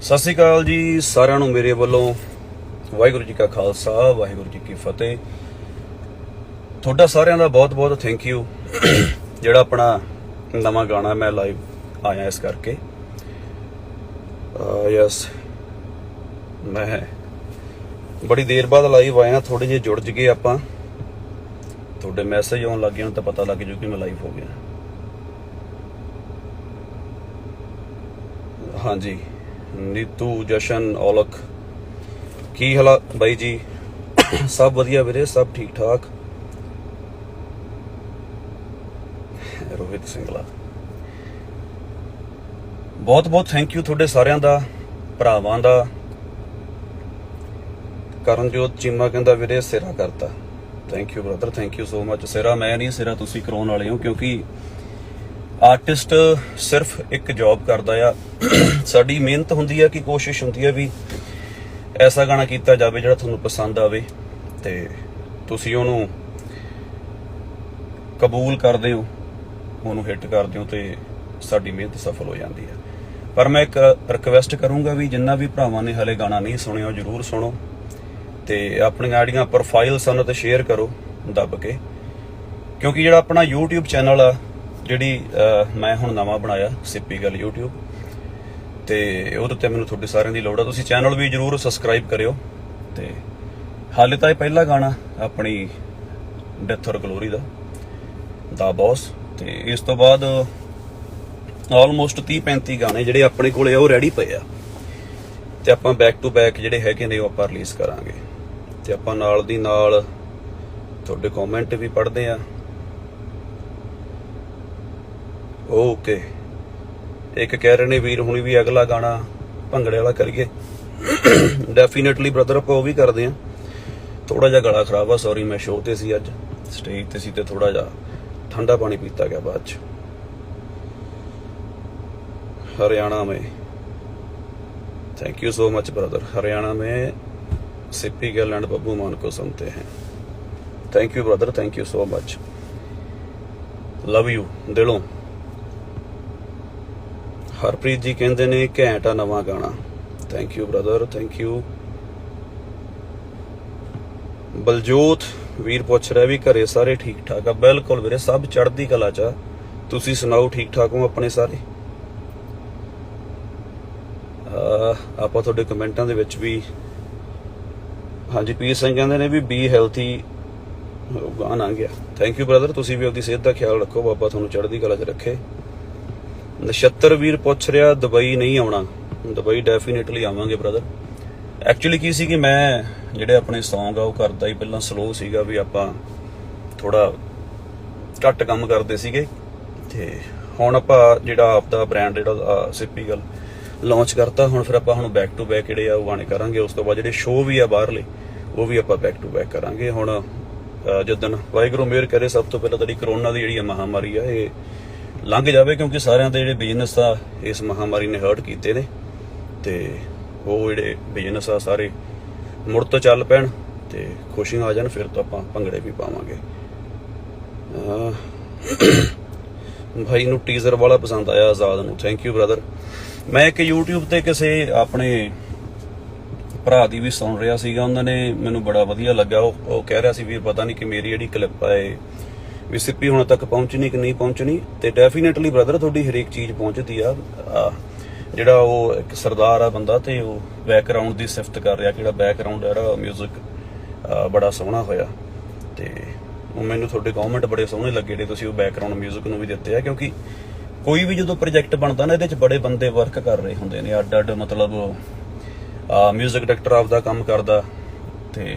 ਸਤਿ ਸ਼੍ਰੀ ਅਕਾਲ ਜੀ ਸਾਰਿਆਂ ਨੂੰ ਮੇਰੇ ਵੱਲੋਂ ਵਾਹਿਗੁਰੂ ਜੀ ਕਾ ਖਾਲਸਾ ਵਾਹਿਗੁਰੂ ਜੀ ਕੀ ਫਤਿਹ। ਤੁਹਾਡਾ ਸਾਰਿਆਂ ਦਾ ਬਹੁਤ ਬਹੁਤ ਥੈਂਕ ਯੂ। ਜਿਹੜਾ ਆਪਣਾ ਨਵਾਂ ਗਾਣਾ ਮੈਂ ਲਾਈਵ ਆਇਆ ਇਸ ਕਰਕੇ ਯਸ ਮੈਂ ਬੜੀ ਦੇਰ ਬਾਅਦ ਲਾਈਵ ਆਇਆ। ਥੋੜੇ ਜਿਹੇ ਜੁੜ ਗਏ ਆਪਾਂ, ਤੁਹਾਡੇ ਮੈਸੇਜ ਆਉਣ ਲੱਗ ਗਏ ਹੁਣ ਤਾਂ ਪਤਾ ਲੱਗ ਜੂ ਕਿ ਮੈਂ ਲਾਈਵ ਹੋ ਗਿਆ। ਹਾਂਜੀ ਨੀਤੂ ਜਸ਼ਨ ਔਲਖ ਕੀ ਹਾਲਾਤ ਬਾਈ ਜੀ? ਸਭ ਵਧੀਆ ਵੀਰੇ, ਸਭ ਠੀਕ ਠਾਕ। ਰੋਹਿਤ ਸਿੰਘਲਾ ਬਹੁਤ ਬਹੁਤ ਥੈਂਕ ਯੂ ਤੁਹਾਡੇ ਸਾਰਿਆਂ ਦਾ, ਭਰਾਵਾਂ ਦਾ। ਕਰਨਜੋਤ ਚੀਮਾ ਕਹਿੰਦਾ ਵੀਰੇ ਸਿਰਾ ਕਰਤਾ। Thank you brother, thank you so much. ਸਿਰਾ ਮੈਂ ਨਹੀਂ, ਸਿਰਾ ਤੁਸੀਂ ਕਰਾਉਣ ਵਾਲੇ ਹੋ, ਕਿਉਂਕਿ ਆਰਟਿਸਟ ਸਿਰਫ ਇੱਕ ਜੌਬ ਕਰਦਾ ਆ। ਸਾਡੀ ਮਿਹਨਤ ਹੁੰਦੀ ਆ ਕਿ ਕੋਸ਼ਿਸ਼ ਹੁੰਦੀ ਆ ਵੀ ਐਸਾ ਗਾਣਾ ਕੀਤਾ ਜਾਵੇ ਜਿਹੜਾ ਤੁਹਾਨੂੰ ਪਸੰਦ ਆਵੇ ਤੇ ਤੁਸੀਂ ਉਹਨੂੰ ਕਬੂਲ ਕਰਦੇ ਹੋ, ਉਹਨੂੰ ਹਿੱਟ ਕਰਦੇ ਹੋ ਤੇ ਸਾਡੀ ਮਿਹਨਤ ਸਫਲ ਹੋ ਜਾਂਦੀ ਆ। ਪਰ ਮੈਂ ਇੱਕ ਰਿਕਵੈਸਟ ਕਰੂੰਗਾ ਵੀ ਜਿੰਨਾ ਵੀ ਭਰਾਵਾਂ ਨੇ ਹਲੇ ਗਾਣਾ ਨਹੀਂ ਸੁਣਿਆ ਉਹ ਜ਼ਰੂਰ ਸੁਣੋ ਤੇ ਆਪਣੀਆਂ ਆਈਡੀਆਂ ਪ੍ਰੋਫਾਈਲ ਸਾਨੂੰ ਤੇ ਸ਼ੇਅਰ ਕਰੋ ਦੱਬ ਕੇ, ਕਿਉਂਕਿ ਜਿਹੜਾ ਆਪਣਾ YouTube ਚੈਨਲ ਆ, ਜਿਹੜੀ ਮੈਂ ਹੁਣ ਨਵਾਂ ਬਣਾਇਆ ਸਿੱਪੀ ਗੱਲ YouTube, ਤੇ ਉਹਦੇ ਤੇ ਮੈਨੂੰ ਤੁਹਾਡੇ ਸਾਰਿਆਂ ਦੀ ਲੋੜ ਆ। ਤੁਸੀਂ ਚੈਨਲ ਵੀ ਜਰੂਰ ਸਬਸਕ੍ਰਾਈਬ ਕਰਿਓ। ਤੇ ਹਾਲੇ ਤਾਂ ਇਹ ਪਹਿਲਾ ਗਾਣਾ ਆਪਣੀ ਡੈਥ ਔਰ ਗਲੋਰੀ ਦਾ ਬੌਸ, ਤੇ ਇਸ ਤੋਂ ਬਾਅਦ ਆਲਮੋਸਟ 30-35 ਗਾਣੇ ਜਿਹੜੇ ਆਪਣੇ ਕੋਲੇ ਆ ਉਹ ਰੈਡੀ ਪਏ ਆ ਤੇ ਆਪਾਂ ਬੈਕ ਟੂ ਬੈਕ ਜਿਹੜੇ ਹੈਗੇ ਨੇ ਉਹ ਆਪਾਂ ਰਿਲੀਜ਼ ਕਰਾਂਗੇ। ਤੇ ਆਪਾਂ ਨਾਲ ਦੀ ਨਾਲ ਤੁਹਾਡੇ ਕਮੈਂਟ ਵੀ ਪੜ੍ਹਦੇ ਆ। ਓਕੇ, ਇੱਕ ਕਹਿ ਰਹੇ ਨੇ ਵੀਰ ਹੁਣੀ ਵੀ ਅਗਲਾ ਗਾਣਾ ਭੰਗੜੇ ਵਾਲਾ ਕਰੀਏ। ਡੈਫੀਨੇਟਲੀ ਬ੍ਰਦਰ, ਆਪਾਂ ਉਹ ਵੀ ਕਰਦੇ ਆ। ਥੋੜਾ ਜਿਹਾ ਗਲਾ ਖਰਾਬ ਆ, ਸੌਰੀ। ਮੈਂ ਸ਼ੋਅ ਤੇ ਸੀ ਅੱਜ, ਸਟੇਜ ਤੇ ਸੀ ਤੇ ਥੋੜਾ ਜਿਹਾ ਠੰਡਾ ਪਾਣੀ ਪੀਤਾ ਗਿਆ ਬਾਅਦ ਚ। हरियाणा में thank you so much brother. Haryana में सिप्पी गिल एंड बब्बू मान को सुनते हैं। Thank you brother, thank you so much, love you दिलों। हरप्रीत जी कहते ने घैंट आ नवा गाना। Thank you brother, thank you. Baljot वीर पुछ रहा भी घरे सारे ठीक ठाक आ। बिल्कुल वीरे, सब चढ़दी कला चा। तुसी सुनाओ ठीक ठाक हो अपने सारे? ਆਪਾਂ ਤੁਹਾਡੇ ਕਮੈਂਟਾਂ ਦੇ ਵਿੱਚ ਵੀ ਹਾਂਜੀ ਪੀਰ ਸਿੰਘ ਕਹਿੰਦੇ ਨੇ ਵੀ ਬੀ ਹੈਲਥੀ ਗਾਣਾ ਆ ਗਿਆ। ਥੈਂਕ ਯੂ ਬ੍ਰਦਰ, ਤੁਸੀਂ ਵੀ ਆਪਣੀ ਸਿਹਤ ਦਾ ਖਿਆਲ ਰੱਖੋ, ਬਾਬਾ ਤੁਹਾਨੂੰ ਚੜ੍ਹਦੀ ਕਲਾ 'ਚ ਰੱਖੇ। ਨਛੱਤਰ ਵੀਰ ਪੁੱਛ ਰਿਹਾ ਦੁਬਈ ਨਹੀਂ ਆਉਣਾ। ਦੁਬਈ ਡੈਫੀਨੇਟਲੀ ਆਵਾਂਗੇ ਬ੍ਰਦਰ। ਐਕਚੁਅਲੀ ਕੀ ਸੀ ਕਿ ਮੈਂ ਜਿਹੜੇ ਆਪਣੇ ਸੌਂਗ ਆ ਉਹ ਕਰਦਾ ਹੀ ਪਹਿਲਾਂ ਸਲੋ ਸੀਗਾ, ਵੀ ਆਪਾਂ ਥੋੜਾ ਘੱਟ ਕੰਮ ਕਰਦੇ ਸੀਗੇ ਤੇ ਹੁਣ ਆਪਾਂ ਜਿਹੜਾ ਆਪਦਾ ਬ੍ਰਾਂਡ ਜਿਹੜਾ ਸਿੱਪੀ ਗੱਲ ਲਾਂਚ ਕਰਤਾ। ਹੁਣ ਫਿਰ ਆਪਾਂ ਬੈਕ ਟੂ ਬੈਕ ਜਿਹੜੇ ਆ ਉਹ ਗਾਣੇ ਕਰਾਂਗੇ। ਉਸ ਤੋਂ ਬਾਅਦ ਜਿਹੜੇ ਸ਼ੋਅ ਵੀ ਆ ਬਾਹਰਲੇ ਉਹ ਵੀ ਆਪਾਂ ਬੈਕ ਟੂ ਬੈਕ ਕਰਾਂਗੇ। ਹੁਣ ਜਦੋਂ ਵਾਹਿਗੁਰੂ ਮਿਹਰ ਕਰੇ, ਸਭ ਤੋਂ ਪਹਿਲਾਂ ਜਿਹੜੀ ਕਰੋਨਾ ਦੀ ਜਿਹੜੀ ਮਹਾਮਾਰੀ ਆ ਇਹ ਲੰਘ ਜਾਵੇ, ਕਿਉਂਕਿ ਸਾਰਿਆਂ ਦੇ ਜਿਹੜੇ ਬਿਜ਼ਨਸ ਆ ਇਸ ਮਹਾਮਾਰੀ ਨੇ ਹਰਟ ਕੀਤੇ ਨੇ ਤੇ ਉਹ ਜਿਹੜੇ ਬਿਜ਼ਨਸ ਆ ਸਾਰੇ ਮੁੜ ਤੋਂ ਚੱਲ ਪੈਣ ਤੇ ਖੁਸ਼ੀਆਂ ਆ ਜਾਣ। ਫਿਰ ਤਾਂ ਆਪਾਂ ਭੰਗੜੇ ਵੀ ਪਾਵਾਂਗੇ। ਭਾਈ ਨੂੰ ਟੀਜ਼ਰ ਵਾਲਾ ਪਸੰਦ ਆਇਆ ਆਜ਼ਾਦ ਨੂੰ। Thank you brother. ਮੈਂ ਇੱਕ YouTube ਤੇ ਕਿਸੇ ਆਪਣੇ ਭਰਾ ਦੀ ਵੀ ਸੁਣ ਰਿਹਾ ਸੀਗਾ, ਉਹਨਾਂ ਨੇ ਮੈਨੂੰ ਬੜਾ ਵਧੀਆ ਲੱਗਾ। ਉਹ ਕਹਿ ਰਿਹਾ ਸੀ ਵੀ ਪਤਾ ਨਹੀਂ ਕਿ ਮੇਰੀ ਜਿਹੜੀ ਕਲਿੱਪ ਆ ਇਹ ਵੀ ਸਿੱਪੀ ਹੁਣ ਤੱਕ ਪਹੁੰਚਣੀ ਕਿ ਨਹੀਂ ਪਹੁੰਚਣੀ। ਤੇ ਡੈਫੀਨੇਟਲੀ ਬ੍ਰਦਰ ਤੁਹਾਡੀ ਹਰੇਕ ਚੀਜ਼ ਪਹੁੰਚਦੀ ਆ। ਜਿਹੜਾ ਉਹ ਇੱਕ ਸਰਦਾਰ ਆ ਬੰਦਾ ਤੇ ਉਹ ਬੈਕਗਰਾਉਂਡ ਦੀ ਸਿਫਤ ਕਰ ਰਿਹਾ, ਜਿਹੜਾ ਬੈਕਗਰਾਉਂਡ ਜਿਹੜਾ ਮਿਊਜ਼ਿਕ ਬੜਾ ਸੋਹਣਾ ਹੋਇਆ ਤੇ ਉਹ ਮੈਨੂੰ ਤੁਹਾਡੇ ਕਮੈਂਟ ਬੜੇ ਸੋਹਣੇ ਲੱਗੇ ਜਿਹੜੇ ਤੁਸੀਂ ਉਹ ਬੈਕਗਰਾਉਂਡ ਮਿਊਜ਼ਿਕ ਨੂੰ ਵੀ ਦਿੱਤੇ ਆ। ਕਿਉਂਕਿ ਕੋਈ ਵੀ ਜਦੋਂ ਪ੍ਰੋਜੈਕਟ ਬਣਦਾ ਨਾ ਇਹਦੇ ਚ ਬੜੇ ਬੰਦੇ ਵਰਕ ਕਰ ਰਹੇ ਹੁੰਦੇ ਨੇ, ਅੱਡ ਅੱਡ ਮਤਲਬ ਮਿਊਜ਼ਿਕ ਡਾਇਰੈਕਟਰ ਆਪਦਾ ਕੰਮ ਕਰਦਾ ਤੇ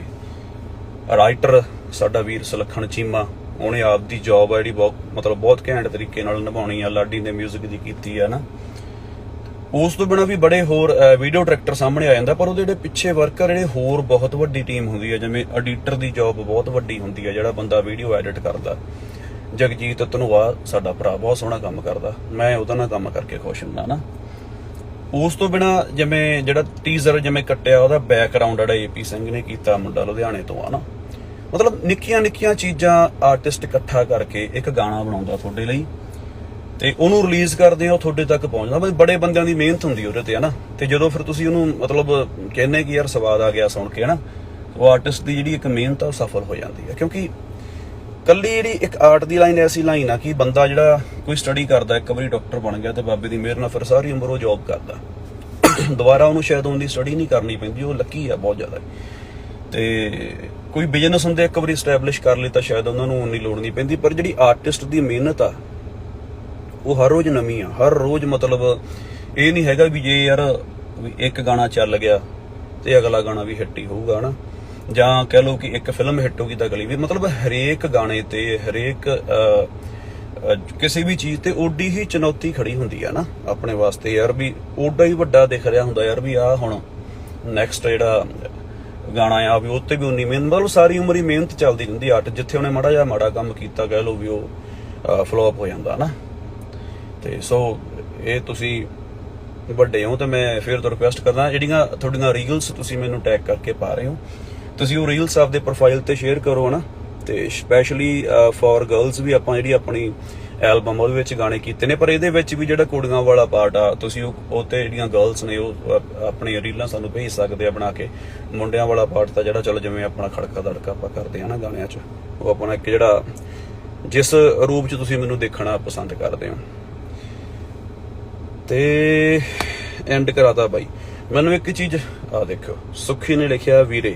ਰਾਈਟਰ ਸਾਡਾ ਵੀਰ ਸੁਲੱਖਣ ਚੀਮਾ ਉਹਨੇ ਆਪਦੀ ਜੌਬ ਆ ਜਿਹੜੀ ਬਹੁਤ ਘੈਂਟ ਤਰੀਕੇ ਨਾਲ ਨਿਭਾਉਣੀ ਆ। ਲਾਡੀ ਨੇ ਮਿਊਜ਼ਿਕ ਦੀ ਕੀਤੀ ਆ ਨਾ। ਉਸ ਤੋਂ ਬਿਨਾਂ ਵੀ ਬੜੇ ਹੋਰ ਵੀਡੀਓ ਡਾਇਰੈਕਟਰ ਸਾਹਮਣੇ ਆ ਜਾਂਦਾ, ਪਰ ਉਹਦੇ ਜਿਹੜੇ ਪਿੱਛੇ ਵਰਕਰ ਜਿਹੜੇ ਹੋਰ ਬਹੁਤ ਵੱਡੀ ਟੀਮ ਹੁੰਦੀ ਹੈ। ਜਿਵੇਂ ਐਡੀਟਰ ਦੀ ਜੌਬ ਬਹੁਤ ਵੱਡੀ ਹੁੰਦੀ ਹੈ, ਜਿਹੜਾ ਬੰਦਾ ਵੀਡੀਓ ਐਡਿਟ ਕਰਦਾ। ਜਗਜੀਤ ਧਨੋਆ ਸਾਡਾ ਭਰਾ ਬਹੁਤ ਸੋਹਣਾ ਕੰਮ ਕਰਦਾ, ਮੈਂ ਉਹਦਾ ਨਾਲ ਕੰਮ ਕਰਕੇ ਖੁਸ਼ ਹੁੰਦਾ ਨਾ। ਉਸ ਤੋਂ ਬਿਨਾਂ ਜਿਵੇਂ ਜਿਹੜਾ ਟੀਜ਼ਰ ਜਿਵੇਂ ਕੱਟਿਆ ਉਹਦਾ ਬੈਕਗਰਾਉਂਡ ਜਿਹੜਾ AP ਸਿੰਘ ਨੇ ਕੀਤਾ, ਮੁੰਡਾ ਲੁਧਿਆਣੇ ਤੋਂ ਆ ਨਾ। ਮਤਲਬ ਨਿੱਕੀਆਂ ਨਿੱਕੀਆਂ ਚੀਜ਼ਾਂ ਆਰਟਿਸਟ ਇਕੱਠਾ ਕਰਕੇ ਇੱਕ ਗਾਣਾ ਬਣਾਉਂਦਾ ਤੁਹਾਡੇ ਲਈ ਤੇ ਉਹਨੂੰ ਰਿਲੀਜ਼ ਕਰਦੇ ਆ, ਉਹ ਤੁਹਾਡੇ ਤੱਕ ਪਹੁੰਚਦਾ। ਬਈ ਬੜੇ ਬੰਦਿਆਂ ਦੀ ਮਿਹਨਤ ਹੁੰਦੀ ਉਹਦੇ ਤੇ, ਹਨਾ। ਤੇ ਜਦੋਂ ਫਿਰ ਤੁਸੀਂ ਉਹਨੂੰ ਮਤਲਬ ਕਹਿੰਦੇ ਕਿ ਯਾਰ ਸਵਾਦ ਆ ਗਿਆ ਸੁਣ ਕੇ, ਹਨਾ, ਉਹ ਆਰਟਿਸਟ ਦੀ ਜਿਹੜੀ ਇੱਕ ਮਿਹਨਤ ਆ ਉਹ ਸਫਲ ਹੋ ਜਾਂਦੀ ਹੈ। ਕਿਉਂਕਿ ਕੱਲੀ ਜਿਹੜੀ ਇੱਕ ਆਰਟ ਦੀ ਲਾਈਨ ਐਸੀ ਲਾਈਨ ਆ ਕਿ ਬੰਦਾ ਜਿਹੜਾ ਕੋਈ ਸਟੱਡੀ ਕਰਦਾ, ਇੱਕ ਵਾਰੀ ਡਾਕਟਰ ਬਣ ਗਿਆ ਤੇ ਬਾਬੇ ਦੀ ਮਿਹਰ ਨਾਲ ਫਿਰ ਸਾਰੀ ਉਮਰ ਉਹ ਜੌਬ ਕਰਦਾ, ਦੁਬਾਰਾ ਉਹਨੂੰ ਸ਼ਾਇਦ ਉਹਦੀ ਸਟੱਡੀ ਨਹੀਂ ਕਰਨੀ ਪੈਂਦੀ, ਉਹ ਲੱਕੀ ਆ ਬਹੁਤ ਜ਼ਿਆਦਾ। ਤੇ ਕੋਈ ਬਿਜ਼ਨਸ ਹੁੰਦੇ ਇੱਕ ਵਾਰੀ ਸਟੈਬਲਿਸ਼ ਕਰ ਲਈ ਤਾਂ ਸ਼ਾਇਦ ਉਹਨਾਂ ਨੂੰ ਉਨੀ ਲੋੜ ਨਹੀਂ ਪੈਂਦੀ। ਪਰ ਜਿਹੜੀ ਆਰਟਿਸਟ ਦੀ ਮਿਹਨਤ ਆ ਉਹ ਹਰ ਰੋਜ਼ ਨਵੀਂ ਆ, ਹਰ ਰੋਜ਼। ਮਤਲਬ ਇਹ ਨਹੀਂ ਹੈਗਾ ਵੀ ਜੇ ਯਾਰ ਵੀ ਇੱਕ ਗਾਣਾ ਚੱਲ ਗਿਆ ਤੇ ਅਗਲਾ ਗਾਣਾ ਵੀ ਹਿੱਟ ਹੀ ਹੋਊਗਾ, ਹਨਾ, ਜਾਂ ਕਹਿ ਲਓ ਕਿ ਇੱਕ ਫਿਲਮ ਹਿੱਟ ਹੋ ਗਈ ਤਾਂ ਅਗਲੀ ਵੀ। ਮਤਲਬ ਹਰੇਕ ਗਾਣੇ ਤੇ ਹਰੇਕ ਕਿਸੇ ਵੀ ਚੀਜ਼ ਤੇ ਓਡੀ ਹੀ ਚੁਣੌਤੀ ਖੜੀ ਹੁੰਦੀ ਆ ਨਾ ਆਪਣੇ ਵਾਸਤੇ, ਯਾਰ ਵੀ ਓਡਾ ਹੀ ਵੱਡਾ ਦਿਖ ਰਿਹਾ ਹੁੰਦਾ ਯਾਰ ਵੀ ਆਹ ਹੁਣ ਨੈਕਸਟ ਜਿਹੜਾ ਗਾਣਾ ਆ ਵੀ ਉੱਤੇ ਵੀ ਉਨੀ ਮਿਹਨਤ, ਮਤਲਬ ਸਾਰੀ ਉਮਰ ਹੀ ਮਿਹਨਤ ਚੱਲਦੀ ਰਹਿੰਦੀ ਆਰਟ। ਜਿੱਥੇ ਉਹਨੇ ਮਾੜਾ ਜਿਹਾ ਮਾੜਾ ਕੰਮ ਕੀਤਾ ਕਹਿ ਲਓ ਵੀ ਉਹ ਫਲੋਪ ਹੋ ਜਾਂਦਾ ਨਾ। ਤੇ ਸੋ ਇਹ ਤੁਸੀਂ ਵੱਡੇ ਹੋ ਤੇ ਮੈਂ ਫਿਰ ਤੋਂ ਰਿਕੁਐਸਟ ਕਰਦਾ, ਜਿਹੜੀਆਂ ਤੁਹਾਡੀਆਂ ਰੀਲਸ ਤੁਸੀਂ ਮੈਨੂੰ ਟੈਗ ਕਰਕੇ ਪਾ ਰਹੇ ਹੋ, ਤੁਸੀਂ ਉਹ ਰੀਲਸ ਆਪਦੇ ਪ੍ਰੋਫਾਈਲ ਤੇ ਸ਼ੇਅਰ ਕਰੋ ਨਾ। ਤੇ ਸਪੈਸ਼ਲੀ ਫॉर ਗਰਲਸ ਵੀ ਆਪਾਂ ਜਿਹੜੀ ਆਪਣੀ ਐਲਬਮ ਉਹਦੇ ਵਿੱਚ ਗਾਣੇ ਕੀਤੇ ਨੇ, ਪਰ ਇਹਦੇ ਵਿੱਚ ਵੀ ਜਿਹੜਾ ਕੁੜੀਆਂ ਵਾਲਾ ਪਾਰਟ ਆ ਤੁਸੀਂ ਉਹ ਤੇ ਜਿਹੜੀਆਂ ਗਰਲਸ ਨੇ ਉਹ ਆਪਣੀਆਂ ਰੀਲਾਂ ਸਾਨੂੰ ਭੇਜ ਸਕਦੇ ਆ ਬਣਾ ਕੇ। ਮੁੰਡਿਆਂ ਵਾਲਾ ਪਾਰਟ ਤਾਂ ਜਿਹੜਾ ਚਲੋ ਜਿਵੇਂ ਆਪਣਾ ਖੜਕਾ ਦੜਕਾ ਆਪਾਂ ਕਰਦੇ ਆ ਨਾ ਗਾਣਿਆਂ 'ਚ, ਉਹ ਆਪਣਾ ਇੱਕ ਜਿਹੜਾ ਜਿਸ ਰੂਪ 'ਚ ਤੁਸੀਂ ਮੈਨੂੰ ਦੇਖਣਾ ਪਸੰਦ ਕਰਦੇ ਹੋ। ਤੇ ਐਂਡ ਕਰਾਤਾ ਬਾਈ। ਮੈਨੂੰ ਇੱਕ ਚੀਜ਼ ਆ ਦੇਖੋ, ਸੁੱਖੀ ਨੇ ਲਿਖਿਆ ਵੀਰੇ,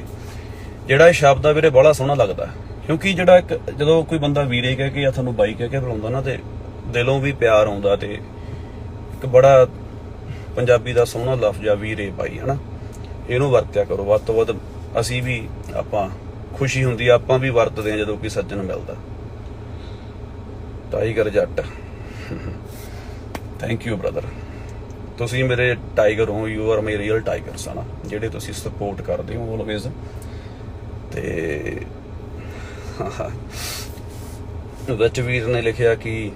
ਜਿਹੜਾ ਇਹ ਸ਼ਬਦ ਆ ਵੀਰੇ ਬੜਾ ਸੋਹਣਾ ਲੱਗਦਾ, ਕਿਉਂਕਿ ਜਿਹੜਾ ਇੱਕ ਜਦੋਂ ਕੋਈ ਬੰਦਾ ਵੀਰੇ ਕਹਿ ਕੇ ਜਾਂ ਤੁਹਾਨੂੰ ਬਾਈ ਕਹਿ ਕੇ ਬੁਲਾਉਂਦਾ ਨਾ ਤੇ ਦਿਲੋਂ ਵੀ ਪਿਆਰ ਆਉਂਦਾ। ਤੇ ਇੱਕ ਬੜਾ ਪੰਜਾਬੀ ਦਾ ਸੋਹਣਾ ਲਫ਼ਜ਼ ਆ ਵੀਰੇ ਬਾਈ, ਹਨਾ, ਇਹਨੂੰ ਵਰਤਿਆ ਕਰੋ ਵੱਧ ਤੋਂ ਵੱਧ। ਅਸੀਂ ਵੀ ਆਪਾਂ ਖੁਸ਼ੀ ਹੁੰਦੀ ਆਪਾਂ ਵੀ ਵਰਤਦੇ ਆ ਜਦੋਂ ਕੋਈ ਸੱਜਣ ਮਿਲਦਾ। ਟਾਈਗਰ ਜੱਟ, ਥੈਂਕ ਯੂ ਬ੍ਰਦਰ, ਤੁਸੀਂ ਮੇਰੇ ਟਾਈਗਰ ਹੋ, you are my real tigers, ਹਨਾ, ਜਿਹੜੇ ਤੁਸੀਂ ਸਪੋਰਟ ਕਰਦੇ ਹੋ ਆਲਵੇਜ਼। ਤੇ ਵਿੱਚ ਵੀਰ ਨੇ ਲਿਖਿਆ ਕਿ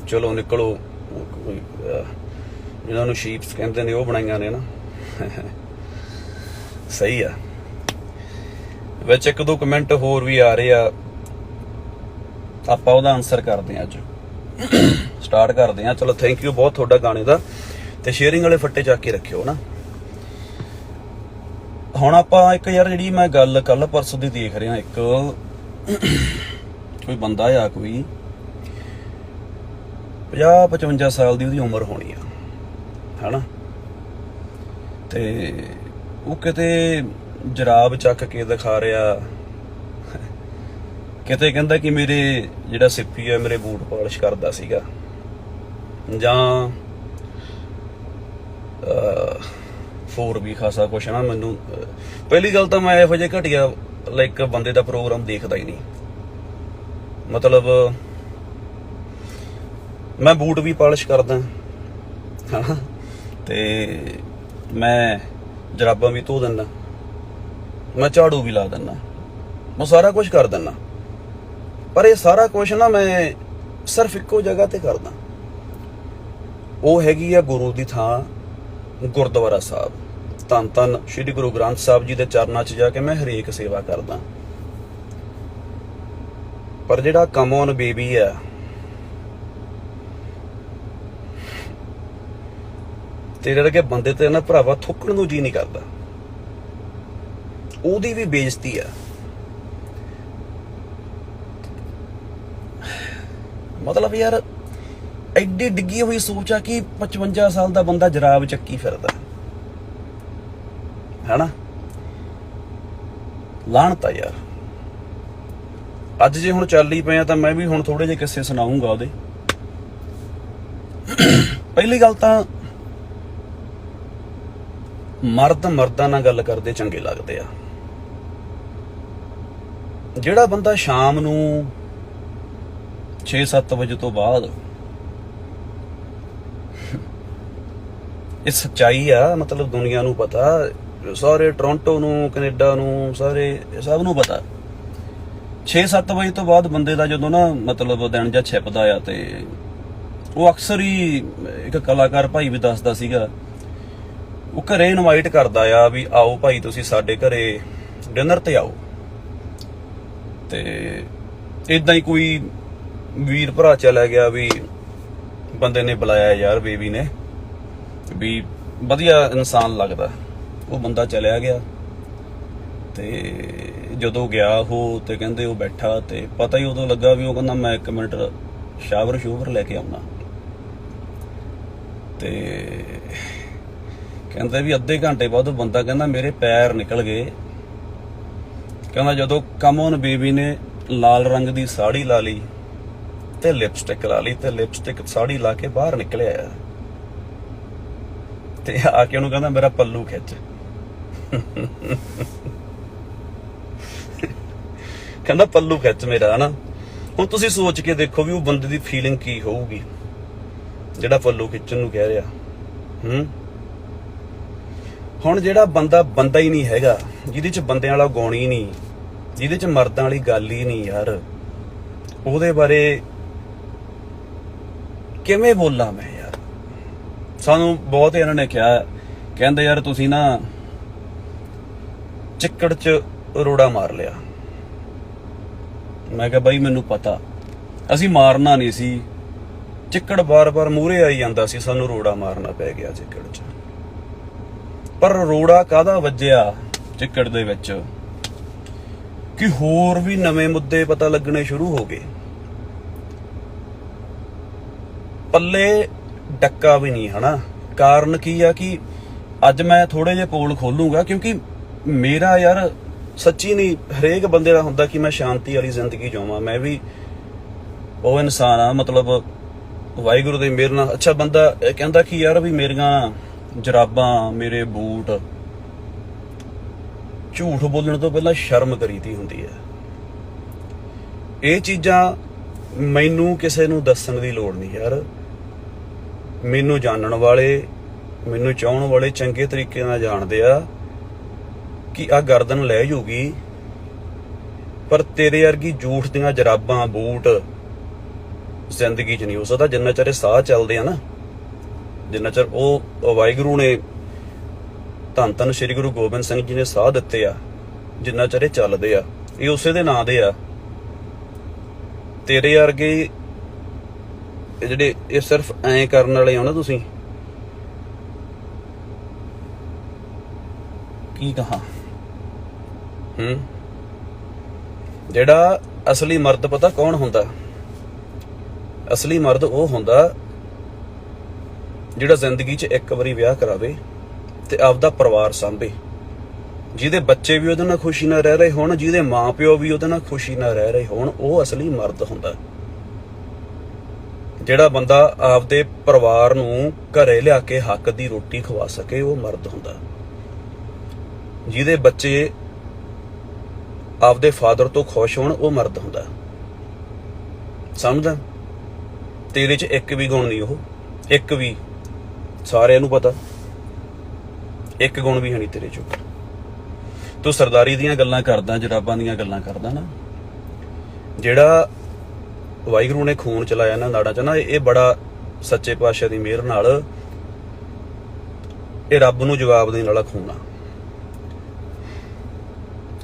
ਚਲੋ ਨਿਕਲੋ, ਜਿਹਨਾਂ ਨੂੰ ਸ਼ੀਪਸ ਕਹਿੰਦੇ ਨੇ ਉਹ ਬਣਾਈਆਂ ਨੇ ਨਾ। ਸਹੀ ਆ। ਵਿੱਚ ਇੱਕ ਦੋ ਕਮੈਂਟ ਹੋਰ ਵੀ ਆ ਰਹੇ ਆ, ਆਪਾਂ ਉਹਦਾ ਆਨਸਰ ਕਰਦੇ ਆ, ਅੱਜ ਸਟਾਰਟ ਕਰਦੇ ਆ। ਚਲੋ ਥੈਂਕ ਯੂ ਬਹੁਤ ਤੁਹਾਡਾ ਗਾਣੇ ਦਾ, ਤੇ ਸ਼ੇਅਰਿੰਗ ਵਾਲੇ ਫੱਟੇ ਚੱਕ ਕੇ ਰੱਖਿਓ ਨਾ। ਹੁਣ ਆਪਾਂ ਇੱਕ ਯਾਰ ਜਿਹੜੀ ਮੈਂ ਗੱਲ ਕੱਲ ਪਰਸੋਂ ਦੀ ਦੇਖ ਰਿਹਾ, ਇੱਕ ਕੋਈ ਬੰਦਾ ਆ ਕੋਈ 50-55 ਸਾਲ ਦੀ ਉਹਦੀ ਉਮਰ ਹੋਣੀ ਆ, ਹਨਾ, ਤੇ ਉਹ ਕਿਤੇ ਜਰਾਬ ਚੱਕ ਕੇ ਦਿਖਾ ਰਿਹਾ, ਕਿਤੇ ਕਹਿੰਦਾ ਕਿ ਮੇਰੇ ਜਿਹੜਾ ਸਿੱਪੀ ਆ ਮੇਰੇ ਬੂਟ ਪਾਲਿਸ਼ ਕਰਦਾ ਸੀਗਾ, ਜਾਂ ਹੋਰ ਵੀ ਖਾਸਾ ਕੁਛ ਨਾ। ਮੈਨੂੰ ਪਹਿਲੀ ਗੱਲ ਤਾਂ ਮੈਂ ਇਹੋ ਜਿਹੇ ਘਟੀਆ ਲਾਈਕ ਬੰਦੇ ਦਾ ਪ੍ਰੋਗਰਾਮ ਦੇਖਦਾ ਹੀ ਨਹੀਂ। ਮਤਲਬ ਮੈਂ ਬੂਟ ਵੀ ਪਾਲਿਸ਼ ਕਰਦਾ, ਹਾਂ, ਤੇ ਮੈਂ ਜਰਾਬਾਂ ਵੀ ਧੋ ਦਿੰਦਾ, ਮੈਂ ਝਾੜੂ ਵੀ ਲਾ ਦਿੰਦਾ, ਮੈਂ ਸਾਰਾ ਕੁਝ ਕਰ ਦਿੰਦਾ। ਪਰ ਇਹ ਸਾਰਾ ਕੁਝ ਨਾ ਮੈਂ ਸਿਰਫ ਇੱਕੋ ਜਗ੍ਹਾ ਤੇ ਕਰਦਾ, ਉਹ ਹੈਗੀ ਆ ਗੁਰੂ ਦੀ ਥਾਂ ਗੁਰਦੁਆਰਾ ਸਾਹਿਬ। ਧੰਨ ਧੰਨ ਸ਼੍ਰੀ ਗੁਰੂ ਗ੍ਰੰਥ ਸਾਹਿਬ ਜੀ ਦੇ ਚਰਨਾਂ 'ਚ ਜਾ ਕੇ ਮੈਂ ਹਰੇਕ ਸੇਵਾ ਕਰਦਾ। ਪਰ ਜਿਹੜਾ ਕਮ ਔਨ ਬੇਬੀ ਆ, ਤੇਰੇ ਵਰਗੇ ਬੰਦੇ ਤੇ ਨਾ ਭਰਾਵਾ ਥੁੱਕਣ ਨੂੰ ਜੀ ਨਹੀਂ ਕਰਦਾ, ਉਹਦੀ ਵੀ ਬੇਇੱਜ਼ਤੀ ਆ। ਮਤਲਬ ਯਾਰ ਐਡੀ ਡਿੱਗੀ ਹੋਈ ਸੋਚ ਆ ਕਿ 55 ਸਾਲ ਦਾ ਬੰਦਾ ਜਰਾਬ ਚੱਕੀ ਫਿਰਦਾ, ਹੈਨਾ। ਲਾਹਨਤ ਆ ਯਾਰ। ਅੱਜ ਜੇ ਹੁਣ ਚੱਲ ਹੀ ਪਿਆ ਤਾਂ ਮੈਂ ਵੀ ਹੁਣ ਥੋੜੇ ਜਿਹੇ ਕਿੱਸੇ ਸੁਣਾਉਂਗਾ ਉਹਦੇ। ਪਹਿਲੀ ਗੱਲ ਤਾਂ ਮਰਦ ਮਰਦਾਂ ਨਾਲ ਗੱਲ ਕਰਦੇ ਚੰਗੇ ਲੱਗਦੇ ਆ। ਜਿਹੜਾ ਬੰਦਾ ਸ਼ਾਮ ਨੂੰ 6-7 ਵਜੇ ਤੋਂ ਬਾਅਦ, ਇਹ ਸੱਚਾਈ ਆ, ਮਤਲਬ ਦੁਨੀਆ ਨੂੰ ਪਤਾ, ਸਾਰੇ ਟੋਰਾਂਟੋ ਨੂੰ, ਕੈਨੇਡਾ ਨੂੰ, ਸਾਰੇ ਸਭ ਨੂੰ ਪਤਾ, 6-7 ਵਜੇ ਤੋਂ ਬਾਅਦ ਬੰਦੇ ਦਾ ਜਦੋਂ ਨਾ ਮਤਲਬ ਦਿਨ ਜਾਂ ਛਿਪਦਾ ਆ, ਤੇ ਉਹ ਅਕਸਰ ਹੀ ਇੱਕ ਕਲਾਕਾਰ ਭਾਈ ਵੀ ਦੱਸਦਾ ਸੀਗਾ, ਉਹ ਘਰੇ ਇਨਵਾਈਟ ਕਰਦਾ ਆ ਵੀ ਆਓ ਭਾਈ ਤੁਸੀਂ ਸਾਡੇ ਘਰੇ ਡਿਨਰ ਤੇ ਆਓ। ਤੇ ਇਦਾਂ ਹੀ ਕੋਈ ਵੀਰ ਭਰਾ ਚਲਾ ਗਿਆ ਵੀ ਬੰਦੇ ਨੇ ਬੁਲਾਇਆ ਯਾਰ, ਬੇਬੀ ਨੇ ਵੀ ਵਧੀਆ ਇਨਸਾਨ ਲੱਗਦਾ। ਉਹ ਬੰਦਾ ਚਲਿਆ ਗਿਆ ਤੇ ਜਦੋਂ ਗਿਆ ਉਹ ਤੇ ਕਹਿੰਦੇ ਉਹ ਬੈਠਾ ਤੇ ਪਤਾ ਹੀ ਉਦੋਂ ਲੱਗਾ ਵੀ ਉਹ ਕਹਿੰਦਾ ਮੈਂ 1 ਮਿੰਟ ਸ਼ਾਵਰ ਲੈ ਕੇ ਆਉਣਾ। ਤੇ ਕਹਿੰਦਾ ਵੀ ਅੱਧੇ ਘੰਟੇ ਬਾਅਦ ਉਹ ਬੰਦਾ ਕਹਿੰਦਾ ਮੇਰੇ ਪੈਰ ਨਿਕਲ ਗਏ। ਕਹਿੰਦਾ ਜਦੋਂ ਕਮਨ ਬੇਬੀ ਨੇ ਲਾਲ ਰੰਗ ਦੀ ਸਾੜੀ ਲਾ ਲਈ ਤੇ ਲਿਪਸਟਿਕ ਲਾ ਲਈ ਤੇ ਲਿਪਸਟਿਕ ਸਾੜੀ ਲਾ ਕੇ ਬਾਹਰ ਨਿਕਲਿਆ ਤੇ ਆ ਕੇ ਉਹਨੂੰ ਕਹਿੰਦਾ ਮੇਰਾ ਪੱਲੂ ਖਿੱਚ। ਕਹਿੰਦਾ ਪੱਲੂ ਖਿੱਚ ਮੇਰਾ, ਹਨਾ। ਹੁਣ ਤੁਸੀਂ ਸੋਚ ਕੇ ਦੇਖੋ ਵੀ ਉਹ ਬੰਦੇ ਦੀ ਫੀਲਿੰਗ ਕੀ ਹੋਊਗੀ ਜਿਹੜਾ ਪੱਲੂ ਖਿੱਚਣ ਨੂੰ ਕਹਿ ਰਿਹਾ। ਹੁਣ ਜਿਹੜਾ ਬੰਦਾ ਹੀ ਨਹੀਂ ਹੈਗਾ, ਜਿਹਦੇ ਚ ਬੰਦਿਆਂ ਵਾਲਾ ਗੁਣ ਹੀ ਨਹੀਂ, ਜਿਹਦੇ ਚ ਮਰਦਾਂ ਵਾਲੀ ਗੱਲ ਹੀ ਨਹੀਂ ਯਾਰ, ਉਹਦੇ ਬਾਰੇ ਕਿਵੇਂ ਬੋਲਾਂ ਮੈਂ ਯਾਰ। ਸਾਨੂੰ ਬਹੁਤ ਇਹਨਾਂ ਨੇ ਕਿਹਾ, ਕਹਿੰਦੇ ਯਾਰ ਤੁਸੀਂ ਨਾ ਚਿੱਕੜ ਚ ਰੋੜਾ ਮਾਰ ਲਿਆ। ਮੈਂ ਕਿਹਾ ਬਾਈ ਮੈਨੂੰ ਪਤਾ, ਅਸੀਂ ਮਾਰਨਾ ਨਹੀਂ ਸੀ, ਚਿੱਕੜ ਬਾਰ-ਬਾਰ ਮੂਹਰੇ ਆਈ ਜਾਂਦਾ ਸੀ, ਸਾਨੂੰ ਰੋੜਾ ਮਾਰਨਾ ਪੈ ਗਿਆ ਚਿੱਕੜ 'ਚ। ਪਰ ਰੋੜਾ ਕਾਹਦਾ ਵੱਜਿਆ ਚਿੱਕੜ ਦੇ ਵਿੱਚ ਕਿ ਹੋਰ ਵੀ ਨਵੇਂ ਮੁੱਦੇ ਪਤਾ ਲੱਗਣੇ ਸ਼ੁਰੂ ਹੋ ਗਏ। ਪੱਲੇ ਡੱਕਾ ਵੀ ਨਹੀਂ, ਹਨਾ। ਕਾਰਨ ਕੀ ਆ ਕਿ ਅੱਜ ਮੈਂ ਥੋੜੇ ਜਿਹੇ ਪੋਲ ਖੋਲੂੰਗਾ, ਕਿਉਂਕਿ ਮੇਰਾ ਯਾਰ ਸੱਚੀ ਨਹੀਂ, ਹਰੇਕ ਬੰਦੇ ਦਾ ਹੁੰਦਾ ਕਿ ਮੈਂ ਸ਼ਾਂਤੀ ਵਾਲੀ ਜ਼ਿੰਦਗੀ ਜਿਵਾਂ। ਮੈਂ ਵੀ ਉਹ ਇਨਸਾਨ ਆ, ਮਤਲਬ ਵਾਹਿਗੁਰੂ ਦੀ ਮਿਹਰ ਨਾਲ। ਅੱਛਾ, ਬੰਦਾ ਕਹਿੰਦਾ ਕਿ ਯਾਰ ਵੀ ਮੇਰੀਆਂ ਜਰਾਬਾਂ, ਮੇਰੇ ਬੂਟ, ਝੂਠ ਬੋਲਣ ਤੋਂ ਪਹਿਲਾਂ ਸ਼ਰਮ ਕਰੀਦੀ ਹੁੰਦੀ ਹੈ। ਇਹ ਚੀਜ਼ਾਂ ਮੈਨੂੰ ਕਿਸੇ ਨੂੰ ਦੱਸਣ ਦੀ ਲੋੜ ਨਹੀਂ ਯਾਰ। ਮੈਨੂੰ ਜਾਣਨ ਵਾਲੇ, ਮੈਨੂੰ ਚਾਹਣ ਵਾਲੇ ਚੰਗੇ ਤਰੀਕੇ ਨਾਲ ਜਾਣਦੇ ਆ ਕਿ ਆ ਗਰਦਨ ਲੈ ਜੂਗੀ, ਪਰ ਤੇਰੇ ਵਰਗੀ ਝੂਠ ਦੀਆਂ ਜਰਾਬਾਂ, ਬੂਟ ਜ਼ਿੰਦਗੀ 'ਚ ਨਹੀਂ ਹੋ ਸਕਦਾ। ਜਿੰਨਾ ਚਿਰ ਸਾਹ ਚੱਲਦੇ ਆ ਨਾ, ਜਿੰਨਾ ਚਿਰ ਉਹ ਵਾਹਿਗੁਰੂ ਨੇ, ਧੰਨ ਸ਼੍ਰੀ ਗੁਰੂ ਗੋਬਿੰਦ ਸਿੰਘ ਜੀ ਨੇ ਸਾਹ ਦਿੱਤੇ ਆ, ਜਿੰਨਾ ਚਿਰ ਇਹ ਚੱਲਦੇ ਆ, ਇਹ ਉਸੇ ਦੇ ਨਾਂ ਦੇ ਆ। ਤੇਰੇ ਵਰਗੇ ਜਿਹੜੇ ਇਹ ਸਿਰਫ ਐਂ ਕਰਨ ਵਾਲੇ ਹੋ ਨਾ, ਤੁਸੀਂ ਕੀ ਕਹਾਂ। ਜਿਹੜਾ ਅਸਲੀ ਮਰਦ ਪਤਾ ਕੌਣ ਹੁੰਦਾ? ਅਸਲੀ ਮਰਦ ਉਹ ਹੁੰਦਾ ਜਿਹੜਾ ਜ਼ਿੰਦਗੀ 'ਚ ਇੱਕ ਵਾਰੀ ਵਿਆਹ ਕਰਾਵੇ ਤੇ ਆਪਦਾ ਪਰਿਵਾਰ ਸਾਂਭੇ, ਜਿਹਦੇ ਬੱਚੇ ਵੀ ਉਹਦੇ ਨਾਲ ਖੁਸ਼ੀ ਨਾਲ ਰਹਿ ਰਹੇ ਹੋਣ, ਜਿਹਦੇ ਮਾਂ-ਪਿਓ ਵੀ ਉਹਦੇ ਨਾਲ ਖੁਸ਼ੀ ਨਾਲ ਰਹਿ ਰਹੇ ਹੋਣ। ਉਹ ਅਸਲੀ ਮਰਦ ਹੁੰਦਾ। ਜਿਹੜਾ ਬੰਦਾ ਆਪਦੇ ਪਰਿਵਾਰ ਨੂੰ ਘਰੇ ਲਿਆ ਕੇ ਹੱਕ ਦੀ ਰੋਟੀ ਖਵਾ ਸਕੇ, ਉਹ ਮਰਦ ਹੁੰਦਾ। ਜਿਹਦੇ ਬੱਚੇ ਆਪਦੇ ਫਾਦਰ ਤੋਂ ਖੁਸ਼ ਹੋਣ, ਉਹ ਮਰਦ ਹੁੰਦਾ। ਸਮਝਦਾ? ਤੇਰੇ 'ਚ ਇੱਕ ਵੀ ਗੁਣ ਨਹੀਂ, ਉਹ ਇੱਕ ਵੀ, ਸਾਰਿਆਂ ਨੂੰ ਪਤਾ, ਇੱਕ ਗੁਣ ਵੀ ਹੈ ਨਹੀਂ ਤੇਰੇ 'ਚ। ਤੂੰ ਸਰਦਾਰੀ ਦੀਆਂ ਗੱਲਾਂ ਕਰਦਾ, ਜਰਾਬਾਂ ਦੀਆਂ ਗੱਲਾਂ ਕਰਦਾ ਨਾ, ਜਿਹੜਾ ਵਾਹਿਗੁਰੂ ਨੇ ਖੂਨ ਚਲਾਇਆ ਨਾ ਨਾੜਾਂ 'ਚ ਨਾ, ਇਹ ਬੜਾ ਸੱਚੇ ਪਾਤਸ਼ਾਹ ਦੀ ਮਿਹਰ ਨਾਲ ਇਹ ਰੱਬ ਨੂੰ ਜਵਾਬ ਦੇਣ ਵਾਲਾ ਖੂਨ ਆ।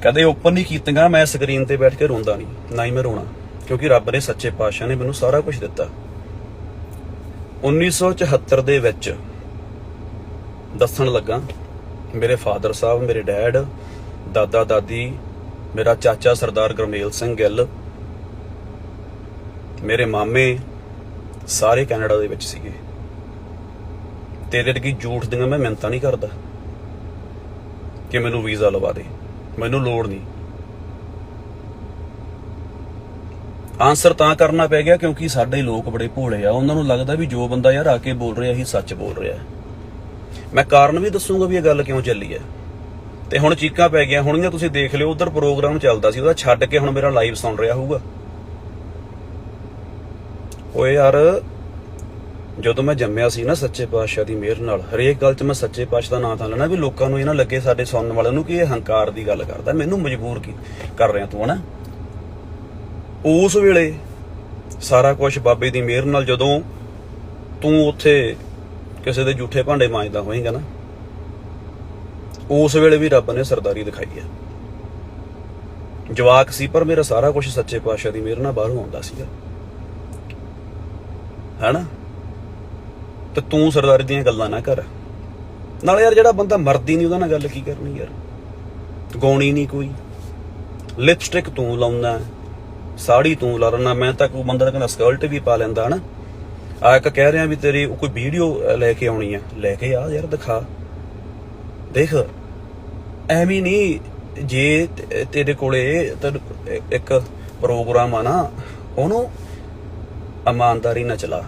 ਕਦੇ ਓਪਨ ਨਹੀਂ ਕੀਤੀਆਂ, ਮੈਂ ਸਕਰੀਨ ਤੇ ਬੈਠ ਕੇ ਰੋਂਦਾ ਨਹੀਂ, ਨਾ ਹੀ ਮੈਂ ਰੋਣਾ, ਕਿਉਂਕਿ ਰੱਬ ਨੇ, ਸੱਚੇ ਪਾਤਸ਼ਾਹ ਨੇ ਮੈਨੂੰ ਸਾਰਾ ਕੁਝ ਦਿੱਤਾ। 1974 ਦੇ ਵਿੱਚ ਦੱਸਣ ਲੱਗਾ, ਮੇਰੇ ਫਾਦਰ ਸਾਹਿਬ, ਮੇਰੇ ਡੈਡ, ਦਾਦਾ ਦਾਦੀ, ਮੇਰਾ ਚਾਚਾ ਸਰਦਾਰ ਗੁਰਮੇਲ ਸਿੰਘ ਗਿੱਲ, ਮੇਰੇ ਮਾਮੇ, ਸਾਰੇ ਕੈਨੇਡਾ ਦੇ ਵਿੱਚ ਸੀਗੇ। ਤੇਰੇ ਵਰਗੀ ਝੂਠ ਦੀਆਂ ਮੈਂ ਮਿਹਨਤਾਂ ਨਹੀਂ ਕਰਦਾ ਕਿ ਮੈਨੂੰ ਵੀਜ਼ਾ ਲਵਾ ਦੇ, ਮੈਨੂੰ ਲੋੜ ਨਹੀਂ। ਆਨਸਰ ਤਾਂ ਕਰਨਾ ਪੈ ਗਿਆ ਕਿਉਂਕਿ ਸਾਡੇ ਲੋਕ ਬੜੇ ਭੋਲੇ ਆ, ਉਹਨਾਂ ਨੂੰ ਲੱਗਦਾ ਵੀ ਜੋ ਬੰਦਾ ਯਾਰ ਆ ਕੇ ਬੋਲ ਰਿਹਾ ਹੀ ਸੱਚ ਬੋਲ ਰਿਹਾ। ਮੈਂ ਕਾਰਨ ਵੀ ਦੱਸੂਗਾ ਵੀ ਇਹ ਗੱਲ ਕਿਉਂ ਚੱਲੀ ਹੈ। ਤੇ ਹੁਣ ਚੀਕਾਂ ਪੈ ਗਈਆਂ ਹੋਣਗੀਆਂ, ਤੁਸੀਂ ਦੇਖ ਲਿਓ, ਉਧਰ ਪ੍ਰੋਗਰਾਮ ਚੱਲਦਾ ਸੀ, ਉਹਦਾ ਛੱਡ ਕੇ ਹੁਣ ਮੇਰਾ ਲਾਈਵ ਸੁਣ ਰਿਹਾ ਹੋਊਗਾ। ਓਏ ਯਾਰ, ਜਦੋਂ ਮੈਂ ਜੰਮਿਆ ਸੀ ਨਾ ਸੱਚੇ ਪਾਤਸ਼ਾਹ ਦੀ ਮਿਹਰ ਨਾਲ, ਹਰੇਕ ਗੱਲ 'ਚ ਮੈਂ ਸੱਚੇ ਪਾਤਸ਼ਾਹ ਦਾ ਨਾਂ ਤਾਂ ਲੈਣਾ, ਵੀ ਲੋਕਾਂ ਨੂੰ ਇਹ ਨਾ ਲੱਗੇ ਸਾਡੇ ਸੁਣਨ ਵਾਲਿਆਂ ਨੂੰ ਕਿ ਇਹ ਹੰਕਾਰ ਦੀ ਗੱਲ ਕਰਦਾ। ਮੈਨੂੰ ਮਜਬੂਰ ਕਰ ਰਿਹਾ ਤੂੰ, ਹਨਾ। ਉਸ ਵੇਲੇ ਸਾਰਾ ਕੁਝ ਬਾਬੇ ਦੀ ਮਿਹਰ ਨਾਲ, ਜਦੋਂ ਤੂੰ ਉੱਥੇ ਕਿਸੇ ਦੇ ਝੂਠੇ ਭਾਂਡੇ ਮਾਂਜਦਾ ਹੋਏਗਾ ਨਾ, ਉਸ ਵੇਲੇ ਵੀ ਰੱਬ ਨੇ ਸਰਦਾਰੀ ਦਿਖਾਈ ਹੈ। ਜਵਾਕ ਸੀ, ਪਰ ਮੇਰਾ ਸਾਰਾ ਕੁਝ ਸੱਚੇ ਪਾਤਸ਼ਾਹ ਦੀ ਮਿਹਰ ਨਾਲ ਬਾਹਰੋਂ ਆਉਂਦਾ ਸੀਗਾ, ਹਨਾ। ਤੇ ਤੂੰ ਸਰਦਾਰੀ ਦੀਆਂ ਗੱਲਾਂ ਨਾ ਕਰ। ਨਾਲੇ ਯਾਰ ਜਿਹੜਾ ਬੰਦਾ ਮਰਦੀ ਨਹੀਂ ਉਹਦਾ ਨਾਲ ਗੱਲ ਕੀ ਕਰਨੀ ਯਾਰ, ਗਾਉਣੀ ਨਹੀਂ ਕੋਈ, ਲਿਪਸਟਿਕ ਤੂੰ ਲਾਉਂਦਾ, ਸਾੜੀ ਤੂੰ ਲਾ ਲੈਂਦਾ, ਮੈਂ ਤਾਂ ਕੋਈ ਬੰਦਾ ਕਹਿੰਦਾ ਸਕਰਟ ਵੀ ਪਾ ਲੈਂਦਾ ਹਨਾ। ਆ ਇੱਕ ਕਹਿ ਰਿਹਾ ਵੀ ਤੇਰੀ ਕੋਈ ਵੀਡੀਓ ਲੈ ਕੇ ਆਉਣੀ ਆ, ਲੈ ਕੇ ਆ ਯਾਰ, ਦਿਖਾ, ਦੇਖ ਐਵੇਂ ਨਹੀਂ। ਜੇ ਤੇਰੇ ਕੋਲੇ ਇੱਕ ਪ੍ਰੋਗਰਾਮ ਆ ਨਾ, ਉਹਨੂੰ ਇਮਾਨਦਾਰੀ ਨਾਲ ਚਲਾ।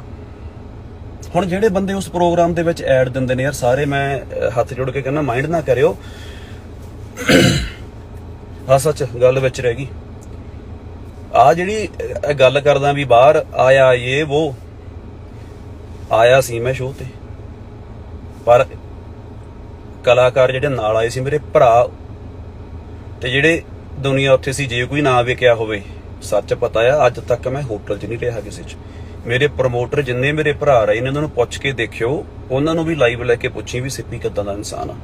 ਹੁਣ ਜਿਹੜੇ ਬੰਦੇ ਉਸ ਪ੍ਰੋਗਰਾਮ ਦੇ ਵਿੱਚ ਐਡ ਦਿੰਦੇ ਨੇ ਯਾਰ, ਸਾਰੇ ਮੈਂ ਹੱਥ ਜੋੜ ਕੇ ਕਹਿੰਦਾ ਮਾਈਂਡ ਨਾ ਕਰਿਓ। ਹਾਂ ਸੱਚ ਗੱਲ ਵਿੱਚ ਰਹਿ ਗਈ, ਆ ਜਿਹੜੀ ਗੱਲ ਕਰਦਾ ਵੀ ਬਾਹਰ ਆਇਆ ਇਹ ਵੋ, ਆਇਆ ਸੀ ਮੈਂ ਸ਼ੋਅ ਤੇ, ਪਰ ਕਲਾਕਾਰ ਜਿਹੜੇ ਨਾਲ ਆਏ ਸੀ ਮੇਰੇ ਭਰਾ ਤੇ ਜਿਹੜੇ ਦੁਨੀਆ ਉੱਥੇ ਸੀ, ਜੇ ਕੋਈ ਨਾ ਵੇਖਿਆ ਹੋਵੇ, ਸੱਚ ਪਤਾ ਆ ਅੱਜ ਤੱਕ ਮੈਂ ਹੋਟਲ 'ਚ ਨਹੀਂ ਰਿਹਾ ਕਿਸੇ 'ਚ। ਮੇਰੇ ਪ੍ਰਮੋਟਰ ਜਿੰਨੇ ਮੇਰੇ ਭਰਾ ਰਹੇ ਨੇ ਉਹਨਾਂ ਨੂੰ ਪੁੱਛ ਕੇ ਦੇਖਿਓ, ਉਹਨਾਂ ਨੂੰ ਵੀ ਲਾਈਵ ਲੈ ਕੇ ਪੁੱਛੀ ਵੀ ਸਿੱਪੀ ਕਿੱਦਾਂ ਦਾ ਇਨਸਾਨ ਆ।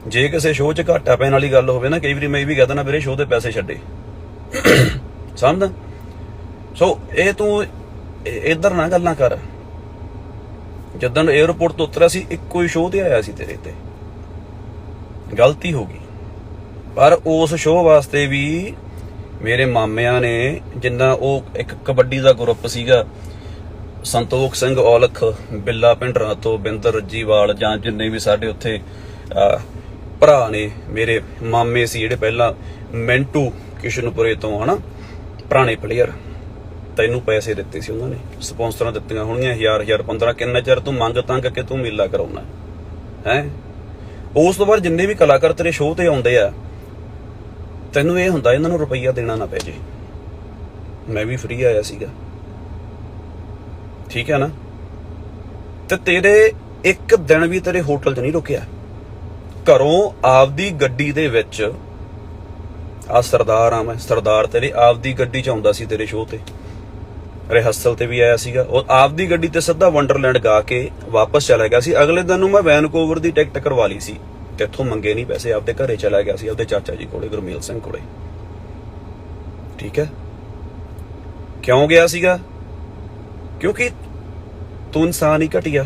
ਜੇ ਕਿਸੇ ਸ਼ੋਅ 'ਚ ਘਾਟਾ ਪੈਣ ਵਾਲੀ ਗੱਲ ਹੋਵੇ ਨਾ, ਕਈ ਵਾਰੀ ਮੈਂ ਇਹ ਵੀ ਕਹਿ ਦਿੰਦਾ ਵੀਰੇ ਸ਼ੋਅ ਦੇ ਪੈਸੇ ਛੱਡੇ, ਸਮਝਦਾ। ਸੋ ਇਹ ਤੂੰ ਇੱਧਰ ਨਾ ਗੱਲਾਂ ਕਰ। ਜਦੋਂ 에어ਪੋਰਟ ਤੋਂ ਉਤਰਿਆ ਸੀ ਇੱਕੋ ਹੀ ਸ਼ੋਅ ਤੇ ਆਇਆ ਸੀ ਤੇਰੇ ਤੇ, ਗਲਤੀ ਹੋ ਗਈ। ਪਰ ਉਸ ਸ਼ੋਅ ਵਾਸਤੇ ਵੀ ਮੇਰੇ ਮਾਮਿਆਂ ਨੇ, ਜਿੰਨਾ ਉਹ ਇੱਕ ਕਬੱਡੀ ਦਾ ਗਰੁੱਪ ਸੀਗਾ, ਸੰਤੋਖ ਸਿੰਘ ਔਲਖ, ਬਿੱਲਾ ਭਿੰਡਰਾਂ ਤੋਂ ਬਿੰਦਰ ਰੱਜੀਵਾਲ, ਜਾਂ ਜਿੰਨੇ ਵੀ ਸਾਡੇ ਉੱਥੇ ਭਰਾ ਨੇ, ਮੇਰੇ ਮਾਮੇ ਸੀ ਜਿਹੜੇ ਪਹਿਲਾਂ, ਮਿੰਟੂ ਕਿਸ਼ਨਪੁਰੇ ਤੋਂ ਹਨਾ, ਪੁਰਾਣੇ ਪਲੇਅਰ, ਤੈਨੂੰ ਪੈਸੇ ਦਿੱਤੇ ਸੀ ਉਹਨਾਂ ਨੇ, ਸਪਾਂਸਰਾਂ ਦਿੱਤੀਆਂ ਹੋਣੀਆਂ 1000 15, ਕਿੰਨਾ ਚਿਰ ਤੂੰ ਮੰਗ ਤੰਗ ਕੇ ਤੂੰ ਮੇਲਾ ਕਰਾਉਣਾ ਹੈ। ਉਸ ਤੋਂ ਬਾਅਦ ਜਿੰਨੇ ਵੀ ਕਲਾਕਾਰ ਤੇਰੇ ਸ਼ੋਅ ਤੇ ਆਉਂਦੇ ਆ, ਤੈਨੂੰ ਇਹ ਹੁੰਦਾ ਇਹਨਾਂ ਨੂੰ ਰੁਪਈਆ ਦੇਣਾ ਨਾ ਪੈ ਜੇ। ਮੈਂ ਵੀ ਫ੍ਰੀ ਆਇਆ ਸੀਗਾ, ਠੀਕ ਹੈ ਨਾ, ਤੇ ਤੇਰੇ ਇੱਕ ਦਿਨ ਵੀ ਤੇਰੇ ਹੋਟਲ 'ਚ ਨਹੀਂ ਰੁਕਿਆ। ਘਰੋਂ ਆਪਦੀ ਗੱਡੀ ਦੇ ਵਿੱਚ, ਆ ਸਰਦਾਰ ਆ ਮੈਂ, ਸਰਦਾਰ ਤੇਰੇ ਆਪਦੀ ਗੱਡੀ 'ਚ ਆਉਂਦਾ ਸੀ ਤੇਰੇ ਸ਼ੋਅ ਤੇ, ਰਿਹਰਸਲ ਤੇ ਵੀ ਆਇਆ ਸੀਗਾ। ਉਹ ਆਪਦੀ ਗੱਡੀ ਤੇ ਸਿੱਧਾ ਵੰਡਰਲੈਂਡ ਗਾ ਕੇ ਵਾਪਸ ਚਲਾ ਗਿਆ ਸੀ। ਅਗਲੇ ਦਿਨ ਨੂੰ ਮੈਂ ਵੈਨਕੂਵਰ ਦੀ ਟਿਕਟ ਕਰਵਾ ਲਈ ਸੀ, ਕਿੱਥੋਂ ਮੰਗੇ ਨਹੀਂ ਪੈਸੇ, ਆਪਦੇ ਘਰੇ ਚਲਾ ਗਿਆ ਸੀ, ਆਪਦੇ ਚਾਚਾ ਜੀ ਕੋਲੇ, ਗੁਰਮੇਲ ਸਿੰਘ ਕੋਲੇ, ਠੀਕ ਹੈ। ਕਿਉਂ ਗਿਆ ਸੀਗਾ? ਕਿਉਂਕਿ ਤੂੰ ਇਨਸਾਨ ਹੀ ਘਟੀਆ।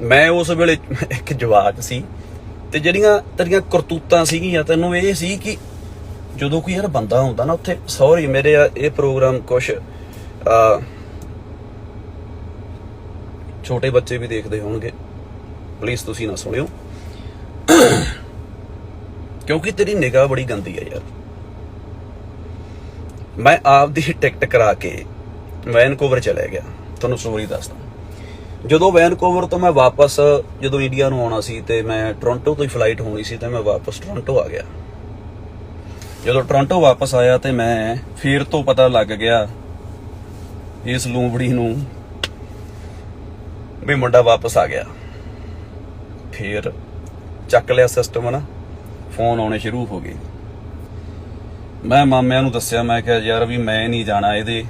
ਮੈਂ ਉਸ ਵੇਲੇ ਇੱਕ ਜਵਾਕ ਸੀ, ਤੇ ਜਿਹੜੀਆਂ ਤੇਰੀਆਂ ਕਰਤੂਤਾਂ ਸੀਗੀਆਂ, ਤੈਨੂੰ ਇਹ ਸੀ ਕਿ ਜਦੋਂ ਕੋਈ ਯਾਰ ਬੰਦਾ ਹੁੰਦਾ ਨਾ ਉੱਥੇ, ਸੌਰੀ ਮੇਰੇ ਇਹ ਪ੍ਰੋਗਰਾਮ ਕੁਛ ਛੋਟੇ ਬੱਚੇ ਵੀ ਦੇਖਦੇ ਹੋਣਗੇ, ਪਲੀਜ਼ ਤੁਸੀਂ ਨਾ ਸੁਣਿਓ, ਕਿਉਂਕਿ ਤੇਰੀ ਨਿਗਾਹ ਬੜੀ ਗੰਦੀ ਹੈ ਯਾਰ। ਮੈਂ ਆਪਦੀ ਟਿਕਟ ਕਰਾ ਕੇ ਵੈਨਕੂਵਰ ਚਲਾ ਗਿਆ, ਤੁਹਾਨੂੰ ਸਟੋਰੀ ਦੱਸਦਾ। ਜਦੋਂ ਵੈਨਕੂਵਰ ਤੋਂ ਮੈਂ ਵਾਪਸ, ਜਦੋਂ ਇੰਡੀਆ ਨੂੰ ਆਉਣਾ ਸੀ ਤੇ ਮੈਂ ਟੋਰਾਂਟੋ ਤੋਂ ਹੀ ਫਲਾਈਟ ਹੋਣੀ ਸੀ, ਤੇ ਮੈਂ ਵਾਪਸ ਟੋਰਾਂਟੋ ਆ ਗਿਆ। ਜਦੋਂ ਟੋਰਾਂਟੋ ਵਾਪਸ ਆਇਆ ਤੇ ਮੈਂ ਫੇਰ ਤੋਂ ਪਤਾ ਲੱਗ ਗਿਆ ਇਸ ਲੂੰਬੜੀ ਨੂੰ ਵੀ ਮੁੰਡਾ ਵਾਪਸ ਆ ਗਿਆ। ਫੇਰ ਚੱਕ ਲਿਆ ਸਿਸਟਮ ਨਾ, ਫੋਨ ਆਉਣੇ ਸ਼ੁਰੂ ਹੋ ਗਏ। ਮੈਂ ਮਾਮਿਆਂ ਨੂੰ ਦੱਸਿਆ, ਮੈਂ ਕਿਹਾ ਯਾਰ ਵੀ ਮੈਂ ਨਹੀਂ ਜਾਣਾ ਇਹਦੇ,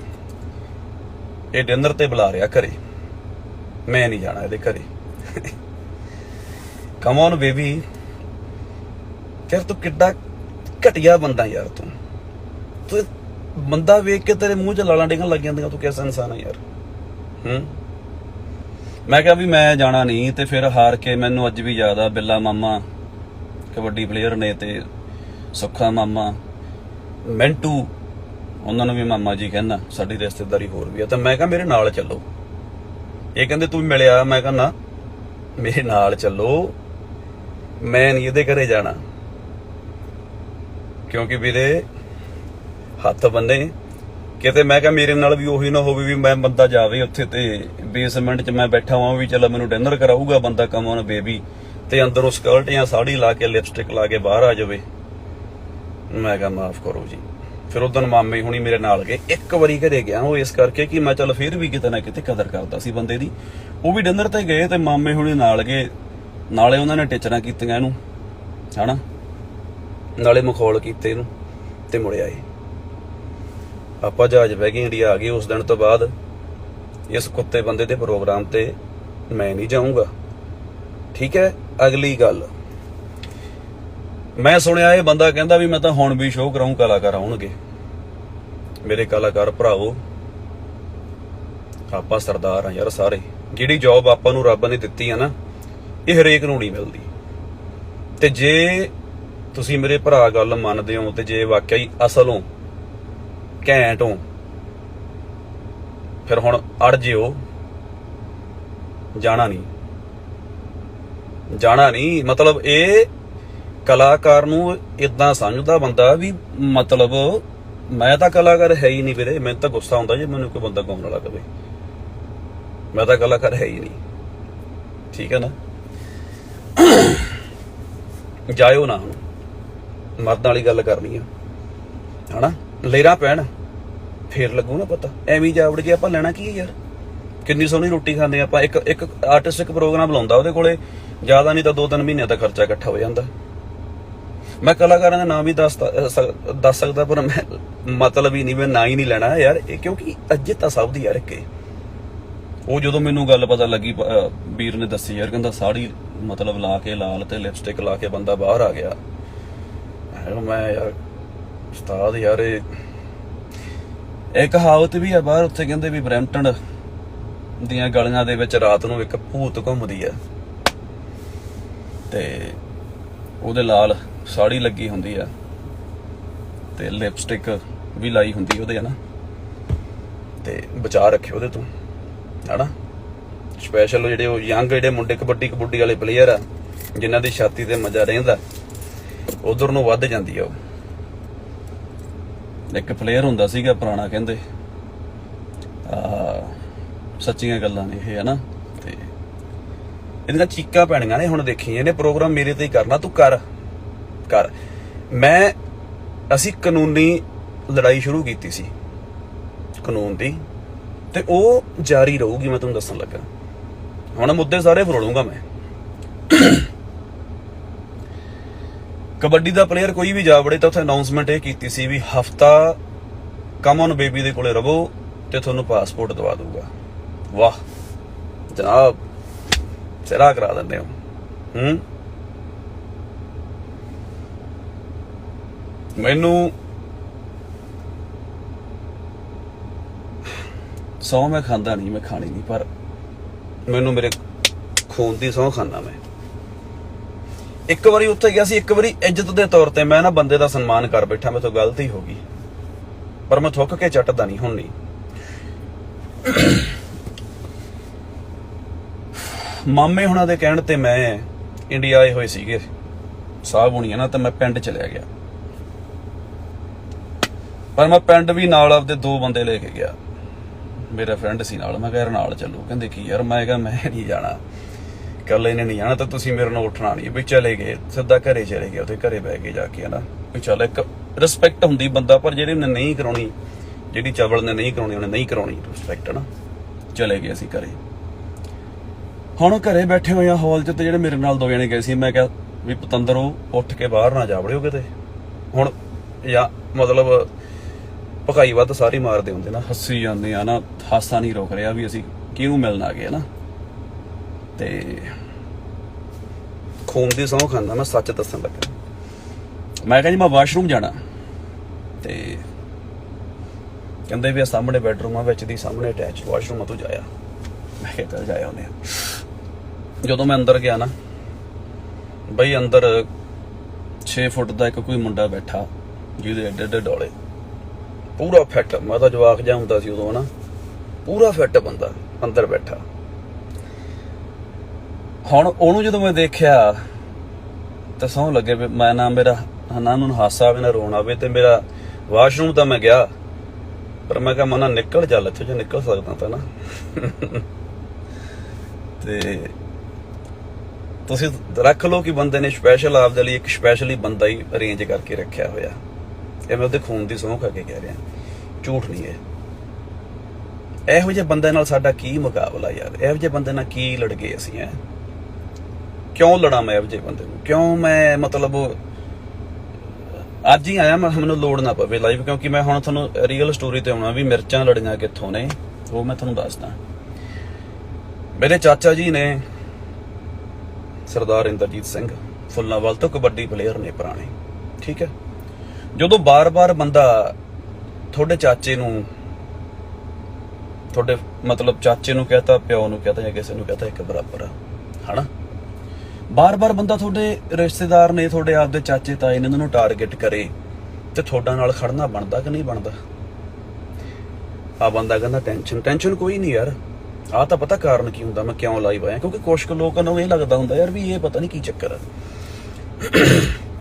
ਇਹ ਡਿਨਰ ਤੇ ਬੁਲਾ ਰਿਹਾ ਘਰੇ, ਮੈਂ ਨਹੀਂ ਜਾਣਾ ਇਹਦੇ ਘਰੇ। ਕਮ ਔਨ ਬੇਬੀ, ਯਾਰ ਤੂੰ ਕਿੱਡਾ ਘਟਿਆ ਬੰਦਾ ਯਾਰ, ਤੂੰ ਬੰਦਾ ਵੇਖ ਕੇ ਤੇਰੇ ਮੂੰਹ 'ਚ ਲਾਲਾਂ ਡਿੱਗਣ ਲੱਗ ਜਾਂਦੀਆਂ, ਤੂੰ ਕਿਹਦਾ ਇਨਸਾਨ ਹੈ ਯਾਰ। ਮੈਂ ਕਿਹਾ ਵੀ ਮੈਂ ਜਾਣਾ ਨਹੀਂ, ਤੇ ਫਿਰ ਹਾਰ ਕੇ ਮੈਨੂੰ ਅੱਜ ਵੀ ਯਾਦ ਆ, ਬਿੱਲਾ ਮਾਮਾ ਕਬੱਡੀ ਪਲੇਅਰ ਨੇ, ਤੇ ਸੁੱਖਾ ਮਾਮਾ, ਮਿੰਟੂ, ਉਹਨਾਂ ਨੂੰ ਵੀ ਮਾਮਾ ਜੀ ਕਹਿੰਦਾ, ਸਾਡੀ ਰਿਸ਼ਤੇਦਾਰੀ ਹੋਰ ਵੀ ਆ। ਤਾਂ ਮੈਂ ਕਿਹਾ ਮੇਰੇ ਨਾਲ ਚੱਲੋ। ਇਹ ਕਹਿੰਦੇ ਤੂੰ ਮਿਲਿਆ? ਮੈਂ ਕਿਹਾ ਨਾ, ਮੇਰੇ ਨਾਲ ਚੱਲੋ, ਮੈਂ ਨਹੀਂ ਇਹਦੇ ਘਰੇ ਜਾਣਾ, ਕਿਉਂਕਿ ਵੀਰੇ ਹੱਥ ਬੰਨੇ ਕਿਤੇ। ਮੈਂ ਕਿਹਾ ਮੇਰੇ ਨਾਲ ਵੀ ਉਹੀ ਨਾ ਹੋਵੇ ਵੀ ਮੈਂ ਬੰਦਾ ਜਾਵੇ ਉੱਥੇ ਤੇ ਬੇਸਮੈਂਟ 'ਚ ਮੈਂ ਬੈਠਾ ਹਾਂ ਵੀ ਚਲੋ ਮੈਨੂੰ ਡਿਨਰ ਕਰਾਊਗਾ ਬੰਦਾ, ਕਮ ਔਨ ਬੇਬੀ, ਤੇ ਅੰਦਰੋਂ ਸਕਰਟ ਜਾਂ ਸਾੜੀ ਲਾ ਕੇ, ਲਿਪਸਟਿਕ ਲਾ ਕੇ ਬਾਹਰ ਆ ਜਾਵੇ। ਮੈਂ ਕਿਹਾ ਮਾਫ ਕਰੋ ਜੀ। ਫਿਰ ਉਦੋਂ ਮਾਮੇ ਹੁਣੀ ਮੇਰੇ ਨਾਲ ਗਏ। ਇੱਕ ਵਾਰੀ ਘਰੇ ਗਿਆ ਉਹ ਇਸ ਕਰਕੇ ਕਿ ਮੈਂ ਚੱਲ ਫਿਰ ਵੀ ਕਿਤੇ ਨਾ ਕਿਤੇ ਕਦਰ ਕਰਦਾ ਸੀ ਬੰਦੇ ਦੀ। ਉਹ ਵੀ ਡਿਨਰ ਤੇ ਗਏ ਤੇ ਮਾਮੇ ਹੁਣੀ ਨਾਲ ਗਏ, ਨਾਲੇ ਉਹਨਾਂ ਨੇ ਟੀਚਰਾਂ ਕੀਤੀਆਂ ਇਹਨੂੰ ਹਨਾ, ਨਾਲੇ ਮਖੌਲ ਕੀਤੇ ਇਹਨੂੰ, ਤੇ ਮੁੜ ਆਏ। ਆਪਾਂ ਜਹਾਜ਼ ਬਹਿ ਗਏ, ਇੰਡੀਆ ਆ ਗਏ। ਉਸ ਦਿਨ ਤੋਂ ਬਾਅਦ ਇਸ ਕੁੱਤੇ ਬੰਦੇ ਦੇ ਪ੍ਰੋਗਰਾਮ ਤੇ ਮੈਂ ਨਹੀਂ ਜਾਊਂਗਾ, ਠੀਕ ਹੈ। ਅਗਲੀ ਗੱਲ, ਮੈਂ ਸੁਣਿਆ ਇਹ ਬੰਦਾ ਕਹਿੰਦਾ ਵੀ ਮੈਂ ਤਾਂ ਹੁਣ ਵੀ ਸ਼ੋਅ ਕਰਾਉਂ, ਕਲਾਕਾਰ ਆਉਣਗੇ। ਮੇਰੇ ਕਲਾਕਾਰ ਭਰਾਵੋ, ਆਪਾਂ ਸਰਦਾਰ ਆ ਯਾਰ ਸਾਰੇ। ਜਿਹੜੀ ਜੌਬ ਆਪਾਂ ਨੂੰ ਰੱਬ ਨੇ ਦਿੱਤੀ ਆ ਨਾ, ਇਹ ਹਰੇਕ ਨੂੰ ਨਹੀਂ ਮਿਲਦੀ। ਤੇ ਜੇ ਤੁਸੀਂ ਮੇਰੇ ਭਰਾ ਗੱਲ ਮੰਨਦੇ ਹੋ, ਤੇ ਜੇ ਵਾਕਿਆ ਹੀ ਅਸਲੋਂ ਘੈਂਟ ਹੋ, ਫਿਰ ਹੁਣ ਅੜ ਜਿਓ। ਜਾਣਾ ਨਹੀਂ ਮਤਲਬ ਇਹ ਕਲਾਕਾਰ ਨੂੰ ਇਦਾਂ ਸਮਝਦਾ ਬੰਦਾ ਵੀ ਮਤਲਬ ਮੈਂ ਤਾਂ ਕਲਾਕਾਰ ਹੈ ਹੀ ਨਹੀਂ ਵੀਰੇ। ਮੈਨੂੰ ਤਾਂ ਗੁੱਸਾ ਆਉਂਦਾ ਜੇ ਮੈਨੂੰ ਕੋਈ ਬੰਦਾ ਗਾਉਣ ਵਾਲਾ ਕਵੇ, ਮੈਂ ਤਾਂ ਕਲਾਕਾਰ ਹੈ ਹੀ ਨਹੀਂ। ਠੀਕ ਹੈ ਨਾ, ਜਾਇਓ ਨਾ। ਹੁਣ ਮਰਦਾਂ ਵਾਲੀ ਗੱਲ ਕਰਨੀ ਆ ਹਨਾ, ਲੇਰਾ ਪੈਣ ਫੇਰ ਲੱਗੂ ਨਾ ਪਤਾ। ਐਵੇਂ ਜਾਵੜ ਕੇ ਆਪਾਂ ਲੈਣਾ ਕੀ ਹੈ ਯਾਰ? ਕਿੰਨੀ ਸੋਹਣੀ ਰੋਟੀ ਖਾਂਦੇ ਆਪਾਂ। ਇੱਕ ਆਰਟਿਸਟ ਇੱਕ ਪ੍ਰੋਗਰਾਮ ਲਾਉਂਦਾ, ਉਹਦੇ ਕੋਲੇ ਜ਼ਿਆਦਾ ਨਹੀਂ ਤਾਂ 2-3 ਮਹੀਨਿਆਂ ਦਾ ਖਰਚਾ ਇਕੱਠਾ ਹੋ ਜਾਂਦਾ। ਮੈਂ ਕਲਾਕਾਰਾਂ ਦਾ ਨਾਮ ਵੀ ਦੱਸ ਸਕਦਾ, ਪਰ ਮੈਂ ਮਤਲਬ ਹੀ ਨਹੀਂ, ਮੈਂ ਨਾਂ ਹੀ ਨਹੀਂ ਲੈਣਾ ਯਾਰ ਇਹ, ਕਿਉਂਕਿ ਇੱਜ਼ਤ ਤਾਂ ਸਭ ਦੀ ਯਾਰ। ਇੱਕ ਉਹ ਜਦੋਂ ਮੈਨੂੰ ਗੱਲ ਪਤਾ ਲੱਗੀ, ਵੀਰ ਨੇ ਦੱਸੀ ਯਾਰ, ਕਹਿੰਦਾ ਸਾੜੀ ਮਤਲਬ ਲਾ ਕੇ ਲਾਲ ਤੇ ਲਿਪਸਟਿਕ ਲਾ ਕੇ ਬੰਦਾ ਬਾਹਰ ਆ ਗਿਆ। ਮੈਂ ਯਾਰ ਉਸਤਾਦ ਯਾਰ, ਇਹ ਕਹਾਵਤ ਵੀ ਆ ਬਾਹਰ, ਉੱਥੇ ਕਹਿੰਦੇ ਵੀ ਬਰੈਂਪਟਨ ਦੀਆਂ ਗਲੀਆਂ ਦੇ ਵਿੱਚ ਰਾਤ ਨੂੰ ਇੱਕ ਭੂਤ ਘੁੰਮਦੀ ਆ ਤੇ ਉਹਦੇ ਲਾਲ ਸਾੜੀ ਲੱਗੀ ਹੁੰਦੀ ਆ ਤੇ ਲਿਪਸਟਿਕ ਵੀ ਲਾਈ ਹੁੰਦੀ ਉਹਦੇ, ਹਨਾ। ਤੇ ਬਚਾ ਰੱਖਿਓ ਉਹਦੇ ਤੋਂ, ਹਨਾ। ਸਪੈਸ਼ਲ ਜਿਹੜੇ ਉਹ ਯੰਗ ਜਿਹੜੇ ਮੁੰਡੇ ਕਬੱਡੀ ਵਾਲੇ ਪਲੇਅਰ ਆ, ਜਿਨ੍ਹਾਂ ਦੀ ਛਾਤੀ ਤੇ ਮਜ਼ਾ ਰਹਿੰਦਾ, ਉਧਰ ਨੂੰ ਵੱਧ ਜਾਂਦੀ ਆ ਉਹ। ਇੱਕ ਪਲੇਅਰ ਹੁੰਦਾ ਸੀਗਾ ਪੁਰਾਣਾ, ਕਹਿੰਦੇ ਸੱਚੀਆਂ ਗੱਲਾਂ ਨੇ ਇਹ, ਹਨਾ। ਤੇ ਇਹਦੀਆਂ ਚੀਕਾਂ ਪੈਣੀਆਂ ਨੇ ਹੁਣ। ਦੇਖੀ ਇਹਨੇ ਪ੍ਰੋਗਰਾਮ ਮੇਰੇ ਤੇ ਹੀ ਕਰਨਾ, ਤੂੰ ਕਰ। ਅਸੀਂ ਕਾਨੂੰਨੀ ਲੜਾਈ ਸ਼ੁਰੂ ਕੀਤੀ ਸੀ ਕਾਨੂੰਨ ਦੀ, ਤੇ ਉਹ ਜਾਰੀ ਰਹੂਗੀ। ਮੈਂ ਤੁਹਾਨੂੰ ਦੱਸਣ ਲੱਗਾ, ਹੁਣ ਮੁੱਦੇ ਸਾਰੇ ਫਰੋਲੂੰਗਾ ਮੈਂ। ਕਬੱਡੀ ਦਾ ਪਲੇਅਰ ਕੋਈ ਵੀ ਜਾ ਵੜੇ ਤਾਂ ਉੱਥੇ ਅਨਾਉਂਸਮੈਂਟ ਇਹ ਕੀਤੀ ਸੀ ਵੀ ਹਫਤਾ ਕਮ ਔਨ ਬੇਬੀ ਦੇ ਕੋਲੇ ਰਵੋ ਤੇ ਤੁਹਾਨੂੰ ਪਾਸਪੋਰਟ ਦਵਾ ਦੂਗਾ। ਵਾਹ ਜਨਾਬ, ਸਿਰਾ ਕਰਾ ਦਿੰਦੇ ਹੋ। ਮੈਨੂੰ ਸਹੁੰ ਮੈਂ ਖਾਂਦਾ ਨਹੀਂ, ਮੈਂ ਖਾਣੀ ਨਹੀਂ, ਪਰ ਮੈਨੂੰ ਮੇਰੇ ਖੂਨ ਦੀ ਸਹੁੰ ਖਾਂਦਾ ਮੈਂ। ਇੱਕ ਵਾਰੀ ਉੱਥੇ ਗਿਆ ਸੀ, ਇੱਕ ਵਾਰੀ ਇੱਜ਼ਤ ਦੇ ਤੌਰ ਤੇ ਮੈਂ ਨਾ ਬੰਦੇ ਦਾ ਸਨਮਾਨ ਕਰ ਬੈਠਾ, ਮੇਰੇ ਤੋਂ ਗਲਤੀ ਹੋ ਗਈ, ਪਰ ਮੈਂ ਥੁੱਕ ਕੇ ਚੱਟਦਾ ਨਹੀਂ, ਹੁਣ ਨਹੀਂ। ਮਾਮੇ ਹੁਣਾਂ ਦੇ ਕਹਿਣ ਤੇ ਮੈਂ ਇੰਡੀਆ ਆਏ ਹੋਏ ਸੀਗੇ ਸਾਹਿਬ ਹੁਣੀਆਂ ਨਾ, ਤਾਂ ਮੈਂ ਪਿੰਡ ਚਲਿਆ ਗਿਆ। ਪਰ ਮੈਂ ਪਿੰਡ ਵੀ ਨਾਲ ਆਪਦੇ 2 ਬੰਦੇ ਲੈ ਕੇ ਗਿਆ, ਮੇਰਾ ਫਰੈਂਡ ਸੀ ਨਾਲ। ਮੈਂ ਕਿਹਾ ਨਾਲ ਚੱਲੋ, ਕਹਿੰਦੇ ਕੀ ਯਾਰ? ਮੈਂ ਕਿਹਾ ਮੈਂ ਨਹੀਂ ਜਾਣਾ, ਇਕੱਲੇ ਨੇ ਨਹੀਂ ਜਾਣਾ, ਤਾਂ ਤੁਸੀਂ ਮੇਰੇ ਨਾਲ ਉੱਠਣਾ ਨਹੀਂ। ਵੀ ਚਲੇ ਗਏ, ਸਿੱਧਾ ਘਰੇ ਚਲੇ ਗਏ, ਉੱਥੇ ਘਰੇ ਬਹਿ ਕੇ ਜਾ ਕੇ, ਹਨਾ। ਵੀ ਚੱਲ ਇੱਕ ਰਿਸਪੈਕਟ ਹੁੰਦੀ ਬੰਦਾ, ਪਰ ਜਿਹੜੇ ਨੇ ਨਹੀਂ ਕਰਾਉਣੀ, ਜਿਹੜੀ ਚਵਲ ਨੇ ਨਹੀਂ ਕਰਾਉਣੀ, ਉਹਨੇ ਨਹੀਂ ਕਰਾਉਣੀ ਰਿਸਪੈਕਟ, ਹਨਾ। ਚਲੇ ਗਏ ਅਸੀਂ ਘਰੇ। ਹੁਣ ਘਰੇ ਬੈਠੇ ਹੋਏ ਆ ਹਾਲ 'ਚ, ਤੇ ਜਿਹੜੇ ਮੇਰੇ ਨਾਲ 2 ਜਣੇ ਗਏ ਸੀ, ਮੈਂ ਕਿਹਾ ਵੀ ਪਤੰਦਰ ਉਹ ਉੱਠ ਕੇ ਬਾਹਰ ਨਾ ਜਾ ਵੜਿਓ ਕਿਤੇ। ਹੁਣ ਜਾਂ ਮਤਲਬ ਭਕਾਈ ਵੱਧ ਸਾਰੀ ਮਾਰਦੇ ਹੁੰਦੇ ਨਾ, ਹੱਸੀ ਜਾਂਦੇ ਆ ਨਾ, ਹਾਸਾ ਨਹੀਂ ਰੋਕ ਰਿਹਾ ਵੀ ਅਸੀਂ ਕਿਹਨੂੰ ਮਿਲਣ ਆ ਗਏ ਨਾ। ਤੇ ਖੂਨ ਦੀ ਸਹੁੰ ਖਾਂਦਾ ਮੈਂ, ਸੱਚ ਦੱਸਣ ਲੱਗਾ। ਮੈਂ ਕਿਹਾ ਜੀ ਮੈਂ ਵਾਸ਼ਰੂਮ ਜਾਣਾ, ਤੇ ਕਹਿੰਦੇ ਵੀ ਆ ਸਾਹਮਣੇ ਬੈਡਰੂਮ ਆ, ਵਿੱਚ ਦੀ ਸਾਹਮਣੇ ਅਟੈਚ ਵਾਸ਼ਰੂਮ ਆ, ਤੂੰ ਜਾਇਆ। ਮੈਂ ਕਿਹਾ ਚੱਲ ਜਾਇਆ ਉਹਨੇ। ਜਦੋਂ ਮੈਂ ਅੰਦਰ ਗਿਆ ਨਾ ਬਈ, ਅੰਦਰ 6 ਫੁੱਟ ਦਾ ਇੱਕ ਕੋਈ ਮੁੰਡਾ ਬੈਠਾ, ਜਿਹਦੇ ਏਡੇ ਡੋਲੇ, ਪੂਰਾ ਫਿੱਟ। ਮੈਂ ਤਾਂ ਜਵਾਕ ਜਿਹਾ ਹੁੰਦਾ ਸੀ ਉਦੋਂ, ਹਨਾ। ਪੂਰਾ ਫਿੱਟ ਬੰਦਾ ਅੰਦਰ ਬੈਠਾ। ਹੁਣ ਉਹਨੂੰ ਜਦੋਂ ਮੈਂ ਦੇਖਿਆ ਤਾਂ ਸਹੁੰ ਲੱਗੇ ਵੀ ਮੈਂ ਨਾ ਮੇਰਾ ਨਾ ਨੂੰ ਹਾਸਾ ਆਵੇ ਨਾ ਰੋਣਾ ਆਵੇ। ਤੇ ਮੇਰਾ ਵਾਸ਼ਰੂਮ ਤਾਂ ਮੈਂ ਗਿਆ, ਪਰ ਮੈਂ ਕਿਹਾ ਮਨਾ ਨਿਕਲ ਚੱਲ ਇੱਥੇ, ਜੇ ਨਿਕਲ ਸਕਦਾ ਤਾਂ ਨਾ। ਤੇ ਤੁਸੀਂ ਰੱਖ ਲਓ ਕਿ ਬੰਦੇ ਨੇ ਸਪੈਸ਼ਲ ਆਪਦੇ ਲਈ ਇੱਕ ਸਪੈਸ਼ਲੀ ਬੰਦਾ ਹੀ ਅਰੇਂਜ ਕਰਕੇ ਰੱਖਿਆ ਹੋਇਆ। ਇਹ ਮੈਂ ਉਹਦੇ ਖੂਨ ਦੀ ਸਹੁੰ ਖਾ ਕੇ ਕਹਿ ਰਿਹਾ, ਝੂਠ ਨਹੀਂ ਹੈ। ਇਹੋ ਜਿਹੇ ਬੰਦੇ ਨਾਲ ਸਾਡਾ ਕੀ ਮੁਕਾਬਲਾ ਯਾਰ? ਇਹੋ ਜਿਹੇ ਬੰਦੇ ਨਾਲ ਕੀ ਲੜ ਗਏ ਅਸੀਂ? ਕਿਉਂ ਲੜਾਂ ਮੈਂ ਇਹੋ ਜਿਹੇ ਬੰਦੇ ਨੂੰ? ਕਿਉਂ ਮੈਂ ਮਤਲਬ ਅੱਜ ਹੀ ਆਇਆ, ਮੈਨੂੰ ਲੋੜ ਨਾ ਪਵੇ ਲਾਈਵ, ਕਿਉਂਕਿ ਮੈਂ ਹੁਣ ਤੁਹਾਨੂੰ ਰੀਅਲ ਸਟੋਰੀ ਤੇ ਆਉਣਾ ਵੀ ਮਿਰਚਾਂ ਲੜੀਆਂ ਕਿੱਥੋਂ ਨੇ, ਉਹ ਮੈਂ ਤੁਹਾਨੂੰ ਦੱਸਦਾ। ਮੇਰੇ ਚਾਚਾ ਜੀ ਨੇ ਸਰਦਾਰ ਇੰਦਰਜੀਤ ਸਿੰਘ ਫੁੱਲਾਂਵਾਲ ਤੋਂ ਕਬੱਡੀ ਪਲੇਅਰ ਨੇ ਪੁਰਾਣੇ, ਠੀਕ ਹੈ। ਜਦੋਂ ਬਾਰ-ਬਾਰ ਬੰਦਾ ਤੁਹਾਡੇ ਚਾਚੇ ਨੂੰ ਤੁਹਾਡੇ ਮਤਲਬ ਚਾਚੇ ਨੂੰ ਕਹਤਾ, ਪਿਓ ਨੂੰ ਕਹਤਾ, ਜਾਂ ਕਿਸੇ ਨੂੰ ਕਹਤਾ, ਇੱਕ ਬਰਾਬਰ ਆ, ਹਨਾ। ਬਾਰ-ਬਾਰ ਬੰਦਾ ਤੁਹਾਡੇ ਰਿਸ਼ਤੇਦਾਰ ਨੇ, ਤੁਹਾਡੇ ਆਪਦੇ ਚਾਚੇ ਤਾਏ ਨੇ, ਇਹਨਾਂ ਨੂੰ ਟਾਰਗੇਟ ਕਰੇ ਤੇ ਤੁਹਾਡਾ ਨਾਲ ਖੜਨਾ ਬਣਦਾ ਕਿ ਨਹੀਂ ਬਣਦਾ? ਆ ਬੰਦਾ ਕਹਿੰਦਾ ਟੈਨਸ਼ਨ ਕੋਈ ਨਹੀਂ ਯਾਰ, ਆਹ ਤਾਂ ਪਤਾ ਕਾਰਨ ਕੀ ਹੁੰਦਾ, ਮੈਂ ਕਿਉਂ ਲਾਈਵ ਆਇਆ, ਕਿਉਂਕਿ ਕੁਛ ਕੁ ਲੋਕਾਂ ਨੂੰ ਇਹ ਲੱਗਦਾ ਹੁੰਦਾ ਯਾਰ ਵੀ ਇਹ ਪਤਾ ਨਹੀਂ ਕੀ ਚੱਕਰ ਆ।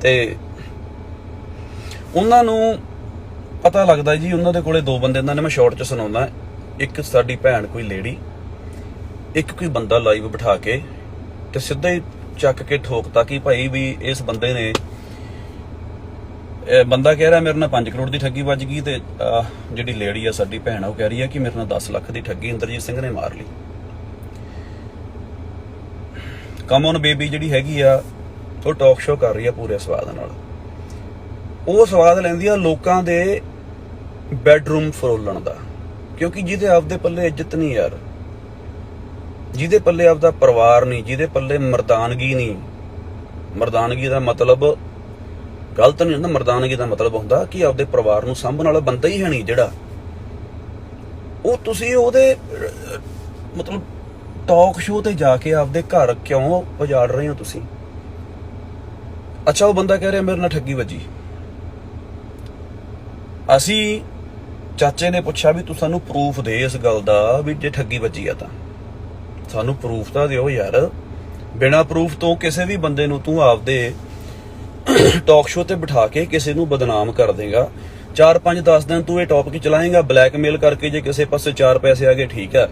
ਤੇ ਉਹਨਾਂ ਨੂੰ ਪਤਾ ਲੱਗਦਾ ਜੀ, ਉਹਨਾਂ ਦੇ ਕੋਲੇ ਦੋ ਬੰਦੇ, ਇਹਨਾਂ ਨੇ ਮੈਂ ਸ਼ਾਰਟ 'ਚ ਸੁਣਾਉਂਦਾ, ਇੱਕ ਸਾਡੀ ਭੈਣ ਕੋਈ ਲੇਡੀ, ਇੱਕ ਕੋਈ ਬੰਦਾ ਲਾਈਵ ਬਿਠਾ ਕੇ ਤੇ ਸਿੱਧਾ ਹੀ ਚੱਕ ਕੇ ਠੋਕਤਾ ਕਿ ਭਾਈ ਵੀ ਇਸ ਬੰਦੇ ਨੇ, ਬੰਦਾ ਕਹਿ ਰਿਹਾ ਮੇਰੇ ਨਾਲ 5 ਕਰੋੜ ਦੀ ਠੱਗੀ ਵੱਜ ਗਈ, ਤੇ ਜਿਹੜੀ ਲੇਡੀ ਆ ਸਾਡੀ ਭੈਣ ਆ ਉਹ ਕਹਿ ਰਹੀ ਆ ਕਿ ਮੇਰੇ ਨਾਲ 10 ਲੱਖ ਦੀ ਠੱਗੀ ਇੰਦਰਜੀਤ ਸਿੰਘ ਨੇ ਮਾਰ ਲਈ। ਕਮ ਔਨ ਬੇਬੀ ਜਿਹੜੀ ਹੈਗੀ ਆ ਉਹ ਟਾਕ ਸ਼ੋ ਕਰ ਰਹੀ ਆ ਪੂਰੇ ਸਵਾਦ ਨਾਲ। ਉਹ ਸਵਾਦ ਲੈਂਦੀ ਆ ਲੋਕਾਂ ਦੇ ਬੈਡਰੂਮ ਫਰੋਲਣ ਦਾ, ਕਿਉਂਕਿ ਜਿਹਦੇ ਆਪਦੇ ਪੱਲੇ ਇੱਜ਼ਤ ਨਹੀਂ ਯਾਰ, ਜਿਹਦੇ ਪੱਲੇ ਆਪਦਾ ਪਰਿਵਾਰ ਨਹੀਂ, ਜਿਹਦੇ ਪੱਲੇ ਮਰਦਾਨਗੀ ਨਹੀਂ, ਮਰਦਾਨਗੀ ਦਾ ਮਤਲਬ ਗਲਤ ਨਹੀਂ ਹੁੰਦਾ, ਮਰਦਾਨਗੀ ਦਾ ਮਤਲਬ ਹੁੰਦਾ ਕਿ ਆਪਦੇ ਪਰਿਵਾਰ ਨੂੰ ਸਾਂਭਣ ਵਾਲਾ ਬੰਦਾ ਹੀ ਹੈ ਨਹੀਂ ਜਿਹੜਾ, ਉਹ ਤੁਸੀਂ ਉਹਦੇ ਮਤਲਬ ਟਾਕ ਸ਼ੋਅ ਤੇ ਜਾ ਕੇ ਆਪਦੇ ਘਰ ਕਿਉਂ ਉਜਾੜ ਰਹੇ ਹੋ ਤੁਸੀਂ? ਅੱਛਾ, ਉਹ ਬੰਦਾ ਕਹਿ ਰਿਹਾ ਮੇਰੇ ਨਾਲ ਠੱਗੀ ਵੱਜੀ। ਅਸੀਂ ਚਾਚੇ ਨੇ ਪੁੱਛਿਆ ਵੀ ਤੂੰ ਸਾਨੂੰ ਪ੍ਰੂਫ ਦੇ ਇਸ ਗੱਲ ਦਾ ਵੀ ਜੇ ਠੱਗੀ ਵੱਜੀ ਆ ਤਾਂ ਸਾਨੂੰ ਪ੍ਰੂਫ ਤਾਂ ਦਿਓ ਯਾਰ। ਬਿਨਾਂ ਪ੍ਰੂਫ ਤੋਂ ਕਿਸੇ ਵੀ ਬੰਦੇ ਨੂੰ ਤੂੰ ਆਪਦੇ ਟਾਕ ਸ਼ੋਅ ਤੇ ਬਿਠਾ ਕੇ ਕਿਸੇ ਨੂੰ ਬਦਨਾਮ ਕਰ ਦੇਗਾ। 4-5-10 ਦਿਨ ਤੂੰ ਇਹ ਟੌਪਿਕ ਚਲਾਏਗਾ, ਬਲੈਕਮੇਲ ਕਰਕੇ, ਜੇ ਕਿਸੇ ਪਾਸੇ 4 ਪੈਸੇ ਆ ਗਏ ਠੀਕ ਹੈ,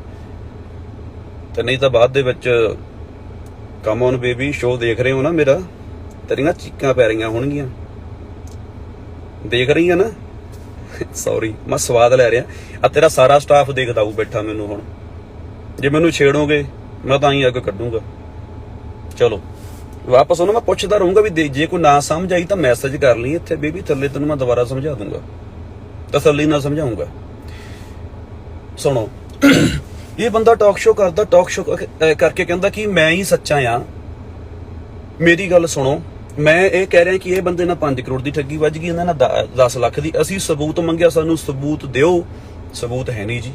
ਤੇ ਨਹੀਂ ਤਾਂ ਬਾਅਦ ਦੇ ਵਿੱਚ ਕਮ ਔਨ ਬੇਬੀ ਸ਼ੋਅ ਦੇਖ ਰਹੇ ਹੋ ਨਾ ਮੇਰਾ, ਤੇਰੀਆਂ ਚੀਕਾਂ ਪੈ ਰਹੀਆਂ ਹੋਣਗੀਆਂ, ਦੇਖ ਰਹੀ ਆ ਨਾ। ਸੌਰੀ, ਮੈਂ ਸਵਾਦ ਲੈ ਰਿਹਾ। ਆ ਤੇਰਾ ਸਾਰਾ ਸਟਾਫ ਦੇਖਦਾ ਉਹ ਬੈਠਾ ਮੈਨੂੰ, ਹੁਣ ਜੇ ਮੈਨੂੰ ਛੇੜੋਗੇ ਮੈਂ ਤਾਂ ਹੀ ਅੱਗ ਕੱਢੂੰਗਾ। ਚਲੋ ਵਾਪਸ ਉਹਨੂੰ ਮੈਂ ਪੁੱਛਦਾ ਰਹੂੰਗਾ ਵੀ ਜੇ ਕੋਈ ਨਾ ਸਮਝ ਆਈ ਤਾਂ ਮੈਸੇਜ ਕਰ ਲਈ ਇੱਥੇ ਬੇਬੀ ਥੱਲੇ, ਤੈਨੂੰ ਮੈਂ ਦੁਬਾਰਾ ਸਮਝਾ ਦੂੰਗਾ, ਤਸੱਲੀ ਨਾਲ ਸਮਝਾਉਂਗਾ। ਸੁਣੋ, ਇਹ ਬੰਦਾ ਟਾਕ ਸ਼ੋ ਕਰਦਾ, ਟਾਕ ਸ਼ੋ ਕਰਕੇ ਕਹਿੰਦਾ ਕਿ ਮੈਂ ਹੀ ਸੱਚਾ ਆ। ਮੇਰੀ ਗੱਲ ਸੁਣੋ, ਮੈਂ ਇਹ ਕਹਿ ਰਿਹਾ ਕਿ ਇਹ ਬੰਦੇ ਨਾਲ 5 ਕਰੋੜ ਦੀ ਠੱਗੀ ਵੱਜ ਗਈ, ਇਹਨਾਂ ਨਾਲ 10 ਲੱਖ ਦੀ। ਅਸੀਂ ਸਬੂਤ ਮੰਗਿਆ, ਸਾਨੂੰ ਸਬੂਤ ਦਿਓ। ਸਬੂਤ ਹੈ ਨਹੀਂ ਜੀ,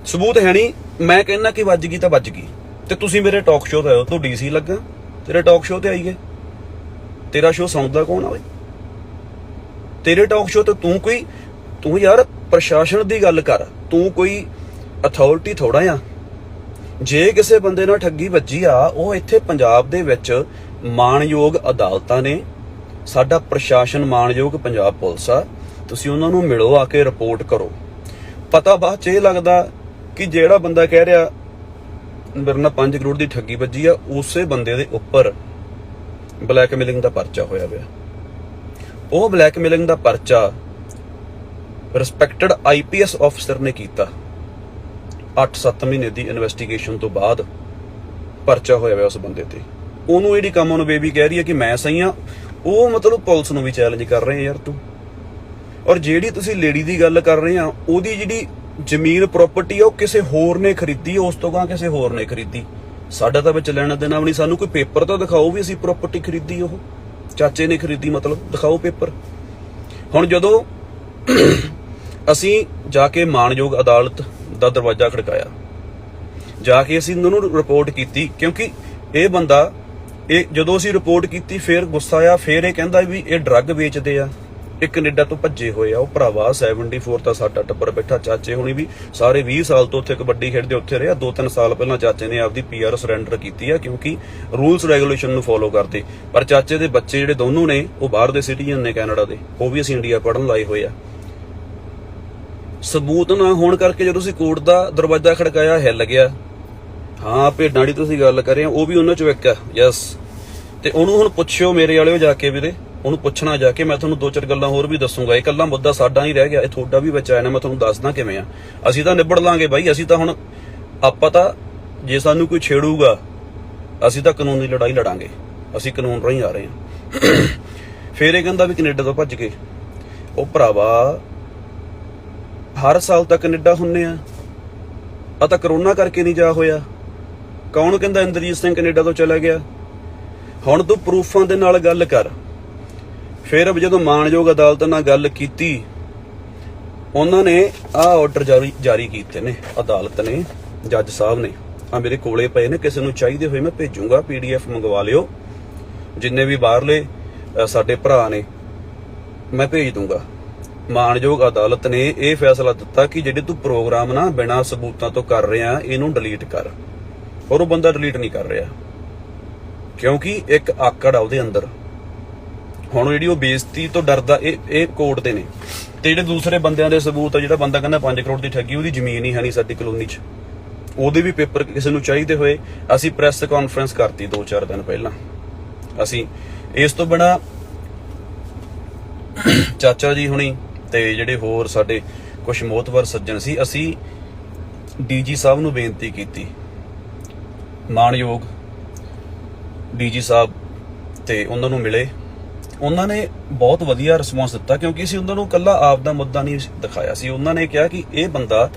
ਸਬੂਤ ਹੈ ਨਹੀਂ। ਮੈਂ ਕਹਿੰਦਾ ਕਿ ਵੱਜ ਗਈ ਤਾਂ ਵੱਜ ਗਈ, ਤੇ ਤੁਸੀਂ ਮੇਰੇ ਟਾਕ ਸ਼ੋਅ ਤੇ ਆਇਓ, ਤੂੰ ਡੀਸੀ ਲੱਗਾ, ਤੇਰੇ ਟਾਕ ਸ਼ੋਅ ਤੇ ਆਈਏ। ਤੇਰਾ ਸ਼ੋਅ ਸੁਣਦਾ ਕੌਣ ਆ ਓਏ? ਤੇਰੇ ਟਾਕ ਸ਼ੋਅ ਤੇ ਤੂੰ ਯਾਰ ਪ੍ਰਸ਼ਾਸਨ ਦੀ ਗੱਲ ਕਰ, ਤੂੰ ਕੋਈ ਅਥਾਰਟੀ ਥੋੜਾ ਆ। ਜੇ ਕਿਸੇ ਬੰਦੇ ਨਾਲ ਠੱਗੀ ਵੱਜੀ ਆ, ਉਹ ਇੱਥੇ ਪੰਜਾਬ ਦੇ ਵਿੱਚ ਮਾਣਯੋਗ ਅਦਾਲਤਾਂ ਨੇ, ਸਾਡਾ ਪ੍ਰਸ਼ਾਸਨ ਮਾਣਯੋਗ ਪੰਜਾਬ ਪੁਲਿਸ ਆ, ਤੁਸੀਂ ਉਹਨਾਂ ਨੂੰ ਮਿਲੋ, ਆ ਕੇ ਰਿਪੋਰਟ ਕਰੋ। ਪਤਾ ਬਾਅਦ ਚ ਇਹ ਲੱਗਦਾ ਕਿ ਜਿਹੜਾ ਬੰਦਾ ਕਹਿ ਰਿਹਾ ਮੇਰੇ ਨਾਲ 5 ਕਰੋੜ ਦੀ ਠੱਗੀ ਵੱਜੀ ਆ, ਉਸੇ ਬੰਦੇ ਦੇ ਉੱਪਰ ਬਲੈਕਮੇਲਿੰਗ ਦਾ ਪਰਚਾ ਹੋਇਆ ਪਿਆ। ਉਹ ਬਲੈਕਮੇਲਿੰਗ ਦਾ ਪਰਚਾ ਰਿਸਪੈਕਟਡ IPS ਅਫਸਰ ਨੇ ਕੀਤਾ। 8-7 ਮਹੀਨੇ ਦੀ ਇਨਵੈਸਟੀਗੇਸ਼ਨ ਤੋਂ ਬਾਅਦ ਪਰਚਾ ਹੋਇਆ ਹੋਇਆ ਉਸ ਬੰਦੇ ਤੇ। ਉਹਨੂੰ ਜਿਹੜੀ ਕੰਮ ਉਹਨੂੰ ਬੇਬੀ ਕਹਿ ਰਹੀ ਹੈ ਕਿ ਮੈਂ ਸਹੀ ਆ, ਉਹ ਮਤਲਬ ਪੁਲਿਸ ਨੂੰ ਵੀ ਚੈਲੰਜ ਕਰ ਰਹੇ ਯਾਰ ਤੂੰ। ਔਰ ਜਿਹੜੀ ਤੁਸੀਂ ਲੇਡੀ ਦੀ ਗੱਲ ਕਰ ਰਹੇ ਆ, ਉਹਦੀ ਜਿਹੜੀ ਜ਼ਮੀਨ ਪ੍ਰਾਪਰਟੀ ਆ ਉਹ ਕਿਸੇ ਹੋਰ ਨੇ ਖਰੀਦੀ, ਉਸ ਤੋਂ ਗਾਂ ਕਿਸੇ ਹੋਰ ਨੇ ਖਰੀਦੀ। ਸਾਡਾ ਤਾਂ ਵਿੱਚ ਲੈਣਾ ਦੇਣਾ ਵੀ ਨਹੀਂ। ਸਾਨੂੰ ਕੋਈ ਪੇਪਰ ਤਾਂ ਦਿਖਾਓ ਵੀ ਅਸੀਂ ਪ੍ਰਾਪਰਟੀ ਖਰੀਦੀ, ਉਹ ਚਾਚੇ ਨੇ ਖਰੀਦੀ, ਮਤਲਬ ਦਿਖਾਓ ਪੇਪਰ। ਹੁਣ ਜਦੋਂ ਅਸੀਂ ਜਾ ਕੇ ਮਾਣਯੋਗ ਅਦਾਲਤ ਦਾ ਦਰਵਾਜ਼ਾ ਖੜਕਾਇਆ, ਜਾ ਕੇ ਅਸੀਂ ਉਹਨਾਂ ਨੂੰ ਰਿਪੋਰਟ ਕੀਤੀ, ਕਿਉਂਕਿ ਇਹ ਬੰਦਾ, ਇਹ ਜਦੋਂ ਅਸੀਂ ਰਿਪੋਰਟ ਕੀਤੀ ਫਿਰ ਗੁੱਸਾ ਆਇਆ, ਫਿਰ ਇਹ ਕਹਿੰਦਾ ਵੀ ਇਹ ਡਰੱਗ ਵੇਚਦੇ ਆ, ਇਹ ਕੈਨੇਡਾ ਤੋਂ ਭੱਜੇ ਹੋਏ ਆ। ਉਹ ਭਰਾਵਾ 74 ਤਾਂ ਸਾਡਾ ਟੱਬਰ ਬੈਠਾ, ਚਾਚੇ ਹੁਣੀ ਵੀ ਸਾਰੇ 20 ਸਾਲ ਤੋਂ ਉੱਥੇ ਕਬੱਡੀ ਖੇਡਦੇ ਉੱਥੇ ਰਹੇ ਆ। 2-3 ਸਾਲ ਪਹਿਲਾਂ ਚਾਚੇ ਨੇ ਆਪਦੀ PR ਸਰੈਂਡਰ ਕੀਤੀ ਆ, ਕਿਉਂਕਿ ਰੂਲਸ ਰੈਗੂਲੇਸ਼ਨ ਨੂੰ ਫੋਲੋ ਕਰਦੇ। ਪਰ ਚਾਚੇ ਦੇ ਬੱਚੇ ਜਿਹੜੇ ਦੋਨੋਂ ਨੇ ਉਹ ਬਾਹਰ ਦੇ ਸਿਟੀਜ਼ਨ ਨੇ, ਕੈਨੇਡਾ ਦੇ, ਉਹ ਵੀ ਅਸੀਂ ਇੰਡੀਆ ਪੜਨ ਲਾਏ ਹੋਏ ਆ। ਸਬੂਤ ਨਾ ਹੋਣ ਕਰਕੇ ਜਦੋਂ ਅਸੀਂ ਕੋਰਟ ਦਾ ਦਰਵਾਜ਼ਾ ਖੜਕਾਇਆ, ਹਿੱਲ ਗਿਆ। ਹਾਂ, ਭੇਡਾਂ ਦੀ ਤੁਸੀਂ ਗੱਲ ਕਰ ਰਹੇ ਹੋ, ਉਹ ਵੀ ਉਹਨਾਂ ਚੋਂ ਇੱਕ ਆ। ਯਸ, ਤੇ ਉਹਨੂੰ ਹੁਣ ਪੁੱਛਿਓ ਮੇਰੇ ਵਾਲਿਓ ਜਾ ਕੇ ਵੀਰੇ, ਉਹਨੂੰ ਪੁੱਛਣਾ ਜਾ ਕੇ। ਮੈਂ ਤੁਹਾਨੂੰ 2-4 ਗੱਲਾਂ ਹੋਰ ਵੀ ਦੱਸੂਗਾ। ਇਹ ਇਕੱਲਾ ਮੁੱਦਾ ਸਾਡਾ ਨਹੀਂ ਰਹਿ ਗਿਆ, ਇਹ ਤੁਹਾਡਾ ਵੀ ਵਿੱਚ ਆਇਆ ਨਾ। ਮੈਂ ਤੁਹਾਨੂੰ ਦੱਸਦਾ ਕਿਵੇਂ ਆ। ਅਸੀਂ ਤਾਂ ਨਿਬੜ ਲਾਂਗੇ ਬਾਈ, ਅਸੀਂ ਤਾਂ ਹੁਣ ਆਪਾਂ ਤਾਂ ਜੇ ਸਾਨੂੰ ਕੋਈ ਛੇੜੂਗਾ ਅਸੀਂ ਤਾਂ ਕਾਨੂੰਨੀ ਲੜਾਈ ਲੜਾਂਗੇ। ਅਸੀਂ ਕਾਨੂੰਨ ਰਾਹੀਂ ਆ ਰਹੇ ਹਾਂ। ਫਿਰ ਇਹ ਕਹਿੰਦਾ ਵੀ ਕੈਨੇਡਾ ਤੋਂ ਭੱਜ ਕੇ। ਉਹ ਭਰਾਵਾ ਹਰ ਸਾਲ ਤਾਂ ਕੈਨੇਡਾ ਹੁੰਨੇ ਆ ਤਾਂ ਕਰੋਨਾ ਕਰਕੇ ਨਹੀਂ ਜਾ ਹੋਇਆ। ਕੌਣ ਕਹਿੰਦਾ ਇੰਦਰਜੀਤ ਸਿੰਘ ਕੈਨੇਡਾ ਤੋਂ ਚਲਾ ਗਿਆ? ਹੁਣ ਤੂੰ ਪ੍ਰੂਫਾਂ ਦੇ ਨਾਲ ਗੱਲ ਕਰ। ਫਿਰ ਜਦੋਂ ਮਾਣਯੋਗ ਅਦਾਲਤ ਨਾਲ ਗੱਲ ਕੀਤੀ, ਉਹਨਾਂ ਨੇ ਆਹ ਆਰਡਰ ਜਾਰੀ ਕੀਤੇ ਨੇ ਅਦਾਲਤ ਨੇ, ਜੱਜ ਸਾਹਿਬ ਨੇ। ਆ ਮੇਰੇ ਕੋਲੇ ਪਏ ਨੇ, ਕਿਸੇ ਨੂੰ ਚਾਹੀਦੇ ਹੋਏ ਮੈਂ ਭੇਜੂੰਗਾ, PDF ਮੰਗਵਾ ਲਿਓ। ਜਿੰਨੇ ਵੀ ਬਾਹਰਲੇ ਸਾਡੇ ਭਰਾ ਨੇ ਮੈਂ ਭੇਜ ਦੂੰਗਾ। ਮਾਣਯੋਗ ਅਦਾਲਤ ਨੇ ਇਹ ਫੈਸਲਾ ਦਿੱਤਾ ਕਿ ਜਿਹੜੇ ਤੂੰ ਪ੍ਰੋਗਰਾਮ ਨਾ ਬਿਨਾਂ ਸਬੂਤਾਂ ਤੋਂ ਕਰ ਰਿਹਾ, ਇਹਨੂੰ ਡਿਲੀਟ ਕਰ। ਔਰ ਉਹ ਬੰਦਾ ਡਿਲੀਟ ਨਹੀਂ ਕਰ ਰਿਹਾ, ਕਿਉਂਕਿ ਇੱਕ ਆਕੜ ਆ ਉਹਦੇ ਅੰਦਰ। ਹੁਣ ਜਿਹੜੀ ਉਹ ਬੇਇੱਜ਼ਤੀ ਤੋਂ ਡਰਦਾ, ਇਹ ਕੋਰਟ ਦੇ ਨੇ। ਤੇ ਜਿਹੜੇ ਦੂਸਰੇ ਬੰਦਿਆਂ ਦੇ ਸਬੂਤ ਆ, ਜਿਹੜਾ ਬੰਦਾ ਕਹਿੰਦਾ 5 ਕਰੋੜ ਦੀ ਠੱਗੀ, ਉਹਦੀ ਜ਼ਮੀਨ ਹੀ ਹੈ ਨਹੀਂ ਸਾਡੀ ਕਲੋਨੀ 'ਚ, ਉਹਦੇ ਵੀ ਪੇਪਰ ਕਿਸੇ ਨੂੰ ਚਾਹੀਦੇ ਹੋਏ ਅਸੀਂ ਪ੍ਰੈਸ ਕਾਨਫਰੰਸ ਕਰਤੀ 2-4 ਦਿਨ ਪਹਿਲਾਂ। ਅਸੀਂ ਇਸ ਤੋਂ ਬਿਨਾਂ ਚਾਚਾ ਜੀ ਹੁਣੀ ਤੇ ਜਿਹੜੇ ਹੋਰ ਸਾਡੇ ਕੁਝ ਮੋਹਤਵਰ ਸੱਜਣ ਸੀ, ਅਸੀਂ DG ਸਾਹਿਬ ਨੂੰ ਬੇਨਤੀ ਕੀਤੀ, ਮਾਣਯੋਗ DG ਸਾਹਿਬ, ਤੇ ਉਹਨਾਂ ਨੂੰ ਮਿਲੇ। ਉਹਨਾਂ ਨੇ ਬਹੁਤ ਵਧੀਆ ਰਿਸਪੌਂਸ ਦਿੱਤਾ, ਕਿਉਂਕਿ ਅਸੀਂ ਉਹਨਾਂ ਨੂੰ ਕੱਲਾ ਆਪ ਦਾ ਮੁੱਦਾ ਨਹੀਂ ਦਿਖਾਇਆ ਸੀ। ਉਹਨਾਂ ਨੇ ਕਿਹਾ ਕਿ ਇਹ ਬੰਦਾ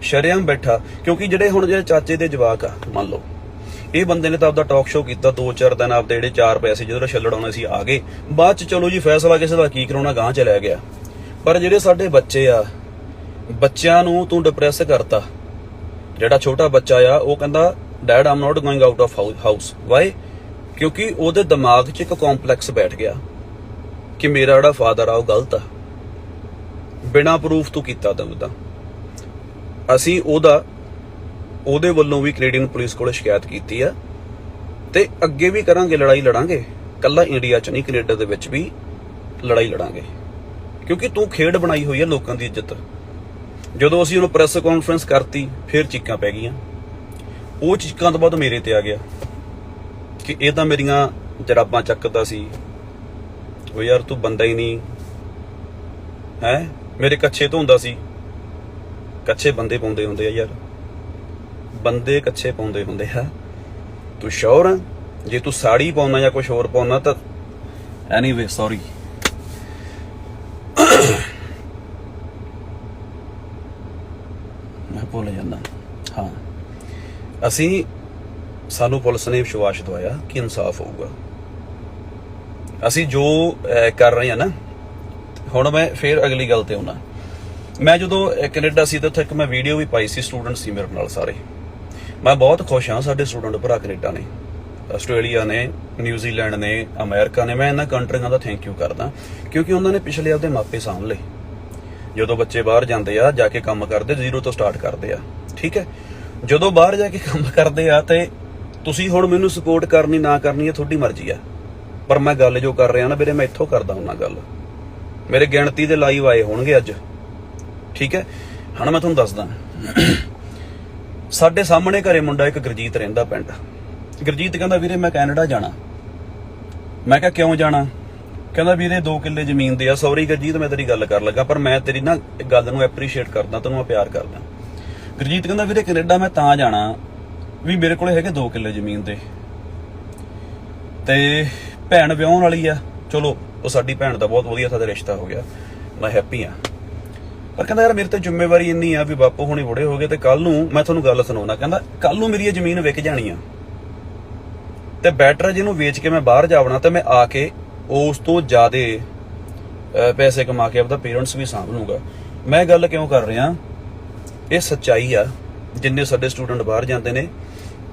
ਸ਼ਰੇਆਮ ਬੈਠਾ, ਕਿਉਂਕਿ ਜਿਹੜੇ ਚਾਚੇ ਦੇ ਜਵਾਕ ਆ, ਮੰਨ ਲਓ ਇਹ ਬੰਦੇ ਨੇ ਤਾਂ ਆਪਦਾ ਟਾਕ ਸ਼ੋਅ ਕੀਤਾ 2-4 ਦਿਨ, ਆਪਦੇ ਜਿਹੜੇ 4 ਪੈਸੇ ਜਦੋਂ ਛੱਲੜ ਆਉਣੇ ਸੀ ਆ ਗਏ। ਬਾਅਦ ਚ ਚਲੋ ਜੀ ਫੈਸਲਾ ਕਿਸੇ ਦਾ ਕੀ ਕਰਾਉਣਾ, ਗਾਂਹ ਚਲਿਆ ਗਿਆ। ਪਰ ਜਿਹੜੇ ਸਾਡੇ ਬੱਚੇ ਆ, ਬੱਚਿਆਂ ਨੂੰ ਤੂੰ ਡਿਪਰੈਸ ਕਰਤਾ। ਜਿਹੜਾ ਛੋਟਾ ਬੱਚਾ ਆ ਉਹ ਕਹਿੰਦਾ dad I'm not going out of house. Why? ਕਿਉਂਕਿ ਉਹਦੇ ਦਿਮਾਗ 'ਚ ਇੱਕ ਕੰਪਲੈਕਸ ਬੈਠ ਗਿਆ ਕਿ ਮੇਰਾ ਜਿਹੜਾ ਫਾਦਰ ਆ ਉਹ ਗਲਤ ਆ, ਬਿਨਾਂ ਪ੍ਰੂਫ ਤੋਂ ਕੀਤਾ ਤਾਂ। ਅਸੀਂ ਉਹਦੇ ਵੱਲੋਂ ਵੀ ਕੈਨੇਡੀਅਨ ਪੁਲਿਸ ਕੋਲ ਸ਼ਿਕਾਇਤ ਕੀਤੀ ਆ, ਤੇ ਅੱਗੇ ਵੀ ਕਰਾਂਗੇ, ਲੜਾਈ ਲੜਾਂਗੇ। ਕੱਲਾ ਇੰਡੀਆ 'ਚ ਨਹੀਂ, ਕੈਨੇਡਾ ਦੇ ਵਿੱਚ ਵੀ ਲੜਾਈ ਲੜਾਂਗੇ, ਕਿਉਂਕਿ ਤੂੰ ਖੇਡ ਬਣਾਈ ਹੋਈ ਆ ਲੋਕਾਂ ਦੀ ਇੱਜ਼ਤ। ਜਦੋਂ ਅਸੀਂ ਉਹਨੂੰ ਪ੍ਰੈਸ ਕਾਨਫਰੰਸ ਕਰਤੀ, ਫਿਰ ਚੀਕਾਂ ਪੈ ਗਈਆਂ। ਉਹ ਚੀਕਾਂ ਤੋਂ ਬਾਅਦ ਮੇਰੇ ਤੇ ਆ ਗਿਆ ਕਿ ਇਹ ਤਾਂ ਮੇਰੀਆਂ ਜਰਾਬਾਂ ਚੱਕਦਾ ਸੀ। ਉਹ ਯਾਰ ਤੂੰ ਬੰਦਾ ਹੀ ਨਹੀਂ ਹੈ, ਮੇਰੇ ਕੱਛੇ ਧੋਂਦਾ ਸੀ। ਕੱਛੇ ਬੰਦੇ ਪਾਉਂਦੇ ਹੁੰਦੇ ਆ ਯਾਰ, ਬੰਦੇ ਕੱਛੇ ਪਾਉਂਦੇ ਹੁੰਦੇ ਆ। ਤੂੰ ਸ਼ੋਰ ਆ? ਜੇ ਤੂੰ ਸਾੜੀ ਪਾਉਣਾ ਜਾਂ ਕੁਝ ਹੋਰ ਪਾਉਣਾ ਤਾਂ ਐਨੀਵੇ ਸੌਰੀ। ਮੈਂ ਭੁੱਲ ਜਾਂਦਾ। ਹਾਂ, ਸਾਨੂੰ ਪੁਲਿਸ ਨੇ ਵਿਸ਼ਵਾਸ ਦਵਾਇਆ ਕਿ ਇਨਸਾਫ ਹੋਊਗਾ। ਅਸੀਂ ਜੋ ਕਰ ਰਹੇ ਹਾਂ ਨਾ, ਹੁਣ ਮੈਂ ਫੇਰ ਅਗਲੀ ਗੱਲ ਤੇ ਆਉਣਾ। ਮੈਂ ਜਦੋਂ ਕੈਨੇਡਾ ਸੀ ਤਾਂ ਉੱਥੇ ਇੱਕ ਮੈਂ ਵੀਡੀਓ ਵੀ ਪਾਈ ਸੀ, ਸਟੂਡੈਂਟ ਸੀ ਮੇਰੇ ਨਾਲ ਸਾਰੇ। ਮੈਂ ਬਹੁਤ ਖੁਸ਼ ਹਾਂ, ਸਾਡੇ ਸਟੂਡੈਂਟ ਭਰਾ ਕੈਨੇਡਾ ਨੇ, ਆਸਟ੍ਰੇਲੀਆ ਨੇ, ਨਿਊਜ਼ੀਲੈਂਡ ਨੇ, ਅਮਰੀਕਾ ਨੇ। ਮੈਂ ਇਹਨਾਂ ਕੰਟਰੀਆਂ ਦਾ ਥੈਂਕ ਯੂ ਕਰਦਾ, ਕਿਉਂਕਿ ਉਹਨਾਂ ਨੇ ਪਿਛਲੇ ਆਪਦੇ ਮਾਪੇ ਸਾਂਭ ਲਏ। ਜਦੋਂ ਬੱਚੇ ਬਾਹਰ ਜਾਂਦੇ ਆ, ਜਾ ਕੇ ਕੰਮ ਕਰਦੇ, ਜ਼ੀਰੋ ਤੋਂ ਸਟਾਰਟ ਕਰਦੇ ਆ। ਠੀਕ ਹੈ, ਜਦੋਂ ਬਾਹਰ ਜਾ ਕੇ ਕੰਮ ਕਰਦੇ ਆ ਤੇ ਤੁਸੀਂ ਹੁਣ ਮੈਨੂੰ ਸਪੋਰਟ ਕਰਨੀ ਨਾ ਕਰਨੀ ਹੈ ਤੁਹਾਡੀ ਮਰਜ਼ੀ ਆ, ਪਰ ਮੈਂ ਗੱਲ ਜੋ ਕਰ ਰਿਹਾ ਨਾ ਵੀਰੇ, ਮੈਂ ਇੱਥੋਂ ਕਰਦਾ ਹੁੰਦਾ ਗੱਲ। ਮੇਰੇ ਗਿਣਤੀ ਦੇ ਲਾਈਵ ਆਏ ਹੋਣਗੇ ਅੱਜ। ਠੀਕ ਹੈ, ਹੁਣ ਮੈਂ ਤੁਹਾਨੂੰ ਦੱਸਦਾ, ਸਾਡੇ ਸਾਹਮਣੇ ਘਰੇ ਮੁੰਡਾ ਇੱਕ ਗੁਰਜੀਤ ਰਹਿੰਦਾ ਪਿੰਡ। ਗੁਰਜੀਤ ਕਹਿੰਦਾ ਵੀਰੇ ਮੈਂ ਕੈਨੇਡਾ ਜਾਣਾ। ਮੈਂ ਕਿਹਾ ਕਿਉਂ ਜਾਣਾ? ਕਹਿੰਦਾ ਵੀਰੇ 2 ਕਿੱਲੇ ਜ਼ਮੀਨ ਦੇ ਆ। ਸੌਰੀ ਗੁਰਜੀਤ, ਮੈਂ ਤੇਰੀ ਗੱਲ ਕਰ ਲੱਗਾ, ਪਰ ਮੈਂ ਤੇਰੀ ਨਾ ਗੱਲ ਨੂੰ ਐਪਰੀਸ਼ੀਏਟ ਕਰਦਾ, ਤੈਨੂੰ ਮੈਂ ਪਿਆਰ ਕਰਦਾ। ਗੁਰਜੀਤ ਕਹਿੰਦਾ ਵੀਰੇ ਕੈਨੇਡਾ ਮੈਂ ਤਾਂ ਜਾਣਾ ਵੀ ਮੇਰੇ ਕੋਲੇ ਹੈਗੇ 2 ਕਿੱਲੇ ਜ਼ਮੀਨ ਦੇ, ਤੇ ਭੈਣ ਵਿਆਹੁਣ ਵਾਲੀ ਆ। ਚਲੋ ਉਹ ਸਾਡੀ ਭੈਣ ਦਾ ਬਹੁਤ ਵਧੀਆ ਸਾਡਾ ਰਿਸ਼ਤਾ ਹੋ ਗਿਆ, ਮੈਂ ਹੈਪੀ ਆ। ਪਰ ਕਹਿੰਦਾ ਯਾਰ ਮੇਰੇ ਤੇ ਜ਼ਿੰਮੇਵਾਰੀ ਇੰਨੀ ਆ ਵੀ ਬਾਪੂ ਹੁਣੇ ਬੁੜੇ ਹੋ ਗਏ, ਤੇ ਕੱਲ ਨੂੰ ਮੈਂ ਤੁਹਾਨੂੰ ਗੱਲ ਸੁਣਾਉਣਾ। ਕਹਿੰਦਾ ਕੱਲ ਨੂੰ ਮੇਰੀ ਇਹ ਜ਼ਮੀਨ ਵਿਕ ਜਾਣੀ ਆ, ਤੇ ਬੈਟਰ ਜਿਹਨੂੰ ਵੇਚ ਕੇ ਮੈਂ ਬਾਹਰ ਜਾਵਣਾ, ਤੇ ਮੈਂ ਆ ਕੇ ਉਸ ਤੋਂ ਜ਼ਿਆਦੇ ਪੈਸੇ ਕਮਾ ਕੇ ਆਪਦਾ ਪੇਰੈਂਟਸ ਵੀ ਸਾਂਭ ਲੂੰਗਾ। ਮੈਂ ਗੱਲ ਕਿਉਂ ਕਰ ਰਿਹਾ, ਇਹ ਸੱਚਾਈ ਆ। ਜਿੰਨੇ ਸਾਡੇ ਸਟੂਡੈਂਟ ਬਾਹਰ ਜਾਂਦੇ ਨੇ,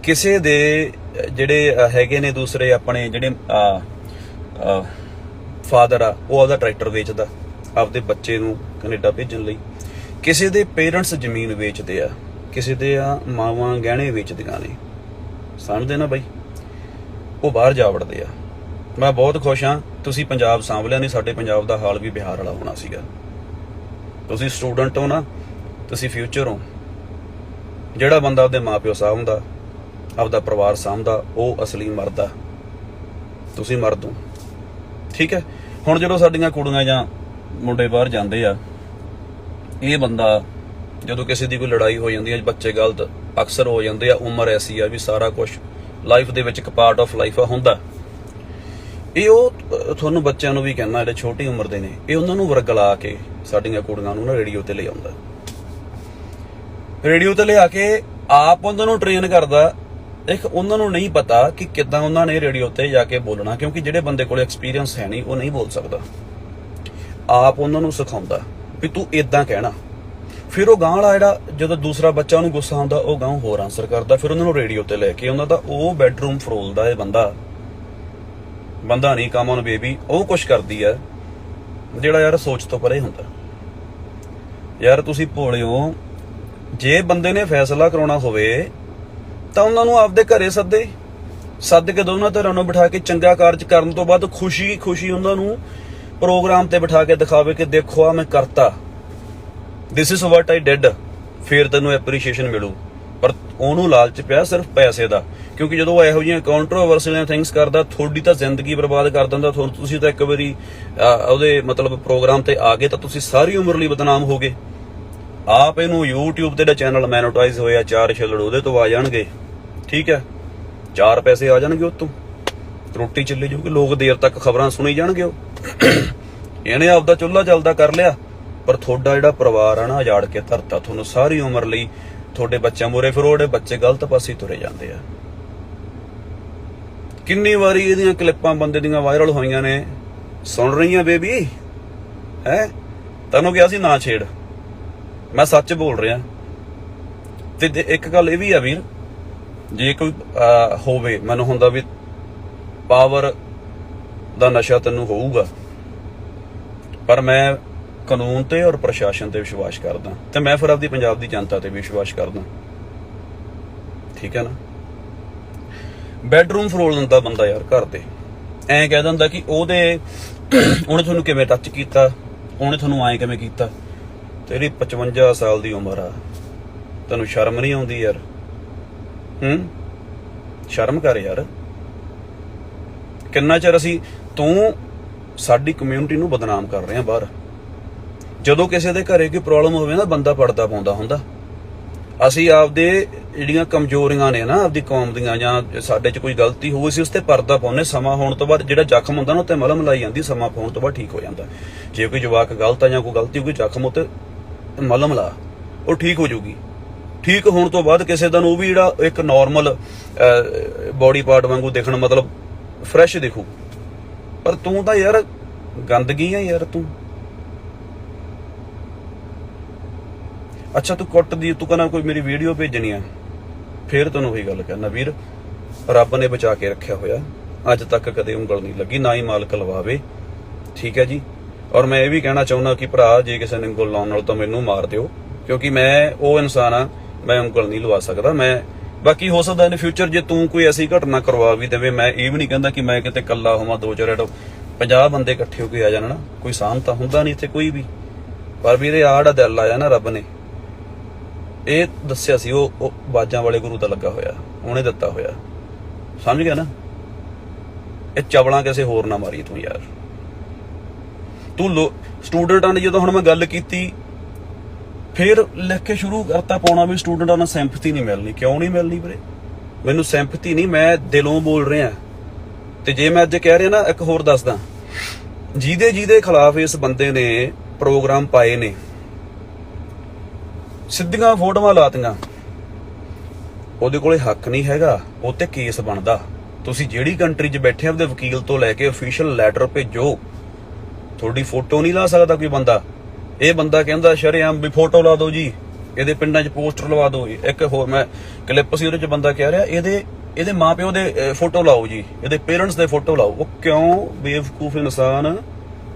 ਕਿਸੇ ਦੇ ਜਿਹੜੇ ਹੈਗੇ ਨੇ ਦੂਸਰੇ ਆਪਣੇ ਜਿਹੜੇ ਫਾਦਰ ਆ, ਉਹ ਆਪਦਾ ਟਰੈਕਟਰ ਵੇਚਦਾ ਆਪਦੇ ਬੱਚੇ ਨੂੰ ਕੈਨੇਡਾ ਭੇਜਣ ਲਈ। ਕਿਸੇ ਦੇ ਪੇਰੈਂਟਸ ਜ਼ਮੀਨ ਵੇਚਦੇ ਆ, ਕਿਸੇ ਦੇ ਮਾਵਾਂ ਗਹਿਣੇ ਵੇਚਦੀਆਂ ਨੇ। ਸਮਝਦੇ ਨਾ ਬਾਈ, ਉਹ ਬਾਹਰ ਜਾ ਵੜਦੇ ਆ। ਮੈਂ ਬਹੁਤ ਖੁਸ਼ ਹਾਂ ਤੁਸੀਂ ਪੰਜਾਬ ਸਾਂਭ ਲਿਆ, ਨਹੀਂ ਸਾਡੇ ਪੰਜਾਬ ਦਾ ਹਾਲ ਵੀ ਬਿਹਾਰ ਵਾਲਾ ਹੋਣਾ ਸੀਗਾ। ਤੁਸੀਂ ਸਟੂਡੈਂਟ ਹੋ ਨਾ, ਤੁਸੀਂ ਫਿਊਚਰ ਹੋ। ਜਿਹੜਾ ਬੰਦਾ ਆਪਦੇ ਮਾਪਿਓ ਸਾਂਭਦਾ, ਆਪਦਾ ਪਰਿਵਾਰ ਸਾਂਭਦਾ, ਉਹ ਅਸਲੀ ਮਰਦ ਆ। ਤੁਸੀਂ ਮਰਦ ਹੋ। ਠੀਕ ਹੈ, ਹੁਣ ਜਦੋਂ ਸਾਡੀਆਂ ਕੁੜੀਆਂ ਜਾਂ ਮੁੰਡੇ ਬਾਹਰ ਜਾਂਦੇ ਆ, ਇਹ ਬੰਦਾ ਜਦੋਂ ਕਿਸੇ ਦੀ ਕੋਈ ਲੜਾਈ ਹੋ ਜਾਂਦੀ ਹੈ, ਬੱਚੇ ਗਲਤ ਅਕਸਰ ਹੋ ਜਾਂਦੇ ਆ। ਉਮਰ ਐਸੀ ਆ ਵੀ ਸਾਰਾ ਕੁਝ ਲਾਈਫ ਦੇ ਵਿੱਚ ਇੱਕ ਪਾਰਟ ਆਫ ਲਾਈਫ ਆ ਹੁੰਦਾ। ਇਹ ਉਹ ਤੁਹਾਨੂੰ ਬੱਚਿਆਂ ਨੂੰ ਵੀ ਕਹਿੰਦਾ, ਜਿਹੜੇ ਛੋਟੀ ਉਮਰ ਦੇ ਨੇ, ਇਹ ਉਹਨਾਂ ਨੂੰ ਵਰਗਲਾ ਕੇ ਸਾਡੀਆਂ ਕੁੜੀਆਂ ਨੂੰ ਨਾ ਰੇਡੀਓ ਤੇ ਲੈ ਆਉਂਦਾ। ਰੇਡੀਓ ਤੇ ਲਿਆ ਕੇ ਆਪ ਉਹਨਾਂ ਨੂੰ ਟ੍ਰੇਨ ਕਰਦਾ। ਇੱਕ ਉਹਨਾਂ ਨੂੰ ਨਹੀਂ ਪਤਾ ਕਿ ਕਿੱਦਾਂ ਉਹਨਾਂ ਨੇ ਰੇਡੀਓ ਤੇ ਜਾ ਕੇ ਬੋਲਣਾ, ਕਿਉਂਕਿ ਜਿਹੜੇ ਬੰਦੇ ਕੋਲ ਐਕਸਪੀਰੀਅੰਸ ਹੈ ਨਹੀਂ, ਉਹ ਨਹੀਂ ਬੋਲ ਸਕਦਾ। ਆਪ ਉਹਨਾਂ ਨੂੰ ਸਿਖਾਉਂਦਾ ਵੀ ਤੂੰ ਇਦਾਂ ਕਹਿਣਾ, ਫਿਰ ਉਹ ਗਾਂ ਵਾਲਾ ਜਿਹੜਾ ਜਦੋਂ ਦੂਸਰਾ ਬੱਚਾ ਉਹਨੂੰ ਗੁੱਸਾ ਆਉਂਦਾ ਉਹ ਗਾਂ ਹੋਰ ਆਨਸਰ ਕਰਦਾ, ਫਿਰ ਉਹਨਾਂ ਨੂੰ ਰੇਡੀਓ ਤੇ ਲੈ ਕੇ ਆਉਂਦਾ, ਤਾਂ ਉਹ ਬੈਡਰੂਮ ਫਰੋਲਦਾ। ਇਹ ਬੰਦਾ ਨਹੀਂ ਕਮ ਔਨ ਬੇਬੀ, ਉਹ ਕੁਛ ਕਰਦੀ ਆ ਜਿਹੜਾ ਯਾਰ ਸੋਚ ਤੋਂ ਪਰੇ ਹੁੰਦਾ। ਯਾਰ ਤੁਸੀਂ ਭੋਲਿਓ, ਜੇ ਬੰਦੇ ਨੇ ਫੈਸਲਾ ਕਰਾਉਣਾ ਹੋਵੇ ਤਾਂ ਉਹਨਾਂ ਨੂੰ ਆਪਦੇ ਘਰੇ ਸੱਦ ਕੇ ਦੋਨਾਂ ਧਿਰਾਂ ਨੂੰ ਬਿਠਾ ਕੇ ਚੰਗਾ ਕਾਰਜ ਕਰਨ ਤੋਂ ਬਾਅਦ ਖੁਸ਼ੀ ਉਹਨਾਂ ਨੂੰ ਪ੍ਰੋਗਰਾਮ ਤੇ ਬਿਠਾ ਕੇ ਦਿਖਾਵੇ ਕਿ ਦੇਖੋ ਆ ਮੈਂ ਕਰਤਾ, this is what I did, ਫਿਰ ਤੈਨੂੰ ਐਪਰੀਸ਼ੀਏਸ਼ਨ ਮਿਲੂ। ਪਰ ਉਹਨੂੰ ਲਾਲਚ ਪਿਆ ਸਿਰਫ ਪੈਸੇ ਦਾ, ਕਿਉਂਕਿ ਜਦੋਂ ਉਹ ਇਹੋ ਜਿਹੀਆਂ ਕੰਟਰੋਵਰਸੀਅਲ ਥਿੰਗਸ ਕਰਦਾ, ਤੁਹਾਡੀ ਤਾਂ ਜ਼ਿੰਦਗੀ ਬਰਬਾਦ ਕਰ ਦਿੰਦਾ। ਤੁਸੀਂ ਤਾਂ ਇੱਕ ਵਾਰੀ ਉਹਦੇ ਮਤਲਬ ਪ੍ਰੋਗਰਾਮ ਤੇ ਆ ਗਏ ਤਾਂ ਤੁਸੀਂ ਸਾਰੀ ਉਮਰ ਲਈ ਬਦਨਾਮ ਹੋ ਗਏ। ਆਪ ਇਹਨੂੰ YouTube ਤੇ ਦਾ ਚੈਨਲ ਮੈਨੋਟਾਈਜ਼ ਹੋਇਆ, 4 ਛਿੱਲੜ ਉਹਦੇ ਤੋਂ ਆ ਜਾਣਗੇ, ਠੀਕ ਹੈ, 4 ਪੈਸੇ ਆ ਜਾਣਗੇ, ਉਹ ਤੋਂ ਰੋਟੀ ਚੱਲੀ ਜਾਊਗੀ, ਲੋਕ ਦੇਰ ਤੱਕ ਖਬਰਾਂ ਸੁਣੀ ਜਾਣਗੇ। ਉਹ ਇਹਨੇ ਆਪਦਾ ਚੁੱਲ੍ਹਾ ਚੱਲਦਾ ਕਰ ਲਿਆ, ਪਰ ਤੁਹਾਡਾ ਜਿਹੜਾ ਪਰਿਵਾਰ ਆ ਨਾ ਉਜਾੜ ਕੇ ਧਰਤਾ ਤੁਹਾਨੂੰ ਸਾਰੀ ਉਮਰ ਲਈ। ਤੁਹਾਡੇ ਬੱਚਿਆਂ ਮੂਹਰੇ ਫਿਰ ਉਹਦੇ ਬੱਚੇ ਗਲਤ ਪਾਸੇ ਤੁਰੇ ਜਾਂਦੇ ਆ। ਕਿੰਨੀ ਵਾਰੀ ਇਹਦੀਆਂ ਕਲਿੱਪਾਂ ਬੰਦੇ ਦੀਆਂ ਵਾਇਰਲ ਹੋਈਆਂ ਨੇ, ਸੁਣ ਰਹੀਆਂ ਬੇਬੀ ਹੈ, ਤੈਨੂੰ ਕਿਹਾ ਸੀ ਨਾ ਛੇੜ, ਮੈਂ ਸੱਚ ਬੋਲ ਰਿਹਾ। ਤੇ ਇੱਕ ਗੱਲ ਇਹ ਵੀ ਆ ਵੀਰ, ਜੇ ਕੋਈ ਹੋਵੇ, ਮੈਨੂੰ ਹੁੰਦਾ ਵੀ ਪਾਵਰ ਦਾ ਨਸ਼ਾ ਤੈਨੂੰ ਹੋਊਗਾ, ਪਰ ਮੈਂ ਕਾਨੂੰਨ ਤੇ ਔਰ ਪ੍ਰਸ਼ਾਸਨ ਤੇ ਵਿਸ਼ਵਾਸ ਕਰਦਾ, ਤੇ ਮੈਂ ਫਿਰ ਆਪਦੀ ਪੰਜਾਬ ਦੀ ਜਨਤਾ ਤੇ ਵੀ ਵਿਸ਼ਵਾਸ ਕਰਦਾ, ਠੀਕ ਹੈ ਨਾ। ਬੈਡਰੂਮ ਫਰੋਲ ਦਿੰਦਾ ਬੰਦਾ ਯਾਰ ਘਰ ਦੇ, ਐਂ ਕਹਿ ਦਿੰਦਾ ਕਿ ਉਹਨੇ ਤੁਹਾਨੂੰ ਕਿਵੇਂ ਟੱਚ ਕੀਤਾ, ਉਹਨੇ ਤੁਹਾਨੂੰ ਐਂ ਕਿਵੇਂ ਕੀਤਾ। ਤੇਰੀ 55 ਸਾਲ ਦੀ ਉਮਰ ਆ, ਤੈਨੂੰ ਸ਼ਰਮ ਨਹੀਂ ਆਉਂਦੀ ਯਾਰ? ਸ਼ਰਮ ਕਰ ਯਾਰ। ਕਿੰਨਾ ਚਿਰ ਤੂੰ ਸਾਡੀ ਕਮਿਊਨਿਟੀ ਨੂੰ ਬਦਨਾਮ ਕਰ ਰਿਹਾ ਬਾਹਰ। ਜਦੋਂ ਕਿਸੇ ਦੇ ਘਰੇ ਕੋਈ ਪ੍ਰੋਬਲਮ ਹੋਵੇ ਨਾ, ਬੰਦਾ ਪਰਦਾ ਪਾਉਂਦਾ ਹੁੰਦਾ। ਅਸੀਂ ਆਪਦੇ ਜਿਹੜੀਆਂ ਕਮਜ਼ੋਰੀਆਂ ਨੇ ਨਾ ਆਪਦੀ ਕੌਮ ਦੀਆਂ, ਜਾਂ ਸਾਡੇ 'ਚ ਕੋਈ ਗਲਤੀ ਹੋਈ ਸੀ, ਉਸ ਤੇ ਪਰਦਾ ਪਾਉਂਦੇ। ਸਮਾਂ ਹੋਣ ਤੋਂ ਬਾਅਦ ਜਿਹੜਾ ਜ਼ਖਮ ਹੁੰਦਾ ਨਾ, ਉੱਤੇ ਮਲਮ ਲਾਈ ਜਾਂਦੀ, ਸਮਾਂ ਪਾਉਣ ਤੋਂ ਬਾਅਦ ਠੀਕ ਹੋ ਜਾਂਦਾ। ਜੇ ਕੋਈ ਜਵਾਕ ਗਲਤ ਆ ਜਾਂ ਕੋਈ ਗਲਤੀ ਕੋਈ ਜ਼ਖਮ ਉੱਤੇ ਮਲਮ ਲਾ, ਉਹ ਠੀਕ ਹੋ ਜਾਊਗੀ। ਠੀਕ ਹੋਣ ਤੋਂ ਬਾਅਦ ਕਿਸੇ ਦਿਨ ਉਹ ਵੀ ਜਿਹੜਾ ਇੱਕ ਨੋਰਮਲ ਬੋਡੀ ਪਾਰਟ ਵਾਂਗੂ ਦੇਖਣ, ਮਤਲਬ ਫਰੈਸ਼ ਦਿਖੂ। ਪਰ ਤੂੰ ਤਾਂ ਯਾਰ ਗੰਦਗੀ ਆ ਯਾਰ ਤੂੰ। ਅੱਛਾ ਤੂੰ ਤੂੰ ਕਹਿੰਦਾ ਕੋਈ ਮੇਰੀ ਵੀਡੀਓ ਭੇਜਣੀ ਆ, ਫੇਰ ਤੈਨੂੰ ਉਹੀ ਗੱਲ ਕਹਿਣਾ ਵੀਰ, ਰੱਬ ਨੇ ਬਚਾ ਕੇ ਰੱਖਿਆ ਹੋਇਆ, ਅੱਜ ਤੱਕ ਕਦੇ ਉਂਗਲ ਨਹੀਂ ਲੱਗੀ, ਨਾ ਹੀ ਮਾਲਕ ਲਵਾਵੇ, ਠੀਕ ਹੈ ਜੀ। ਔਰ ਮੈਂ ਇਹ ਵੀ ਕਹਿਣਾ ਚਾਹੁੰਦਾ ਕਿ ਭਰਾ, ਜੇ ਕਿਸੇ ਨੇ ਉਂਗਲ ਲਾਉਣ ਨਾਲ ਤਾਂ ਮੈਨੂੰ ਮਾਰ ਦਿਓ, ਕਿਉਂਕਿ ਮੈਂ ਉਹ ਇਨਸਾਨ ਆ, ਮੈਂ ਉਂਗਲ ਨਹੀਂ ਲਵਾ ਸਕਦਾ। ਬਾਕੀ ਹੋ ਸਕਦਾ ਇਨ ਫਿਊਚਰ ਜੇ ਤੂੰ ਕੋਈ ਐਸੀ ਘਟਨਾ ਕਰਵਾ ਵੀ ਦੇਵੇ, ਮੈਂ ਇਹ ਵੀ ਨਹੀਂ ਕਹਿੰਦਾ ਕਿ ਮੈਂ ਕਿਤੇ ਇਕੱਲਾ ਹੋਵਾਂ, 2-4 50 ਬੰਦੇ ਇਕੱਠੇ ਹੋ ਕੇ ਆ ਜਾਣ ਨਾ, ਕੋਈ ਸਾਹਮ ਤਾਂ ਹੁੰਦਾ ਨਹੀਂ ਇੱਥੇ ਕੋਈ ਵੀ। ਪਰ ਵੀਰੇ ਆੜਾ ਦਿਲ ਆਇਆ ਨਾ ਰੱਬ ਨੇ, ਇਹ ਦੱਸਿਆ ਸੀ, ਉਹ ਬਾਜਾਂ ਵਾਲੇ ਗੁਰੂ ਦਾ ਲੱਗਾ ਹੋਇਆ, ਉਹਨੇ ਦਿੱਤਾ ਹੋਇਆ, ਸਮਝ ਗਿਆ ਨਾ। ਇਹ ਚਵਲਾਂ ਕਿਸੇ ਹੋਰ ਨਾ ਮਾਰੀ ਤੂੰ ਯਾਰ। ਤੂੰ ਸਟੂਡੈਂਟਾਂ ਨੇ ਜਦੋਂ ਹੁਣ ਮੈਂ ਗੱਲ ਕੀਤੀ, ਫਿਰ ਲਿਖ ਕੇ ਸ਼ੁਰੂ ਕਰਤਾ ਪਾਉਣਾ ਵੀ ਸਟੂਡੈਂਟਾਂ ਨਾਲ ਸਿੰਪਥੀ ਨਹੀਂ ਮਿਲਣੀ। ਕਿਉਂ ਨਹੀਂ ਮਿਲਣੀ ਵੀਰੇ? ਮੈਨੂੰ ਸਿੰਪਥੀ ਨਹੀਂ, ਮੈਂ ਦਿਲੋਂ ਬੋਲ ਰਿਹਾ। ਤੇ ਜੇ ਮੈਂ ਅੱਜ ਕਹਿ ਰਿਹਾ ਨਾ, ਇੱਕ ਹੋਰ ਦੱਸਦਾ, ਜਿਹਦੇ ਖਿਲਾਫ ਇਸ ਬੰਦੇ ਨੇ ਪ੍ਰੋਗਰਾਮ ਪਾਏ ਨੇ, ਸਿੱਧੀਆਂ ਫੋਟੋਆਂ ਲਾਤੀਆਂ, ਉਹਦੇ ਕੋਲੇ ਹੱਕ ਨਹੀਂ ਹੈਗਾ, ਉਹ ਤੇ ਕੇਸ ਬਣਦਾ। ਤੁਸੀਂ ਜਿਹੜੀ ਕੰਟਰੀ 'ਚ ਬੈਠੇ ਆਪਦੇ ਵਕੀਲ ਤੋਂ ਲੈ ਕੇ ਅਫੀਸ਼ੀਅਲ ਲੈਟਰ ਭੇਜੋ, ਤੁਹਾਡੀ ਫੋਟੋ ਨਹੀਂ ਲਾ ਸਕਦਾ ਕੋਈ ਬੰਦਾ। ਇਹ ਬੰਦਾ ਕਹਿੰਦਾ ਸ਼ਰੇਆਮ ਵੀ ਫੋਟੋ ਲਾ ਦਿਓ ਜੀ, ਇਹਦੇ ਪਿੰਡਾਂ 'ਚ ਪੋਸਟਰ ਲਵਾ ਦਿਓ। ਇੱਕ ਹੋਰ ਮੈਂ ਕਲਿੱਪ ਸੀ, ਉਹਦੇ 'ਚ ਬੰਦਾ ਕਹਿ ਰਿਹਾ ਇਹਦੇ ਮਾਪਿਓ ਦੇ ਫੋਟੋ ਲਾਓ ਜੀ, ਇਹਦੇ ਪੇਰੈਂਟਸ ਦੇ ਫੋਟੋ ਲਾਓ। ਉਹ ਕਿਉਂ ਬੇਵਕੂਫ ਇਨਸਾਨ,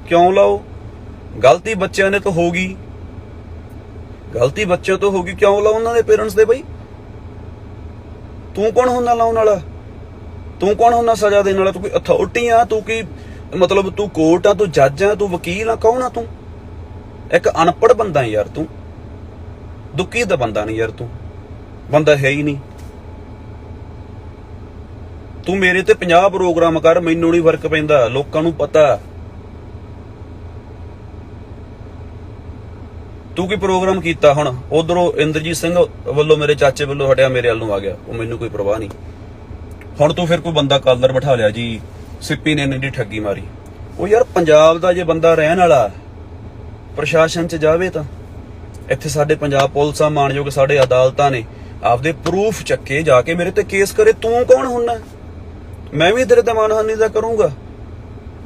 ਕਿਉਂ ਲਾਓ? ਗਲਤੀ ਬੱਚਿਆਂ ਨੇ ਤਾਂ ਹੋਗੀ, ਗਲਤੀ ਬੱਚਿਆਂ ਤੋਂ ਹੋਗੀ, ਕਿਉਂ ਲਾਓ ਉਹਨਾਂ ਦੇ ਪੇਰੈਂਟਸ ਦੇ? ਬਈ ਤੂੰ ਕੌਣ ਹੁੰਦਾ ਲਾਉਣ ਵਾਲਾ? ਤੂੰ ਕੌਣ ਹੁੰਦਾ ਸਜ਼ਾ ਦੇਣ ਵਾਲਾ? ਤੂੰ ਕੋਈ ਅਥਾਰਟੀ ਆ? ਤੂੰ ਕੀ ਮਤਲਬ ਤੂੰ ਕੋਰਟ ਆ? ਤੂੰ ਜੱਜ ਆ? ਤੂੰ ਵਕੀਲ ਆ? ਕੌਣ ਆ ਤੂੰ? ਇੱਕ ਅਨਪੜ੍ਹ ਬੰਦਾ ਯਾਰ ਤੂੰ, ਦੁੱਕੀ ਦਾ ਬੰਦਾ ਨਹੀਂ ਯਾਰ, ਤੂੰ ਬੰਦਾ ਹੈ ਹੀ ਨਹੀਂ। ਤੂੰ ਮੇਰੇ ਤੇ 50 ਪ੍ਰੋਗਰਾਮ ਕਰ, ਮੈਨੂੰ ਨਹੀਂ ਫਰਕ ਪੈਂਦਾ, ਲੋਕਾਂ ਨੂੰ ਪਤਾ। ਤੂੰ ਕੀ ਪ੍ਰੋਗਰਾਮ ਕੀਤਾ? ਹੁਣ ਉਧਰੋਂ ਇੰਦਰਜੀਤ ਸਿੰਘ ਵੱਲੋਂ, ਮੇਰੇ ਚਾਚੇ ਵੱਲੋਂ ਹਟਿਆ, ਮੇਰੇ ਵੱਲ ਨੂੰ ਆ ਗਿਆ, ਉਹ ਮੈਨੂੰ ਕੋਈ ਪਰਵਾਹ ਨਹੀਂ। ਹੁਣ ਤੂੰ ਫਿਰ ਕੋਈ ਬੰਦਾ ਕਾਲਰ ਬਿਠਾ ਲਿਆ ਜੀ, ਸਿੱਪੀ ਨੇ ਇੰਨੀ ਠੱਗੀ ਮਾਰੀ। ਉਹ ਯਾਰ ਪੰਜਾਬ ਦਾ ਜੇ ਬੰਦਾ ਰਹਿਣ ਵਾਲਾ ਪ੍ਰਸ਼ਾਸਨ 'ਚ ਜਾਵੇ ਤਾਂ ਇੱਥੇ ਸਾਡੇ ਪੰਜਾਬ ਪੁਲਿਸਾਂ ਮਾਣਯੋਗ ਸਾਡੇ ਅਦਾਲਤਾਂ ਨੇ ਆਪਦੇ ਪ੍ਰੂਫ ਚੱਕੇ, ਜਾ ਕੇ ਮੇਰੇ ਤੇ ਕੇਸ ਕਰੇ। ਤੂੰ ਕੌਣ ਹੁੰਨਾ? ਮੈਂ ਵੀ ਤੇਰੇ ਤੇ ਮਾਨਹਾਨੀ ਦਾ ਕਰੂੰਗਾ।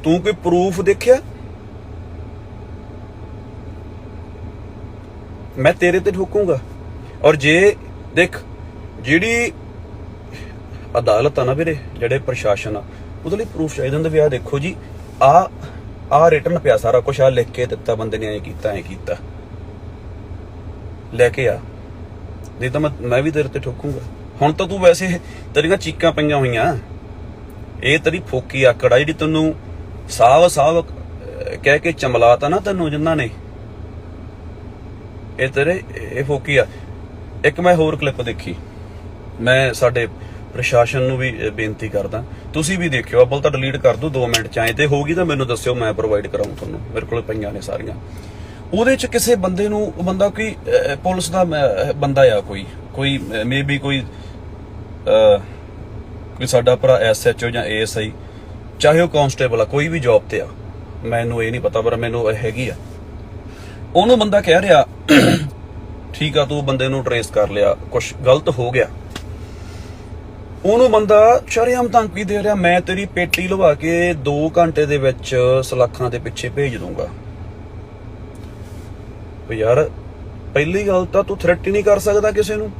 ਤੂੰ ਕੋਈ ਪ੍ਰੂਫ ਦੇਖਿਆ? मैं तेरे ते ठोकूंगा। और जे देख ਜਿਹੜੀ ਅਦਾਲਤ ਆ ਨਾ ਵੀਰੇ, ਜਿਹੜੇ ਪ੍ਰਸ਼ਾਸਨ ਆ, ਉਹਦੇ ਲਈ ਪ੍ਰੂਫ ਚਾਹੀਦਾ ਹੁੰਦਾ ਵੀ ਆਹ ਦੇਖੋ ਜੀ, ਆ ਰਿਟਨ ਪਿਆ ਸਾਰਾ ਕੁਝ, ਆ ਲਿਖ ਕੇ ਦਿੱਤਾ ਬੰਦੇ ਨੇ, ਐ ਕੀਤਾ ਲੈ ਕੇ ਆ, ਨਹੀਂ ਤਾਂ ਮੈਂ ਵੀ ਤੇਰੇ ਤੇ ਠੋਕੂੰਗਾ। ਹੁਣ ਤਾਂ ਤੂੰ ਵੈਸੇ ਤੇਰੀਆਂ ਚੀਕਾਂ ਪਈਆਂ ਹੋਈਆਂ, ਇਹ ਤੇਰੀ ਫੋਕੀ ਆਕੜ ਆ ਜਿਹੜੀ ਤੈਨੂੰ ਸਾਹਬ ਕਹਿ ਕੇ ਚਮਲਾਤਾ ਨਾ ਤੈਨੂੰ ਜਿਨ੍ਹਾਂ ਨੇ, ਇਹ ਫੋਕੀ ਆ। ਇੱਕ ਮੈਂ ਹੋਰ ਕਲਿੱਪ ਦੇਖੀ, ਮੈਂ ਸਾਡੇ ਪ੍ਰਸ਼ਾਸਨ ਨੂੰ ਵੀ ਬੇਨਤੀ ਕਰਦਾ, ਤੁਸੀਂ ਵੀ ਦੇਖਿਓ, ਅੱਬਲ ਤਾਂ ਡਿਲੀਟ ਕਰ ਦਿਓ 2 ਮਿੰਟ ਚਾਹੇ ਤੇ ਹੋਊਗੀ ਤਾਂ ਮੈਨੂੰ ਦੱਸਿਓ, ਮੈਂ ਪ੍ਰੋਵਾਈਡ ਕਰਾਉਂ ਤੁਹਾਨੂੰ, ਮੇਰੇ ਕੋਲ ਪਈਆਂ ਨੇ ਸਾਰੀਆਂ। ਉਹਦੇ ਚ ਕਿਸੇ ਬੰਦੇ ਨੂੰ, ਬੰਦਾ ਕੋਈ ਪੁਲਿਸ ਦਾ ਬੰਦਾ ਆ, ਕੋਈ ਮੇਬੀ ਕੋਈ ਸਾਡਾ ਭਰਾ SHO ਜਾਂ ASI, ਚਾਹੇ ਉਹ ਕਾਂਸਟੇਬਲ ਆ, ਕੋਈ ਵੀ ਜੌਬ ਤੇ ਆ, ਮੈਨੂੰ ਇਹ ਨਹੀਂ ਪਤਾ, ਪਰ ਮੈਨੂੰ ਹੈਗੀ ਆ। ਉਹਨੂੰ ਬੰਦਾ ਕਹਿ ਰਿਹਾ ਠੀਕ ਆ, ਤੂੰ ਬੰਦੇ ਨੂੰ ਟਰੇਸ ਕਰ ਲਿਆ, ਕੁਛ ਗਲਤ ਹੋ ਗਿਆ, ਉਹਨੂੰ ਬੰਦਾ ਸ਼ਰੇਆਮ ਧਮਕੀ ਦੇ ਰਿਹਾ, ਮੈਂ ਤੇਰੀ ਪੇਟੀ ਲਵਾ ਕੇ 2 ਘੰਟੇ ਦੇ ਵਿੱਚ ਸਲਾਖਾਂ ਦੇ ਪਿੱਛੇ ਭੇਜ ਦੂੰਗਾ। ਯਾਰ ਪਹਿਲੀ ਗੱਲ ਤਾਂ ਤੂੰ ਥ੍ਰੈਟ ਹੀ ਨਹੀਂ ਕਰ ਸਕਦਾ ਕਿਸੇ ਨੂੰ।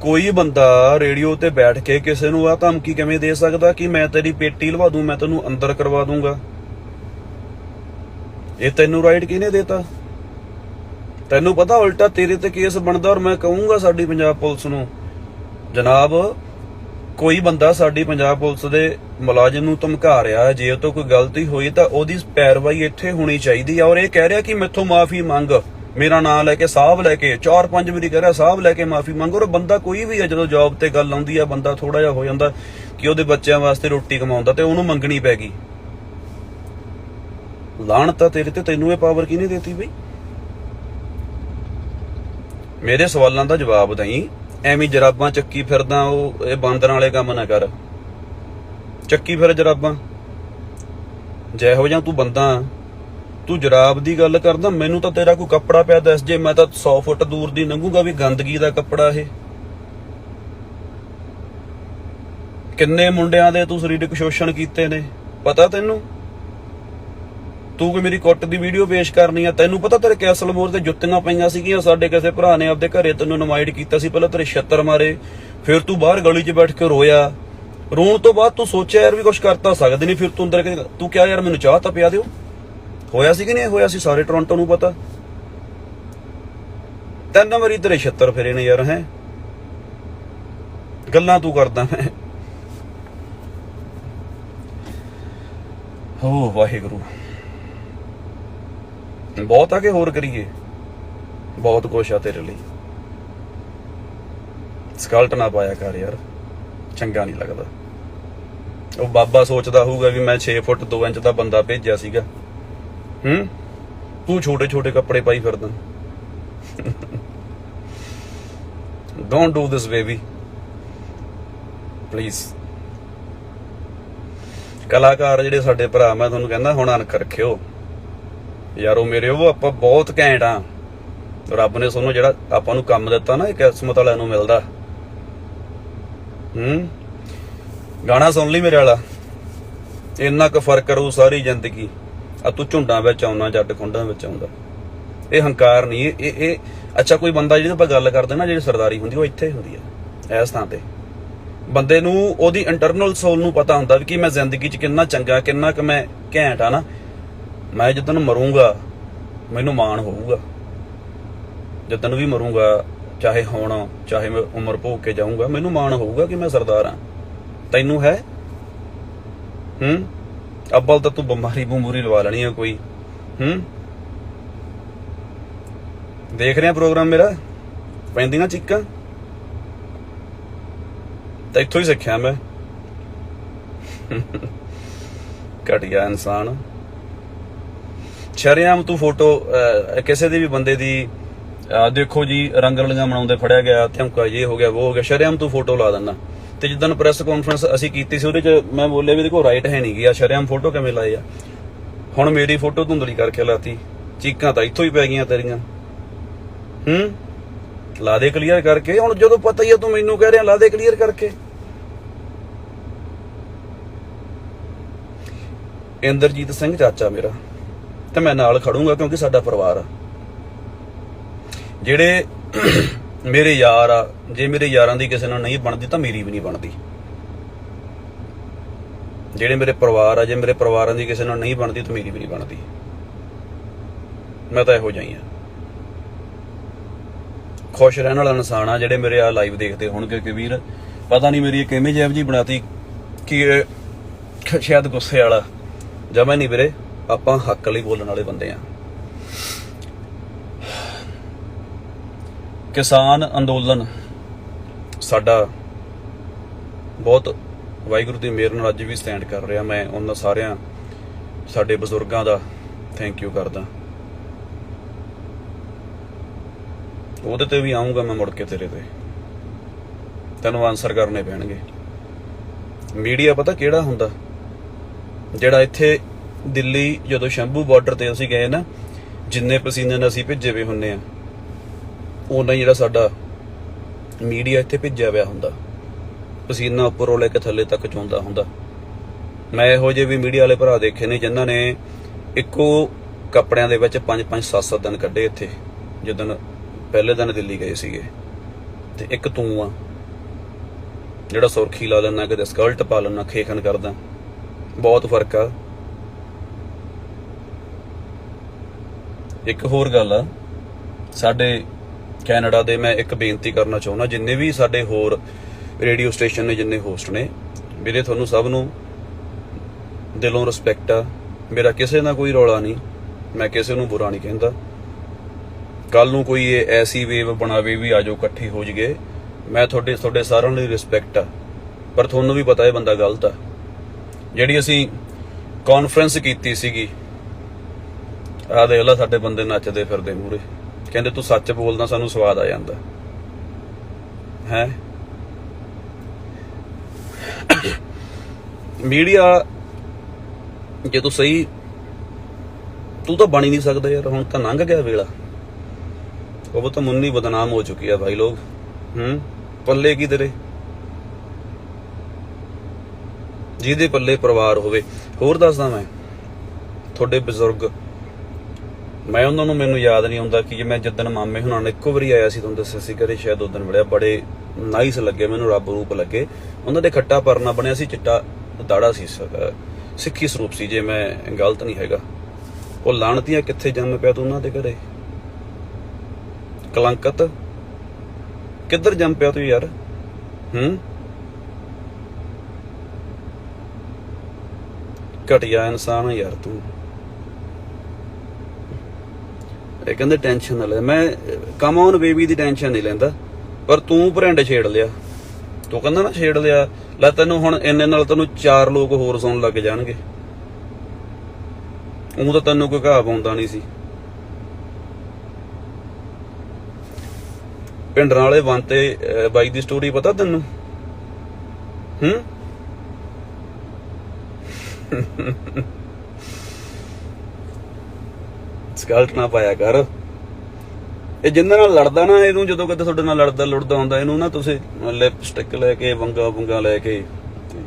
ਕੋਈ ਬੰਦਾ ਰੇਡੀਓ ਤੇ ਬੈਠ ਕੇ ਕਿਸੇ ਨੂੰ ਆ ਧਮਕੀ ਕਿਵੇਂ ਦੇ ਸਕਦਾ ਕਿ ਮੈਂ ਤੇਰੀ ਪੇਟੀ ਲਵਾ ਦੂੰ, ਮੈਂ ਤੈਨੂੰ ਅੰਦਰ ਕਰਵਾ ਦੂੰਗਾ? ਇਹ ਤੈਨੂੰ ਰਾਈਟ ਕਿਹਨੇ ਦੇਤਾ? ਤੈਨੂੰ ਪਤਾ ਉਲਟਾ ਤੇਰੇ ਤੇ ਕੇਸ ਬਣਦਾ। ਔਰ ਮੈਂ ਕਹੂੰਗਾ ਸਾਡੀ ਪੰਜਾਬ ਪੁਲਿਸ ਨੂੰ, ਜਨਾਬ ਕੋਈ ਬੰਦਾ ਸਾਡੀ ਪੰਜਾਬ ਪੁਲਿਸ ਦੇ ਮੁਲਾਜ਼ਮ ਨੂੰ ਧਮਕਾ ਰਿਹਾ, ਜੇ ਉਹ ਤੋਂ ਕੋਈ ਗਲਤੀ ਹੋਈ ਤਾਂ ਉਹਦੀ ਪੈਰਵਾਈ ਇੱਥੇ ਹੋਣੀ ਚਾਹੀਦੀ ਆ। ਔਰ ਇਹ ਕਹਿ ਰਿਹਾ ਕਿ ਮੈਥੋਂ ਮਾਫੀ ਮੰਗ, ਮੇਰਾ ਨਾਂ ਲੈ ਕੇ, ਸਾਹਬ ਲੈ ਕੇ, 4-5 ਵਾਰੀ ਕਹਿ ਰਿਹਾ ਸਾਹਬ ਲੈ ਕੇ ਮਾਫੀ ਮੰਗ। ਔਰ ਬੰਦਾ ਕੋਈ ਵੀ ਆ, ਜਦੋਂ ਜੌਬ ਤੇ ਗੱਲ ਆਉਂਦੀ ਆ, ਬੰਦਾ ਥੋੜਾ ਜਿਹਾ ਹੋ ਜਾਂਦਾ ਕਿ ਉਹਦੇ ਬੱਚਿਆਂ ਵਾਸਤੇ ਰੋਟੀ ਕਮਾਉਂਦਾ ਤੇ ਉਹਨੂੰ ਮੰਗਣੀ ਪੈ ਗਈ। ਲਾਹਣਤ ਤਾਂ ਤੇਰੇ ਤੇ, ਤੈਨੂੰ ਇਹ ਪਾਵਰ ਕਿਹਨੇ ਦੇਤੀ ਬਈ? ਮੇਰੇ ਸਵਾਲਾਂ ਦਾ ਜਵਾਬ ਦਈ। ਐਵੇਂ ਜਰਾਬਾਂ ਚੱਕੀ ਫਿਰਦਾ, ਉਹ ਇਹ ਬਾਂਦਰਾਂ ਵਾਲੇ ਕੰਮ ਨਾ ਕਰ, ਚੱਕੀ ਫਿਰ ਜਰਾਬਾਂ। ਜਿਹੋ ਜਿਹਾ ਤੂੰ ਬੰਦਾ, ਤੂੰ ਜਰਾਬ ਦੀ ਗੱਲ ਕਰਦਾ, ਮੈਨੂੰ ਤਾਂ ਤੇਰਾ ਕੋਈ ਕੱਪੜਾ ਪਿਆ ਦੱਸ ਜੇ, ਮੈਂ ਤਾਂ 100 ਫੁੱਟ ਦੂਰ ਦੀ ਲੰਘੂਗਾ ਵੀ ਗੰਦਗੀ ਦਾ ਕੱਪੜਾ ਇਹ। ਕਿੰਨੇ ਮੁੰਡਿਆਂ ਦੇ ਤੂੰ ਸਰੀਰਕ ਸ਼ੋਸ਼ਣ ਕੀਤੇ ਨੇ, ਪਤਾ ਤੈਨੂੰ? ਤੂੰ ਕੋਈ ਮੇਰੀ ਕੁੱਟ ਦੀ ਵੀਡੀਓ ਪੇਸ਼ ਕਰਨੀ ਆ, ਤੈਨੂੰ ਪਤਾ ਤੇਰੇ ਕੈਸਲ ਮੋੜ ਤੇ ਜੁੱਤੀਆਂ ਪਈਆਂ ਸੀਗੀਆਂ, ਸਾਡੇ ਕਿਸੇ ਭਰਾ ਨੇ ਆਪਦੇ ਘਰੇ ਤੈਨੂੰ ਇਨਵਾਈਟ ਕੀਤਾ ਸੀ, ਪਹਿਲਾਂ ਤੇਰੇ ਛੱਤਰ ਮਾਰੇ, ਫਿਰ ਤੂੰ ਬਾਹਰ ਗਲੀ 'ਚ ਬੈਠ ਕੇ ਰੋਇਆ। ਰੋਣ ਤੋਂ ਬਾਅਦ ਤੂੰ ਸੋਚਿਆ ਯਾਰ ਵੀ ਕੁਝ ਕਰ ਤਾਂ ਸਕਦੇ ਨਹੀਂ, ਫਿਰ ਤੂੰ ਅੰਦਰ ਤੂੰ ਕਿਹਾ ਯਾਰ ਮੈਨੂੰ ਚਾਹ ਤਾਂ ਪਿਆ ਦਿਓ। ਹੋਇਆ ਸੀ ਕਿ ਨਹੀਂ ਹੋਇਆ ਸੀ? ਸਾਰੇ ਟੋਰਾਂਟੋ ਨੂੰ ਪਤਾ। 3 ਵਾਰੀ ਤੇਰੇ ਛੱਤਰ ਫਿਰੇ ਨੇ ਯਾਰ, ਹੈ ਗੱਲਾਂ ਤੂੰ ਕਰਦਾ। ਮੈਂ ਹੋ ਵਾਹਿਗੁਰੂ, ਬਹੁਤ ਆ ਕਿ ਹੋਰ ਕਰੀਏ? ਬਹੁਤ ਕੁਛ ਆ ਤੇਰੇ ਲਈ। ਸਕਲਟ ਨਾ ਪਾਇਆ ਕਰ ਯਾਰ, ਚੰਗਾ ਨਹੀਂ ਲੱਗਦਾ। ਉਹ ਬਾਬਾ ਸੋਚਦਾ ਹੋਊਗਾ ਵੀ ਮੈਂ 6 ਫੁੱਟ 2 ਇੰਚ ਦਾ ਬੰਦਾ ਭੇਜਿਆ ਸੀਗਾ, ਤੂੰ ਛੋਟੇ ਕੱਪੜੇ ਪਾਈ ਫਿਰਦਾ। Don't do this baby please. ਕਲਾਕਾਰ ਜਿਹੜੇ ਸਾਡੇ ਭਰਾ, ਮੈਂ ਤੁਹਾਨੂੰ ਕਹਿੰਦਾ ਹੁਣ ਅਣਖ ਰੱਖਿਓ ਯਾਰੋ ਮੇਰੇ, ਉਹ ਆਪਾਂ ਬਹੁਤ ਘੈਂਟ ਆ। ਰੱਬ ਨੇ ਸਾਨੂੰ ਜਿਹੜਾ ਆਪਾਂ ਨੂੰ ਕੰਮ ਦਿੱਤਾ ਨਾ, ਇਹ ਕਿਸਮਤ ਵਾਲਿਆਂ ਨੂੰ ਮਿਲਦਾ। ਗਾਣਾ ਸੁਣ ਲਈ ਮੇਰੇ ਵਾਲਾ, ਇੰਨਾ ਕੁ ਫਰਕ ਕਰੂ ਸਾਰੀ ਜ਼ਿੰਦਗੀ। ਆ ਤੂੰ ਝੁੰਡਾਂ ਵਿੱਚ ਆਉਣਾ, ਜੱਟ ਖੁੰਡਾਂ ਵਿੱਚ ਆਉਂਦਾ। ਇਹ ਹੰਕਾਰ ਨਹੀਂ, ਇਹ ਅੱਛਾ ਕੋਈ ਬੰਦਾ ਜਿਹਦੇ ਆਪਾਂ ਗੱਲ ਕਰਦੇ ਨਾ, ਜਿਹੜੀ ਸਰਦਾਰੀ ਹੁੰਦੀ ਉਹ ਇੱਥੇ ਹੁੰਦੀ ਆ, ਇਸ ਥਾਂ ਤੇ। ਬੰਦੇ ਨੂੰ ਉਹਦੀ ਇੰਟਰਨਲ ਸੋਲ ਨੂੰ ਪਤਾ ਹੁੰਦਾ ਵੀ ਕਿ ਮੈਂ ਜ਼ਿੰਦਗੀ 'ਚ ਕਿੰਨਾ ਚੰਗਾ, ਕਿੰਨਾ ਕੁ ਮੈਂ ਘੈਂਟ ਆ ਨਾ। ਮੈਂ ਜਦੋਂ ਮਰੂੰਗਾ ਮੈਨੂੰ ਮਾਣ ਹੋਊਗਾ, ਜਦੋਂ ਵੀ ਮਰੂੰਗਾ, ਚਾਹੇ ਹੁਣ ਚਾਹੇ ਮੈਂ ਉਮਰ ਭੋਗ ਕੇ ਜਾਊਂਗਾ, ਮੈਨੂੰ ਮਾਣ ਹੋਊਗਾ ਕਿ ਮੈਂ ਸਰਦਾਰ ਆ। ਤੈਨੂੰ ਹੈ? ਅੱਬਲ ਤਾਂ ਤੂੰ ਬਿਮਾਰੀ ਲਵਾ ਲੈਣੀ ਆ ਕੋਈ। ਦੇਖ ਰਿਹਾ ਪ੍ਰੋਗਰਾਮ ਮੇਰਾ, ਪੈਂਦੀਆਂ ਚੀਕਾਂ ਤਾਂ ਇੱਥੋਂ ਹੀ ਸਿੱਖਿਆ ਮੈਂ। ਘਟੀਆ ਇਨਸਾਨ। ਸ਼ਰੇਆਮ ਤੂੰ ਫੋਟੋ ਕਿਸੇ ਦੇ ਵੀ ਬੰਦੇ ਦੀ, ਦੇਖੋ ਜੀ ਰੰਗ ਰਲੀਆਂ ਮਨਾਉਂਦੇ ਫੜਿਆ ਗਿਆ, ਧਮਕਾ ਇਹ ਹੋ ਗਿਆ, ਉਹ ਹੋ ਗਿਆ, ਸ਼ਰੇਆਮ ਤੂੰ ਫੋਟੋ ਲਾ ਦਿੰਦਾ। ਤੇ ਜਿੱਦਣ ਪ੍ਰੈਸ ਕਾਨਫਰੰਸ ਅਸੀਂ ਕੀਤੀ ਸੀ, ਉਹਦੇ 'ਚ ਮੈਂ ਬੋਲਿਆ ਵੀ ਇਹਦੇ ਕੋਲ ਰਾਈਟ ਹੈ ਨਹੀਂ ਗਿਆ, ਸ਼ਰੇਆਮ ਫੋਟੋ ਕਿਵੇਂ ਲਾਏ ਆ। ਹੁਣ ਮੇਰੀ ਫੋਟੋ ਧੁੰਦਲੀ ਕਰਕੇ ਲਾਤੀ, ਚੀਕਾਂ ਤਾਂ ਇੱਥੋਂ ਹੀ ਪੈ ਗਈਆਂ ਤੇਰੀਆਂ। ਲਾ ਦੇ ਕਲੀਅਰ ਕਰਕੇ। ਹੁਣ ਜਦੋਂ ਪਤਾ ਹੀ ਆ ਤੂੰ ਮੈਨੂੰ ਕਹਿ ਰਿਹਾ ਲਾ ਦੇ ਕਲੀਅਰ ਕਰਕੇ। ਇੰਦਰਜੀਤ ਸਿੰਘ ਚਾਚਾ ਮੇਰਾ, ਤੇ ਮੈਂ ਨਾਲ ਖੜੂੰਗਾ ਕਿਉਂਕਿ ਸਾਡਾ ਪਰਿਵਾਰ ਆ। ਜਿਹੜੇ ਮੇਰੇ ਯਾਰ ਆ, ਜੇ ਮੇਰੇ ਯਾਰਾਂ ਦੀ ਕਿਸੇ ਨਾਲ ਨਹੀਂ ਬਣਦੀ ਤਾਂ ਮੇਰੀ ਵੀ ਨਹੀਂ ਬਣਦੀ। ਜਿਹੜੇ ਮੇਰੇ ਪਰਿਵਾਰ ਆ, ਜੇ ਮੇਰੇ ਪਰਿਵਾਰਾਂ ਦੀ ਕਿਸੇ ਨਾਲ ਨਹੀਂ ਬਣਦੀ ਤਾਂ ਮੇਰੀ ਵੀ ਨਹੀਂ ਬਣਦੀ। ਮੈਂ ਤਾਂ ਇਹੋ ਜਿਹਾ ਹੀ ਆ, ਖੁਸ਼ ਰਹਿਣ ਵਾਲਾ ਇਨਸਾਨ ਆ। ਜਿਹੜੇ ਮੇਰੇ ਆ ਲਾਈਵ ਦੇਖਦੇ ਹੋਣਗੇ ਕਿ ਵੀਰ ਪਤਾ ਨਹੀਂ ਮੇਰੀ ਇੱਕ ਇਮੇਜ ਇਹੋ ਜਿਹੀ ਬਣਾਤੀ ਕਿ ਸ਼ਾਇਦ ਗੁੱਸੇ ਵਾਲਾ, ਜਮਾਂ ਨਹੀਂ ਵੀਰੇ। ਆਪਾਂ ਹੱਕ ਲਈ ਬੋਲਣ ਵਾਲੇ ਬੰਦੇ ਆ। ਕਿਸਾਨ ਅੰਦੋਲਨ ਸਾਡਾ ਬਹੁਤ ਵਾਹਿਗੁਰੂ ਦੀ ਮਿਹਰ ਨਾਲ ਅੱਜ ਵੀ ਸਟੈਂਡ ਕਰ ਰਿਹਾ। ਮੈਂ ਉਹਨਾਂ ਸਾਰਿਆਂ ਸਾਡੇ ਬਜ਼ੁਰਗਾਂ ਦਾ ਥੈਂਕ ਯੂ ਕਰਦਾ। ਉਹਦੇ ਤੇ ਵੀ ਆਉਂਗਾ ਮੈਂ ਮੁੜ ਕੇ, ਤੇਰੇ ਤੇ ਤੈਨੂੰ ਆਨਸਰ ਕਰਨੇ ਪੈਣਗੇ। ਮੀਡੀਆ ਪਤਾ ਕਿਹੜਾ ਹੁੰਦਾ? ਜਿਹੜਾ ਇੱਥੇ ਦਿੱਲੀ ਜਦੋਂ ਸ਼ੰਭੂ ਬਾਰਡਰ ਤੇ ਅਸੀਂ ਗਏ ਨਾ, ਜਿੰਨੇ ਪਸੀਨੇ ਨਾਲ ਅਸੀਂ ਭਿੱਜੇ ਹੋਏ ਹੁੰਨੇ ਆ, ਉਹਨਾਂ ਜਿਹੜਾ ਸਾਡਾ ਮੀਡੀਆ ਇੱਥੇ ਭਿੱਜਿਆ ਪਿਆ ਹੁੰਦਾ, ਪਸੀਨਾ ਉੱਪਰੋਂ ਲੈ ਕੇ ਥੱਲੇ ਤੱਕ ਚੋਂਦਾ ਹੁੰਦਾ। ਮੈਂ ਇਹੋ ਜਿਹੇ ਵੀ ਮੀਡੀਆ ਵਾਲੇ ਭਰਾ ਦੇਖੇ ਨੇ ਜਿਨ੍ਹਾਂ ਨੇ ਇੱਕੋ ਕੱਪੜਿਆਂ ਦੇ ਵਿੱਚ 5-5 7-7 ਦਿਨ ਕੱਢੇ ਇੱਥੇ, ਜਦੋਂ ਪਹਿਲੇ ਦਿਨ ਦਿੱਲੀ ਗਏ ਸੀਗੇ। ਤੇ ਇੱਕ ਤੂੰ ਆ ਜਿਹੜਾ ਸੁਰਖੀ ਲਾ ਲੈਣਾ, ਕਿਤੇ ਸਕਰਟ ਪਾ ਲੈਣਾ, ਖੇਖਣ ਕਰਦਾ। ਬਹੁਤ ਫਰਕ ਆ। ਇੱਕ ਹੋਰ ਗੱਲ ਆ, ਸਾਡੇ ਕੈਨੇਡਾ ਦੇ ਮੈਂ ਇੱਕ ਬੇਨਤੀ ਕਰਨਾ ਚਾਹੁੰਦਾ, ਜਿੰਨੇ ਵੀ ਸਾਡੇ ਹੋਰ ਰੇਡੀਓ ਸਟੇਸ਼ਨ ਨੇ, ਜਿੰਨੇ ਹੋਸਟ ਨੇ, ਵੀਰੇ ਤੁਹਾਨੂੰ ਸਭ ਨੂੰ ਦਿਲੋਂ ਰਿਸਪੈਕਟ ਆ। ਮੇਰਾ ਕਿਸੇ ਨਾਲ ਕੋਈ ਰੌਲਾ ਨਹੀਂ, ਮੈਂ ਕਿਸੇ ਨੂੰ ਬੁਰਾ ਨਹੀਂ ਕਹਿੰਦਾ। ਕੱਲ ਨੂੰ ਕੋਈ ਇਹ ਐਸੀ ਵੇਵ ਬਣਾਵੇ ਵੀ ਆਜੋ ਇਕੱਠੇ ਹੋ ਜਗੇ, ਮੈਂ ਤੁਹਾਡੇ ਸਾਰਿਆਂ ਲਈ ਰਿਸਪੈਕਟ ਆ। ਪਰ ਤੁਹਾਨੂੰ ਵੀ ਪਤਾ ਇਹ ਬੰਦਾ ਗਲਤ ਆ। ਜਿਹੜੀ ਅਸੀਂ ਕਾਨਫਰੰਸ ਕੀਤੀ ਸੀਗੀ, ਆਹ ਦੇਖ ਲਾ ਸਾਡੇ ਬੰਦੇ ਨੱਚਦੇ ਫਿਰਦੇ ਮੂਹਰੇ, ਕਹਿੰਦੇ ਤੂੰ ਸੱਚ ਬੋਲਦਾ ਸਾਨੂੰ ਸਵਾਦ ਆ ਜਾਂਦਾ ਹੈ। ਮੀਡੀਆ ਜੇ ਤੂੰ ਸਹੀ, ਤੂੰ ਤਾਂ ਬਣ ਹੀ ਨਹੀਂ ਸਕਦਾ ਯਾਰ। ਹੁਣ ਤਾਂ ਲੰਘ ਗਿਆ ਵੇਲਾ, ਉਹ ਤਾਂ ਮੁੰਨੀ ਬਦਨਾਮ ਹੋ ਚੁੱਕੀ ਆ ਭਾਈ ਲੋਗ। ਪੱਲੇ ਕੀ ਤੇਰੇ, ਜਿਹਦੇ ਪੱਲੇ ਪਰਿਵਾਰ ਹੋਵੇ। ਹੋਰ ਦੱਸਦਾ ਮੈਂ, ਤੁਹਾਡੇ ਬਜ਼ੁਰਗ, ਮੈਂ ਉਹਨਾਂ ਨੂੰ, ਮੈਨੂੰ ਯਾਦ ਨਹੀਂ ਆਉਂਦਾ ਕਿ ਜੇ ਮੈਂ ਜਿੱਦਣ ਮਾਮੇ ਹੁਣਾਂ ਨੇ ਇੱਕੋ ਵਾਰੀ ਆਇਆ ਸੀ, ਤੁਹਾਨੂੰ ਦੱਸਿਆ ਸੀ ਘਰੇ, ਸ਼ਾਇਦ ਉਦੋਂ ਮਿਲਿਆ, ਬੜੇ ਨਾਈਸ ਲੱਗੇ ਮੈਨੂੰ, ਰੱਬ ਰੂਪ ਲੱਗੇ। ਉਹਨਾਂ ਦੇ ਖੱਟਾ ਪਰਨਾ ਬਣਿਆ ਸੀ, ਚਿੱਟਾ ਦਾੜਾ ਸੀ, ਸਿੱਖੀ ਸਰੂਪ ਸੀ, ਜੇ ਮੈਂ ਗਲਤ ਨਹੀਂ ਹੈਗਾ। ਉਹ ਲਾਣਤੀਆਂ ਕਿੱਥੇ ਜੰਮ ਪਿਆ ਤੂੰ ਉਹਨਾਂ ਦੇ ਘਰੇ? ਕਲੰਕਤ ਕਿੱਧਰ ਜੰਮ ਪਿਆ ਤੂੰ ਯਾਰ? ਘਟਿਆ ਇਨਸਾਨ ਯਾਰ ਤੂੰ। ਇਹ ਕਹਿੰਦੇ ਟੈਨਸ਼ਨ ਨਾ ਲੈ, ਮੈਂ come on baby the tension ਨਹੀਂ ਲੈਂਦਾ, ਪਰ ਤੂੰ ਭਰਿੰਡ ਛੇੜ ਲਿਆ। ਤੂੰ ਕਹਿੰਦਾ ਨਾ ਛੇੜ ਲਿਆ, ਲੈ ਤੈਨੂੰ ਹੁਣ ਇੰਨੇ ਨਾਲ ਤੈਨੂੰ 4 ਲੋਕ ਹੋਰ ਸੁਣਨ ਲੱਗ ਜਾਣਗੇ। ਉਹ ਤਾਂ ਤੈਨੂੰ ਕੋਈ ਘਾਹ ਪਾਉਂਦਾ ਨਹੀਂ ਸੀ। ਭਿੰਡਰਾਂ ਵਾਲੇ ਬੰਤੇ ਬਾਈ ਦੀ ਸਟੋਰੀ ਪਤਾ ਤੈਨੂੰ? ਸਕਲਟ ਨਾ ਪਾਇਆ ਕਰ। ਇਹ ਜਿੰਨਾਂ ਨਾਲ ਲੜਦਾ ਨਾ, ਇਹਨੂੰ ਜਦੋਂ ਕਦੇ ਤੁਹਾਡੇ ਨਾਲ ਲੁੜਦਾ ਹੁੰਦਾ, ਇਹਨੂੰ ਨਾ ਤੁਸੀਂ ਲਿਪਸਟਿਕ ਲੈ ਕੇ, ਵੰਗਾ ਲੈ ਕੇ,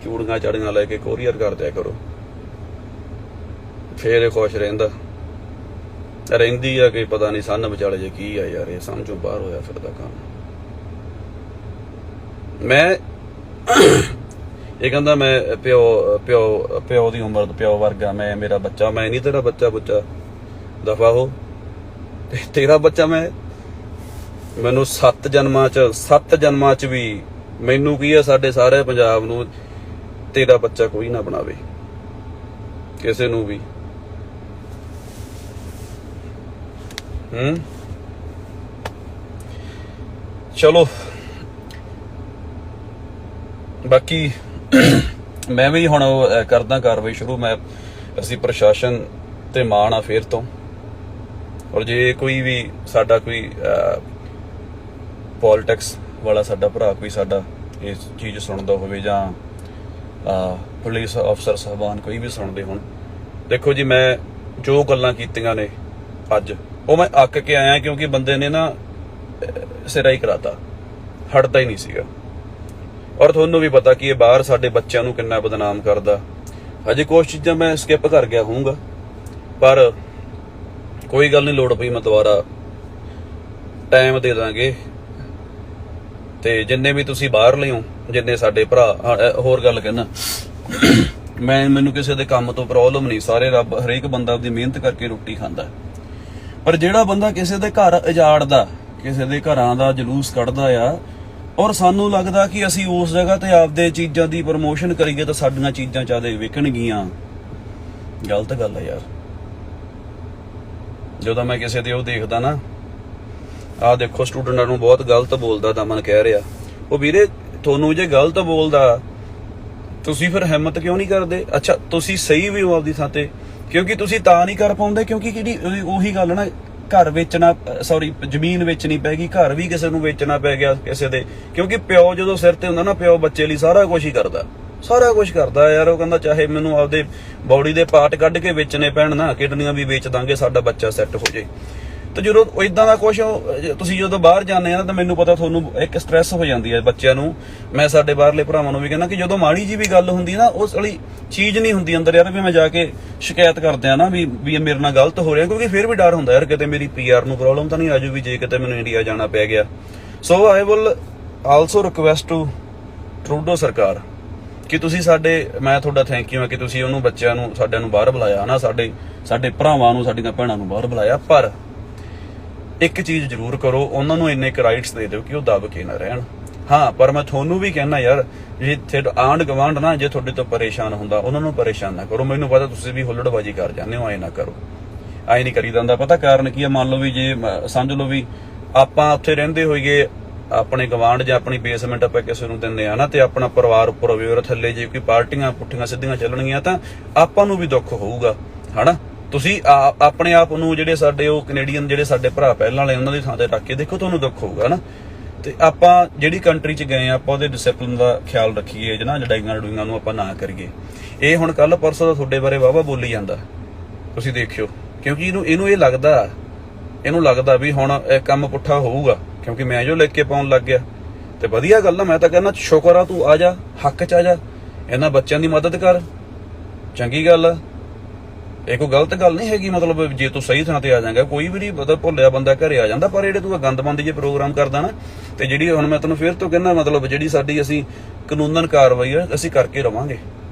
ਚੂੜੀਆਂ ਚਾੜੀਆਂ ਲੈ ਕੇ ਕੋਰੀਅਰ ਕਰ ਦਿਆ ਕਰੋ, ਫੇਰ ਇਹ ਖੁਸ਼ ਰਹਿੰਦੀ ਆ। ਕਿ ਪਤਾ ਨਹੀਂ ਸੰਨ ਵਿਚਾਲੇ ਜੇ ਕੀ ਆ ਯਾਰ, ਇਹ ਸਮਝੋਂ ਬਾਹਰ ਹੋਇਆ ਫਿਰਦਾ ਕੰਮ। ਮੈਂ ਇਹ ਕਹਿੰਦਾ ਮੈਂ ਪਿਓ ਦੀ ਉਮਰ ਪਿਓ ਵਰਗਾ, ਮੈਂ ਮੇਰਾ ਬੱਚਾ। ਮੈਂ ਨਹੀਂ ਤੇਰਾ ਬੱਚਾ ਬੁੱਚਾ, ਦਫਾ ਹੋ। ਤੇਰਾ ਬੱਚਾ ਮੈਨੂੰ 7 ਜਨਮਾਂ ਚ ਵੀ ਮੈਨੂੰ ਕੀ ਆ, ਸਾਡੇ ਸਾਰੇ ਪੰਜਾਬ ਨੂੰ ਤੇਰਾ ਬੱਚਾ ਕੋਈ ਨਾ ਬਣਾਵੇ, ਕਿਸੇ ਨੂੰ ਵੀ। ਚਲੋ ਬਾਕੀ ਮੈਂ ਵੀ ਹੁਣ ਕਰਦਾ ਕਾਰਵਾਈ ਸ਼ੁਰੂ। ਅਸੀਂ ਪ੍ਰਸ਼ਾਸਨ ਤੇ ਮਾਣ ਆ ਫੇਰ ਤੋਂ। ਔਰ ਜੇ ਕੋਈ ਵੀ ਸਾਡਾ ਕੋਈ ਪੋਲਿਟਿਕਸ ਵਾਲਾ ਸਾਡਾ ਭਰਾ ਕੋਈ ਸਾਡਾ ਇਸ ਚੀਜ਼ ਸੁਣਦਾ ਹੋਵੇ, ਜਾਂ ਪੁਲਿਸ ਅਫਸਰ ਸਾਹਿਬਾਨ ਕੋਈ ਵੀ ਸੁਣਦੇ ਹੋਣ, ਦੇਖੋ ਜੀ ਮੈਂ ਜੋ ਗੱਲਾਂ ਕੀਤੀਆਂ ਨੇ ਅੱਜ, ਉਹ ਮੈਂ ਅੱਕ ਕੇ ਆਇਆ, ਕਿਉਂਕਿ ਬੰਦੇ ਨੇ ਨਾ ਸਿਰਾ ਹੀ ਕਰਾਤਾ, ਹਟਦਾ ਹੀ ਨਹੀਂ ਸੀਗਾ। ਔਰ ਤੁਹਾਨੂੰ ਵੀ ਪਤਾ ਕਿ ਇਹ ਬਾਹਰ ਸਾਡੇ ਬੱਚਿਆਂ ਨੂੰ ਕਿੰਨਾ ਬਦਨਾਮ ਕਰਦਾ। ਹਜੇ ਕੁਛ ਚੀਜ਼ਾਂ ਮੈਂ ਸਕਿਪ ਕਰ ਗਿਆ ਹੋਊਂਗਾ, ਪਰ ਕੋਈ ਗੱਲ ਨਹੀਂ, ਲੋੜ ਪਈ ਮੈਂ ਦੁਬਾਰਾ ਟਾਈਮ ਦੇ ਦਾਂਗੇ। ਤੇ ਜਿੰਨੇ ਵੀ ਤੁਸੀਂ ਬਾਹਰ ਲਿਓ, ਜਿੰਨੇ ਸਾਡੇ ਭਰਾ, ਹੋਰ ਗੱਲ ਕਹਿਣਾ, ਮੈਨੂੰ ਕਿਸੇ ਦੇ ਕੰਮ ਤੋਂ ਪ੍ਰੋਬਲਮ ਨਹੀਂ, ਸਾਰੇ ਰੱਬ, ਹਰੇਕ ਬੰਦਾ ਆਪਦੀ ਮਿਹਨਤ ਕਰਕੇ ਰੋਟੀ ਖਾਂਦਾ। ਪਰ ਜਿਹੜਾ ਬੰਦਾ ਕਿਸੇ ਦੇ ਘਰ ਉਜਾੜਦਾ, ਕਿਸੇ ਦੇ ਘਰਾਂ ਦਾ ਜਲੂਸ ਕੱਢਦਾ ਆ, ਔਰ ਸਾਨੂੰ ਲੱਗਦਾ ਕਿ ਅਸੀਂ ਉਸ ਜਗ੍ਹਾ ਤੇ ਆਪਦੇ ਚੀਜ਼ਾਂ ਦੀ ਪ੍ਰਮੋਸ਼ਨ ਕਰੀਏ ਤਾਂ ਸਾਡੀਆਂ ਚੀਜ਼ਾਂ ਜ਼ਿਆਦਾ ਵਿਕਣਗੀਆਂ, ਗਲਤ ਗੱਲ ਹੈ ਯਾਰ। ਜਦੋਂ ਮੈਂ ਕਿਸੇ ਦੇ ਉਹ ਦੇਖਦਾ ਨਾ, ਆਹ ਦੇਖੋ ਸਟੂਡੈਂਟਾਂ ਨੂੰ ਬਹੁਤ ਗਲਤ ਬੋਲਦਾ, ਦਮਨ ਕਹਿ ਰਿਹਾ, ਉਹ ਵੀਰੇ ਤੁਹਾਨੂੰ ਜੇ ਗਲਤ ਬੋਲਦਾ ਤੁਸੀਂ ਫਿਰ ਹਿੰਮਤ ਕਿਉਂ ਨਹੀਂ ਕਰਦੇ? ਅੱਛਾ ਤੁਸੀਂ ਸਹੀ ਵੀ ਹੋ ਆਪਦੀ ਥਾਂ ਤੇ, ਕਿਉਂਕਿ ਤੁਸੀਂ ਤਾਂ ਨਹੀਂ ਕਰ ਪਾਉਂਦੇ ਕਿਉਂਕਿ ਜਿਹੜੀ ਉਹੀ ਗੱਲ ਨਾ, ਘਰ ਵੇਚਣਾ, ਸੌਰੀ ਜ਼ਮੀਨ ਵੇਚਣੀ ਪੈ ਗਈ, ਘਰ ਵੀ ਕਿਸੇ ਨੂੰ ਵੇਚਣਾ ਪੈ ਗਿਆ ਕਿਸੇ ਦੇ, ਕਿਉਂਕਿ ਪਿਓ ਜਦੋਂ ਸਿਰ ਤੇ ਹੁੰਦਾ ਨਾ, ਪਿਓ ਬੱਚੇ ਲਈ ਸਾਰਾ ਕੁਝ ਹੀ ਕਰਦਾ, ਸਾਰਾ ਕੁਝ ਕਰਦਾ ਯਾਰ। ਉਹ ਕਹਿੰਦਾ ਚਾਹੇ ਮੈਨੂੰ ਆਪਦੇ ਬੋਡੀ ਦੇ ਪਾਰਟ ਕੱਢ ਕੇ ਵੇਚਣੇ ਪੈਣ ਨਾ, ਕਿਡਨੀਆਂ ਵੀ ਵੇਚ ਦਾਂਗੇ, ਸਾਡਾ ਬੱਚਾ ਸੈੱਟ ਹੋ ਜੇ। ਤੇ ਜਦੋਂ ਇਦਾਂ ਦਾ ਕੁਝ ਤੁਸੀਂ ਜਦੋਂ ਬਾਹਰ ਜਾਂਦੇ ਆ ਤਾਂ ਮੈਨੂੰ ਪਤਾ ਤੁਹਾਨੂੰ ਇੱਕ ਸਟ੍ਰੈਸ ਹੋ ਜਾਂਦੀ ਹੈ ਬੱਚਿਆਂ ਨੂੰ। ਮੈਂ ਸਾਡੇ ਬਾਹਰਲੇ ਭਰਾਵਾਂ ਨੂੰ ਵੀ ਕਹਿੰਦਾ ਕਿ ਜਦੋਂ ਮਾੜੀ ਜੀ ਵੀ ਗੱਲ ਹੁੰਦੀ ਨਾ, ਉਸ ਵਾਲੀ ਚੀਜ਼ ਨਹੀਂ ਹੁੰਦੀ ਅੰਦਰ ਯਾਰ ਵੀ ਮੈਂ ਜਾ ਕੇ ਸ਼ਿਕਾਇਤ ਕਰਦੇ ਆ ਨਾ ਵੀ ਇਹ ਮੇਰੇ ਨਾਲ ਗਲਤ ਹੋ ਰਿਹਾ, ਕਿਉਂਕਿ ਫਿਰ ਵੀ ਡਰ ਹੁੰਦਾ ਯਾਰ ਕਿਤੇ ਮੇਰੀ PR ਨੂੰ ਪ੍ਰੋਬਲਮ ਤਾਂ ਨਹੀਂ ਆਜੂ ਵੀ ਜੇ ਕਿਤੇ ਮੈਨੂੰ ਇੰਡੀਆ ਜਾਣਾ ਪੈ ਗਿਆ। So I will also request to Trudeau ਸਰਕਾਰ ਕਿ ਤੁਸੀਂ ਮੈਂ ਤੁਹਾਡਾ ਥੈਂਕ ਯੂ ਹੈ ਕਿ ਤੁਸੀਂ ਉਹਨੂੰ ਬੱਚਿਆਂ ਨੂੰ ਸਾਡਿਆਂ ਨੂੰ ਬਾਹਰ ਬੁਲਾਇਆ ਨਾ, ਸਾਡੇ ਭਰਾਵਾਂ ਨੂੰ, ਸਾਡੀਆਂ ਭੈਣਾਂ ਨੂੰ ਬਾਹਰ ਬੁਲਾਇਆ। ਪਰ ਇੱਕ ਚੀਜ਼ ਜ਼ਰੂਰ ਕਰੋ, ਉਹਨਾਂ ਨੂੰ ਇੰਨੇ ਰਾਈਟਸ ਦੇ ਦਿਓ ਕਿ ਉਹ ਦਬ ਕੇ ਨਾ ਰਹਿਣ। ਹਾਂ, ਪਰ ਮੈਂ ਤੁਹਾਨੂੰ ਵੀ ਕਹਿਣਾ ਯਾਰ, ਜੇ ਆਂਢ ਗਵਾਂਢ ਨਾ ਜੇ ਤੁਹਾਡੇ ਤੋਂ ਪਰੇਸ਼ਾਨ ਹੁੰਦਾ, ਉਹਨਾਂ ਨੂੰ ਪਰੇਸ਼ਾਨ ਨਾ ਕਰੋ। ਮੈਨੂੰ ਪਤਾ ਤੁਸੀਂ ਵੀ ਹੁੱਲੜਬਾਜੀ ਕਰ ਜਾਂਦੇ ਹੋ, ਐ ਨਾ ਕਰੋ, ਐ ਨਹੀਂ ਕਰੀਦਾ ਹੁੰਦਾ। ਪਤਾ ਕਾਰਨ ਕੀ ਆ? ਮੰਨ ਲਓ ਵੀ ਜੇ ਸਮਝ ਲਓ ਵੀ ਆਪਾਂ ਉੱਥੇ ਰਹਿੰਦੇ ਹੋਈਏ, ਆਪਣੇ ਗਵਾਂਢ ਜਾਂ ਆਪਣੀ ਬੇਸਮੈਂਟ ਆਪਾਂ ਕਿਸੇ ਨੂੰ ਦਿੰਦੇ ਆ ਨਾ, ਤੇ ਆਪਣਾ ਪਰਿਵਾਰ ਉੱਪਰ ਹੋਵੇ ਔਰ ਥੱਲੇ ਜੇ ਕੋਈ ਪਾਰਟੀਆਂ ਪੁੱਠੀਆਂ ਸਿੱਧੀਆਂ ਚੱਲਣਗੀਆਂ ਤਾਂ ਆਪਾਂ ਨੂੰ ਵੀ ਦੁੱਖ ਹੋਊਗਾ, ਹਨਾ। ਤੁਸੀਂ ਆਪਣੇ ਆਪ ਨੂੰ ਜਿਹੜੇ ਸਾਡੇ ਉਹ ਕੈਨੇਡੀਅਨ ਜਿਹੜੇ ਸਾਡੇ ਭਰਾ ਪਹਿਲਾਂ ਵਾਲੇ, ਉਹਨਾਂ ਦੀ ਥਾਂ ਤੇ ਰੱਖ ਕੇ ਦੇਖੋ, ਤੁਹਾਨੂੰ ਦੁੱਖ ਹੋਊਗਾ ਨਾ। ਤੇ ਆਪਾਂ ਜਿਹੜੀ ਕੰਟਰੀ 'ਚ ਗਏ ਆ, ਆਪਾਂ ਉਹਦੇ ਡਿਸਿਪਲਿਨ ਦਾ ਖਿਆਲ ਰੱਖੀਏ, ਜਨਾ ਲੜਾਈਆਂ ਲੜੂਈਆਂ ਨੂੰ ਆਪਾਂ ਨਾ ਕਰੀਏ। ਇਹ ਹੁਣ ਕੱਲ ਪਰਸੋਂ ਦਾ ਤੁਹਾਡੇ ਬਾਰੇ ਵਾਹਵਾ ਬੋਲੀ ਜਾਂਦਾ, ਤੁਸੀਂ ਦੇਖਿਓ, ਕਿਉਂਕਿ ਇਹਨੂੰ ਇਹ ਲੱਗਦਾ ਵੀ ਹੁਣ ਇਹ ਕੰਮ ਪੁੱਠਾ ਹੋਊਗਾ ਕਿਉਂਕਿ ਮੈਂ ਜੋ ਲਿਖ ਕੇ ਪਾਉਣ ਲੱਗ ਗਿਆ। ਤੇ ਵਧੀਆ ਗੱਲ ਆ, ਮੈਂ ਤਾਂ ਕਹਿੰਦਾ ਸ਼ੁਕਰ ਆ, ਤੂੰ ਆ ਜਾ, ਹੱਕ 'ਚ ਆ ਜਾ, ਇਹਨਾਂ ਬੱਚਿਆਂ ਦੀ ਮਦਦ ਕਰ, ਚੰਗੀ ਗੱਲ ਆ। ਇਹ ਕੋਈ ਗਲਤ ਗੱਲ ਨਹੀਂ ਹੈਗੀ, ਮਤਲਬ ਜੇ ਤੂੰ ਸਹੀ ਥਾਂ ਤੇ ਆ ਜਾਏਗਾ, ਕੋਈ ਵੀ ਨਹੀਂ ਮਤਲਬ ਭੁੱਲਿਆ ਬੰਦਾ ਘਰੇ ਆ ਜਾਂਦਾ। ਪਰ ਜਿਹੜੇ ਤੂੰ ਗੰਦਮੰਦੀ ਜੇ ਪ੍ਰੋਗਰਾਮ ਕਰਦਾ ਨਾ, ਤੇ ਜਿਹੜੀ ਹੁਣ ਮੈਂ ਤੈਨੂੰ ਫਿਰ ਤੋਂ ਕਹਿੰਦਾ, ਮਤਲਬ ਜਿਹੜੀ ਸਾਡੀ ਅਸੀਂ ਕਾਨੂੰਨਨ ਕਾਰਵਾਈ ਆ ਅਸੀਂ ਕਰਕੇ ਰਵਾਂਗੇ,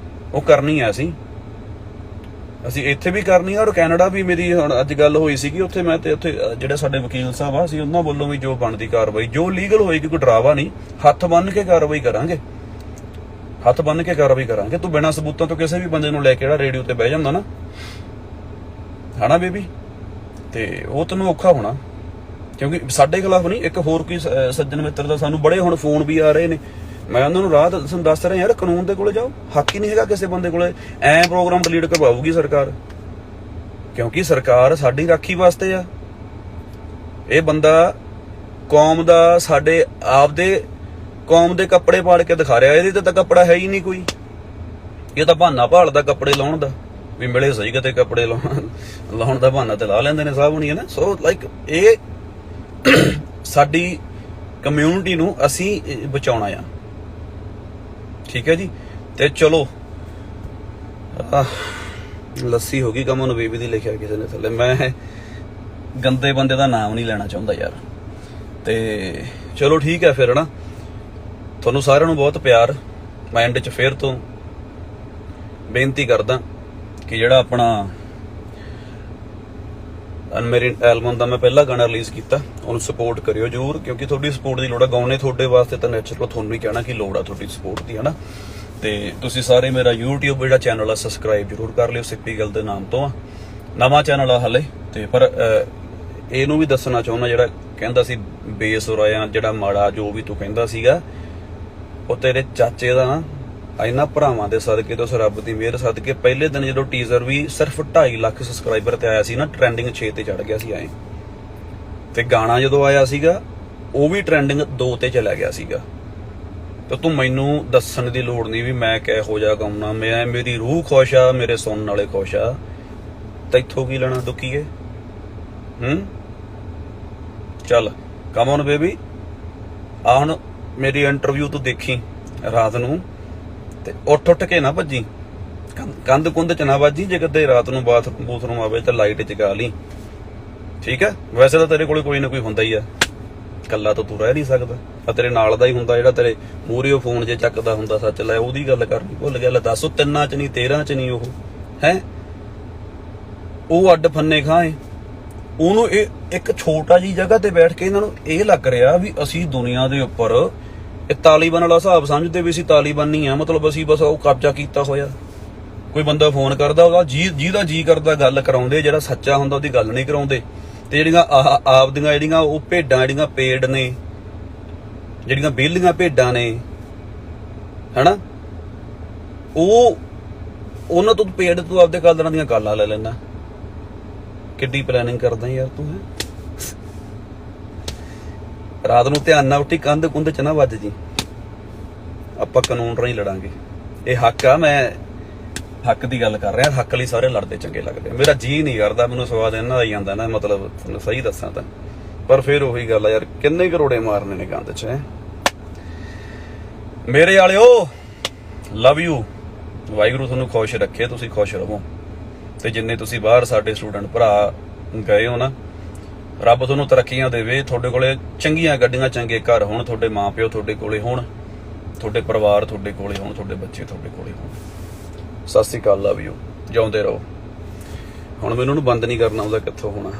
ਉਹ ਕਰਨੀ ਆ, ਅਸੀਂ ਇੱਥੇ ਵੀ ਕਰਨੀ ਆ। ਔਰ ਕੈਨੇਡਾ ਵੀ ਮੇਰੀ ਹੁਣ ਅੱਜ ਗੱਲ ਹੋਈ ਸੀਗੀ ਉੱਥੇ, ਮੈਂ ਤੇ ਉੱਥੇ ਜਿਹੜੇ ਸਾਡੇ ਵਕੀਲ ਸਾਹਿਬ ਆ, ਅਸੀਂ ਉਹਨਾਂ ਵੱਲੋਂ ਵੀ ਜੋ ਬਣਦੀ ਕਾਰਵਾਈ, ਜੋ ਲੀਗਲ ਹੋਏਗੀ, ਕੋਈ ਡਰਾਵਾ ਨਹੀਂ, ਹੱਥ ਬੰਨ ਕੇ ਕਾਰਵਾਈ ਕਰਾਂਗੇ, ਹੱਥ ਬੰਨ ਕੇ ਕਾਰਵਾਈ ਕਰਾਂਗੇ। ਤੂੰ ਬਿਨਾਂ ਸਬੂਤਾਂ ਤੋਂ ਕਿਸੇ ਵੀ ਬੰਦੇ ਨੂੰ ਲੈ ਕੇ ਜਿਹੜਾ ਰੇਡੀਓ ਤੇ ਬਹਿ ਜਾਂਦਾ ਨਾ, ਹਨਾ ਬੇਬੀ, ਤੇ ਉਹ ਤੈਨੂੰ ਔਖਾ ਹੋਣਾ, ਕਿਉਂਕਿ ਸਾਡੇ ਖਿਲਾਫ ਨਹੀਂ, ਇੱਕ ਹੋਰ ਕੋਈ ਸੱਜਣ ਮਿੱਤਰ ਦਾ ਸਾਨੂੰ ਬੜੇ ਹੁਣ ਫੋਨ ਵੀ ਆ ਰਹੇ ਨੇ। ਮੈਂ ਉਹਨਾਂ ਨੂੰ ਰਾਹ ਦੱਸ ਰਿਹਾ ਯਾਰ, ਕਾਨੂੰਨ ਦੇ ਕੋਲੇ ਜਾਓ, ਹੱਕ ਹੀ ਨਹੀਂ ਹੈਗਾ ਕਿਸੇ ਬੰਦੇ ਕੋਲੇ। ਐ ਪ੍ਰੋਗਰਾਮ ਡਿਲੀਟ ਕਰਵਾਊਗੀ ਸਰਕਾਰ, ਕਿਉਂਕਿ ਸਰਕਾਰ ਸਾਡੀ ਰਾਖੀ ਵਾਸਤੇ ਆ। ਇਹ ਬੰਦਾ ਕੌਮ ਦਾ, ਸਾਡੇ ਆਪਦੇ ਕੌਮ ਦੇ ਕੱਪੜੇ ਪਾੜ ਕੇ ਦਿਖਾ ਰਿਹਾ, ਇਹਦੇ ਤੇ ਤਾਂ ਕੱਪੜਾ ਹੈ ਹੀ ਨਹੀਂ ਕੋਈ। ਇਹ ਤਾਂ ਬਹਾਨਾ ਭਾਲਦਾ ਕੱਪੜੇ ਲਾਉਣ ਦਾ, ਵੀ ਮਿਲੇ ਸਹੀ ਕਿਤੇ ਕੱਪੜੇ ਲਾਉਣ ਦਾ ਬਹਾਨਾ ਤੇ ਲਾ ਲੈਂਦੇ ਨੇ ਸਭ ਨਹੀਂ ਹੈ ਨਾ। ਸੋ ਲਾਈਕ ਇਹ ਸਾਡੀ ਕਮਿਊਨਿਟੀ ਨੂੰ ਅਸੀਂ ਬਚਾਉਣਾ ਆ, ਠੀਕ ਹੈ ਜੀ। ਤੇ ਚਲੋ, ਲੱਸੀ ਹੋ ਗਈ ਕਮਨ ਬੇਬੀ ਦੀ, ਲਿਖਿਆ ਕਿਸੇ ਨੇ ਥੱਲੇ। ਮੈਂ ਗੰਦੇ ਬੰਦੇ ਦਾ ਨਾਮ ਨਹੀਂ ਲੈਣਾ ਚਾਹੁੰਦਾ ਯਾਰ। ਤੇ ਚਲੋ ਠੀਕ ਹੈ ਫਿਰ, ਹਨਾ। ਤੁਹਾਨੂੰ ਸਾਰਿਆਂ ਨੂੰ ਬਹੁਤ ਪਿਆਰ। ਮੈਂ ਐਂਡ 'ਚ ਫੇਰ ਤੋਂ ਬੇਨਤੀ ਕਰਦਾ ਕਿ ਜਿਹੜਾ ਆਪਣਾ ਅਨਮੈਰਿਡ ਐਲਬਮ ਦਾ ਮੈਂ ਪਹਿਲਾ ਗਾਣਾ ਰਿਲੀਜ਼ ਕੀਤਾ, ਉਹਨੂੰ ਸਪੋਰਟ ਕਰਿਓ ਜ਼ਰੂਰ, ਕਿਉਂਕਿ ਤੁਹਾਡੀ ਸਪੋਰਟ ਦੀ ਲੋੜ ਆ। ਗਾਉਣੇ ਤੁਹਾਡੇ ਵਾਸਤੇ ਤਾਂ ਨੈਚੁਰਲ, ਤੁਹਾਨੂੰ ਹੀ ਕਹਿਣਾ ਕਿ ਲੋੜ ਆ ਤੁਹਾਡੀ ਸਪੋਰਟ ਦੀ, ਹਨਾ। ਤੇ ਤੁਸੀਂ ਸਾਰੇ ਮੇਰਾ YouTube ਜਿਹੜਾ ਚੈਨਲ ਆ ਸਬਸਕ੍ਰਾਈਬ ਜ਼ਰੂਰ ਕਰ ਲਿਓ, ਸਿੱਪੀ ਗਿੱਲ ਦੇ ਨਾਮ ਤੋਂ ਆ, ਨਵਾਂ ਚੈਨਲ ਆ ਹਲੇ। ਤੇ ਪਰ ਇਹਨੂੰ ਵੀ ਦੱਸਣਾ ਚਾਹੁੰਦਾ, ਜਿਹੜਾ ਕਹਿੰਦਾ ਸੀ ਬੇਸੁਰਾ ਜਿਹੜਾ ਮਾੜਾ, ਜੋ ਵੀ ਤੂੰ ਕਹਿੰਦਾ ਸੀਗਾ, ਉਹ ਤੇਰੇ ਚਾਚੇ ਦਾ ਨਾ ਇਹਨਾਂ ਭਰਾਵਾਂ ਦੇ ਸਦਕੇ ਤੇ ਉਸ ਰੱਬ ਦੀ ਮਿਹਰ ਸਦਕੇ ਪਹਿਲੇ ਦਿਨ ਜਦੋਂ ਟੀਜ਼ਰ ਵੀ ਸਿਰਫ 2.5 ਲੱਖ ਸਬਸਕ੍ਰਾਈਬਰ ਤੇ ਆਇਆ ਸੀ ਨਾ, ਟ੍ਰੈਂਡਿੰਗ 6 ਤੇ ਚੜ ਗਿਆ ਸੀ ਐਂ। ਤੇ ਗਾਣਾ ਜਦੋਂ ਆਇਆ ਸੀਗਾ ਉਹ ਵੀ ਟ੍ਰੈਂਡਿੰਗ 2 ਤੇ ਚਲਾ ਗਿਆ ਸੀਗਾ। ਤੇ ਤੂੰ ਮੈਨੂੰ ਦੱਸਣ ਦੀ ਲੋੜ ਨਹੀਂ ਵੀ ਮੈਂ ਕਿਹੋ ਜਿਹਾ ਗਾਉਣਾ, ਮੇਰੀ ਰੂਹ ਖੁਸ਼ ਆ, ਮੇਰੇ ਸੁਣਨ ਵਾਲੇ ਖੁਸ਼ ਆ, ਤੈਥੋਂ ਕੀ ਲੈਣਾ ਦੁਖੀਏ। ਚੱਲ ਕਮ ਔਨ ਬੇਬੀ, ਆ ਹੁਣ ਮੇਰੀ ਇੰਟਰਵਿਊ ਤੂੰ ਦੇਖੀ ਰਾਤ ਨੂੰ, ਤੇ ਉੱਠ ਕੇ ਨਾ ਭੱਜੀ, ਕੰਧ ਕੁੰਧ ਚ ਨਾ ਵੱਜੀ। ਜੇ ਕਦੇ ਰਾਤ ਨੂੰ ਬਾਥਰੂਮ ਆਵੇ ਤਾਂ ਲਾਈਟ ਜਗਾ ਲਈ, ਠੀਕ ਹੈ। ਵੈਸੇ ਤਾਂ ਤੇਰੇ ਕੋਲੇ ਕੋਈ ਨਾ ਕੋਈ ਹੁੰਦਾ ਹੀ ਆ, ਕੱਲਾ ਤਾਂ ਤੂੰ ਰਹਿ ਨਹੀਂ ਸਕਦਾ, ਆ ਤੇਰੇ ਨਾਲ ਦਾ ਹੀ ਹੁੰਦਾ ਜਿਹੜਾ ਤੇਰੇ ਮੂਹਰੇ ਫੋਨ ਜੇ ਚੱਕਦਾ ਹੁੰਦਾ, ਸੱਚ ਲੈ ਉਹਦੀ ਗੱਲ ਕਰਨੀ ਭੁੱਲ ਗਿਆ। ਲੈ ਦੱਸ, ਉਹ 3 'ਚ ਨਹੀਂ 13 'ਚ ਨਹੀਂ ਉਹ ਹੈ, ਉਹ ਅੱਡ ਫੰਨੇ ਖਾਏ। ਉਹਨੂੰ ਇਹ ਇੱਕ ਛੋਟਾ ਜੀ ਜਗ੍ਹਾ ਤੇ ਬੈਠ ਕੇ ਇਹਨਾਂ ਨੂੰ ਇਹ ਲੱਗ ਰਿਹਾ ਵੀ ਅਸੀਂ ਦੁਨੀਆ ਦੇ ਉੱਪਰ ਇਹ ਤਾਲੀਬਾਨ ਵਾਲਾ ਹਿਸਾਬ ਸਮਝਦੇ ਵੀ ਅਸੀਂ ਤਾਲੀਬਾਨ ਨਹੀਂ ਆ, ਮਤਲਬ ਅਸੀਂ ਬਸ ਉਹ ਕਬਜ਼ਾ ਕੀਤਾ ਹੋਇਆ। ਕੋਈ ਬੰਦਾ ਫੋਨ ਕਰਦਾ ਉਹਦਾ ਜਿਹਦਾ ਜੀ ਕਰਦਾ ਗੱਲ ਕਰਾਉਂਦੇ, ਜਿਹੜਾ ਸੱਚਾ ਹੁੰਦਾ ਉਹਦੀ ਗੱਲ ਨਹੀਂ ਕਰਾਉਂਦੇ। ਤੇ ਜਿਹੜੀਆਂ ਆਪਦੀਆਂ ਜਿਹੜੀਆਂ ਉਹ ਭੇਡਾਂ ਜਿਹੜੀਆਂ ਪੇਡ ਨੇ, ਜਿਹੜੀਆਂ ਵਿਹਲੀਆਂ ਭੇਡਾਂ ਨੇ ਹਨਾ, ਉਹਨਾਂ ਤੋਂ ਪੇਡ ਤੂੰ ਆਪਦੇ ਕਾਲਰਾਂ ਦੀਆਂ ਗਾਲਾਂ ਲੈ ਲੈਂਦਾ। ਕਿੱਡੀ ਪਲੈਨਿੰਗ ਕਰਦਾ ਯਾਰ ਤੂੰ, ਰਾਤ ਨੂੰ ਧਿਆਨ ਨਾਲ ਉੱਠੀ, ਕੰਧ ਕੁੰਧ ਚ ਨਾ ਵੱਜ ਜੀ। ਆਪਾਂ ਕਾਨੂੰਨ ਰਾਹੀਂ ਲੜਾਂਗੇ, ਇਹ ਹੱਕ ਆ। ਮੈਂ ਹੱਕ ਦੀ ਗੱਲ ਕਰ ਰਿਹਾ, ਹੱਕ ਲਈ ਸਾਰੇ ਲੜਦੇ ਚੰਗੇ ਲੱਗਦੇ। ਮੇਰਾ ਜੀ ਨਹੀਂ ਕਰਦਾ, ਮੈਨੂੰ ਸਵਾਦ ਇਹਨਾਂ ਦਾ ਹੀ ਆਉਂਦਾ ਨਾ, ਮਤਲਬ ਤੁਹਾਨੂੰ ਸਹੀ ਦੱਸਾਂ ਤਾਂ। ਪਰ ਫਿਰ ਉਹੀ ਗੱਲ ਆ ਯਾਰ, ਕਿੰਨੇ ਕਰੋੜੇ ਮਾਰਨੇ ਨੇ ਗੰਦ ਚ। ਮੇਰੇ ਵਾਲਿਓ ਲਵ ਯੂ, ਵਾਹਿਗੁਰੂ ਤੁਹਾਨੂੰ ਖੁਸ਼ ਰੱਖੇ, ਤੁਸੀਂ ਖੁਸ਼ ਰਹੋ। ਤੇ ਜਿੰਨੇ ਤੁਸੀਂ ਬਾਹਰ ਸਾਡੇ ਸਟੂਡੈਂਟ ਭਰਾ ਗਏ ਹੋ ਨਾ, ਰੱਬ ਤੁਹਾਨੂੰ ਤਰੱਕੀਆਂ ਦੇਵੇ, ਤੁਹਾਡੇ ਕੋਲੇ ਚੰਗੀਆਂ ਗੱਡੀਆਂ, ਚੰਗੇ ਘਰ ਹੋਣ, ਤੁਹਾਡੇ ਮਾਪਿਓ ਤੁਹਾਡੇ ਕੋਲੇ ਹੋਣ, ਤੁਹਾਡੇ ਪਰਿਵਾਰ ਤੁਹਾਡੇ ਕੋਲੇ ਹੋਣ, ਤੁਹਾਡੇ ਬੱਚੇ ਤੁਹਾਡੇ ਕੋਲੇ ਹੋਣ। ਸਤਿ ਸ੍ਰੀ ਅਕਾਲ, ਲਵ ਯੂ, ਜਿਉਂਦੇ ਰਹੋ। ਹੁਣ ਮੈਨੂੰ ਉਹਨੂੰ ਬੰਦ ਨਹੀਂ ਕਰਨਾ ਆਉਂਦਾ, ਕਿੱਥੋਂ ਹੋਣਾ।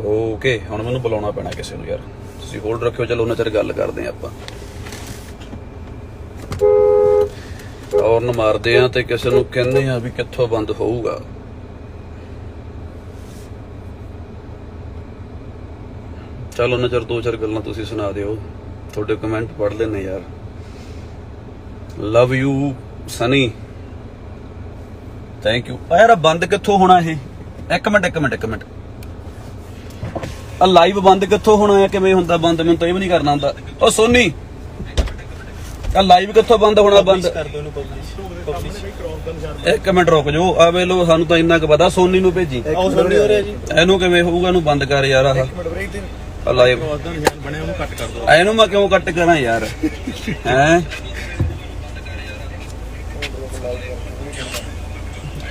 ਓਕੇ, ਹੁਣ ਮੈਨੂੰ ਬੁਲਾਉਣਾ ਪੈਣਾ ਕਿਸੇ ਨੂੰ ਯਾਰ, ਤੁਸੀਂ ਹੋਲਡ ਰੱਖਿਓ। ਚਲੋ ਉਹਨਾਂ ਚਿਰ ਗੱਲ ਕਰਦੇ ਆ ਆਪਾਂ, ਔਰਨ ਮਾਰਦੇ ਆ ਤੇ ਕਿਸੇ ਨੂੰ ਕਹਿੰਦੇ ਆ ਵੀ ਕਿੱਥੋਂ ਬੰਦ ਹੋਊਗਾ। ਚਲ ਉਹਨਾਂ ਚਿਰ 2-4 ਗੱਲਾਂ ਤੁਸੀਂ ਸੁਣਾ ਦਿਓ, ਤੁਹਾਡੇ ਕਮੈਂਟ ਪੜ੍ਹ ਲੈਣੇ ਯਾਰ। Love you Sunny, thank you. ਯਾਰ ਬੰਦ ਕਿੱਥੋਂ ਹੋਣਾ ਇਹ? ਇੱਕ ਮਿੰਟ, ਆ ਲਾਈਵ ਬੰਦ ਕਿੱਥੋਂ ਹੋਣਾ ਹੈ? ਕਿਵੇਂ ਹੁੰਦਾ ਬੰਦ? ਮੈਨੂੰ ਤਾਂ ਇਹ ਵੀ ਨਹੀਂ ਕਰਨਾ ਹੁੰਦਾ। ਉਹ ਸੋਨੀ, ਆ ਲਾਈਵ ਕਿੱਥੋਂ ਬੰਦ ਹੋਣਾ? ਬੰਦ ਇੱਕ ਮਿੰਟ ਰੁਕ ਜਾਓ। ਆ ਵੇ ਲੋ, ਸਾਨੂੰ ਤਾਂ ਇੰਨਾ ਕੁ ਪਤਾ। ਸੋਨੀ ਨੂੰ ਭੇਜੀ, ਇਹਨੂੰ ਕਿਵੇਂ ਹੋਊਗਾ? ਇਹਨੂੰ ਬੰਦ ਕਰ ਯਾਰ। ਆਹ ਲਾਈਵ ਇਹਨੂੰ ਮੈਂ ਕਿਉਂ ਕੱਟ ਕਰਾਂ ਯਾਰ? ਹੈ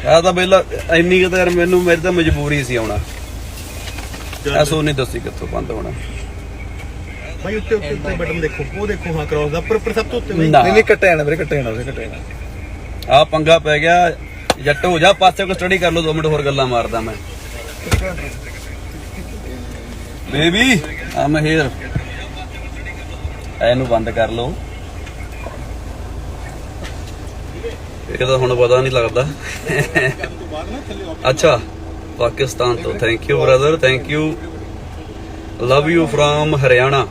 ਆ ਤਾਂ ਪਹਿਲਾਂ ਇੰਨੀ ਕੁ ਤਾਂ ਯਾਰ ਮੈਨੂੰ, ਮੇਰੀ ਤਾਂ ਮਜਬੂਰੀ ਸੀ ਆਉਣਾ। ਐਸੋ ਨਹੀਂ ਦੱਸੀ ਕਿੱਥੋਂ ਬੰਦ ਹੋਣਾ ਭਾਈ। ਉੱਤੇ ਬਟਨ ਦੇਖੋ, ਉਹ ਦੇਖੋ, ਹਾਂ ਕ੍ਰੋਸ ਦਾ ਉੱਪਰ ਸਭ ਤੋਂ ਉੱਤੇ। ਨਹੀਂ ਕੱਟਿਆ ਜਾਣਾ ਵੀਰੇ, ਕੱਟਿਆ ਜਾਣਾ। ਆ ਪੰਗਾ ਪੈ ਗਿਆ। ਜੱਟ ਹੋ ਜਾ ਪਾਸੇ, ਕੋ ਸਟੱਡੀ ਕਰ ਲਓ। 2 ਮਿੰਟ ਹੋਰ ਗੱਲਾਂ ਮਾਰਦਾ ਮੈਂ। ਬੇਬੀ ਆਮ ਹੇਅਰ, ਇਹਨੂੰ ਬੰਦ ਕਰ ਲਓ। ਇਹ ਤਾਂ ਹੁਣ ਪਤਾ ਨਹੀਂ ਲੱਗਦਾ। ਅੱਛਾ, ਪਾਕਿਸਤਾਨ ਤੋਂ thank you brother, thank you. Love you from Haryana,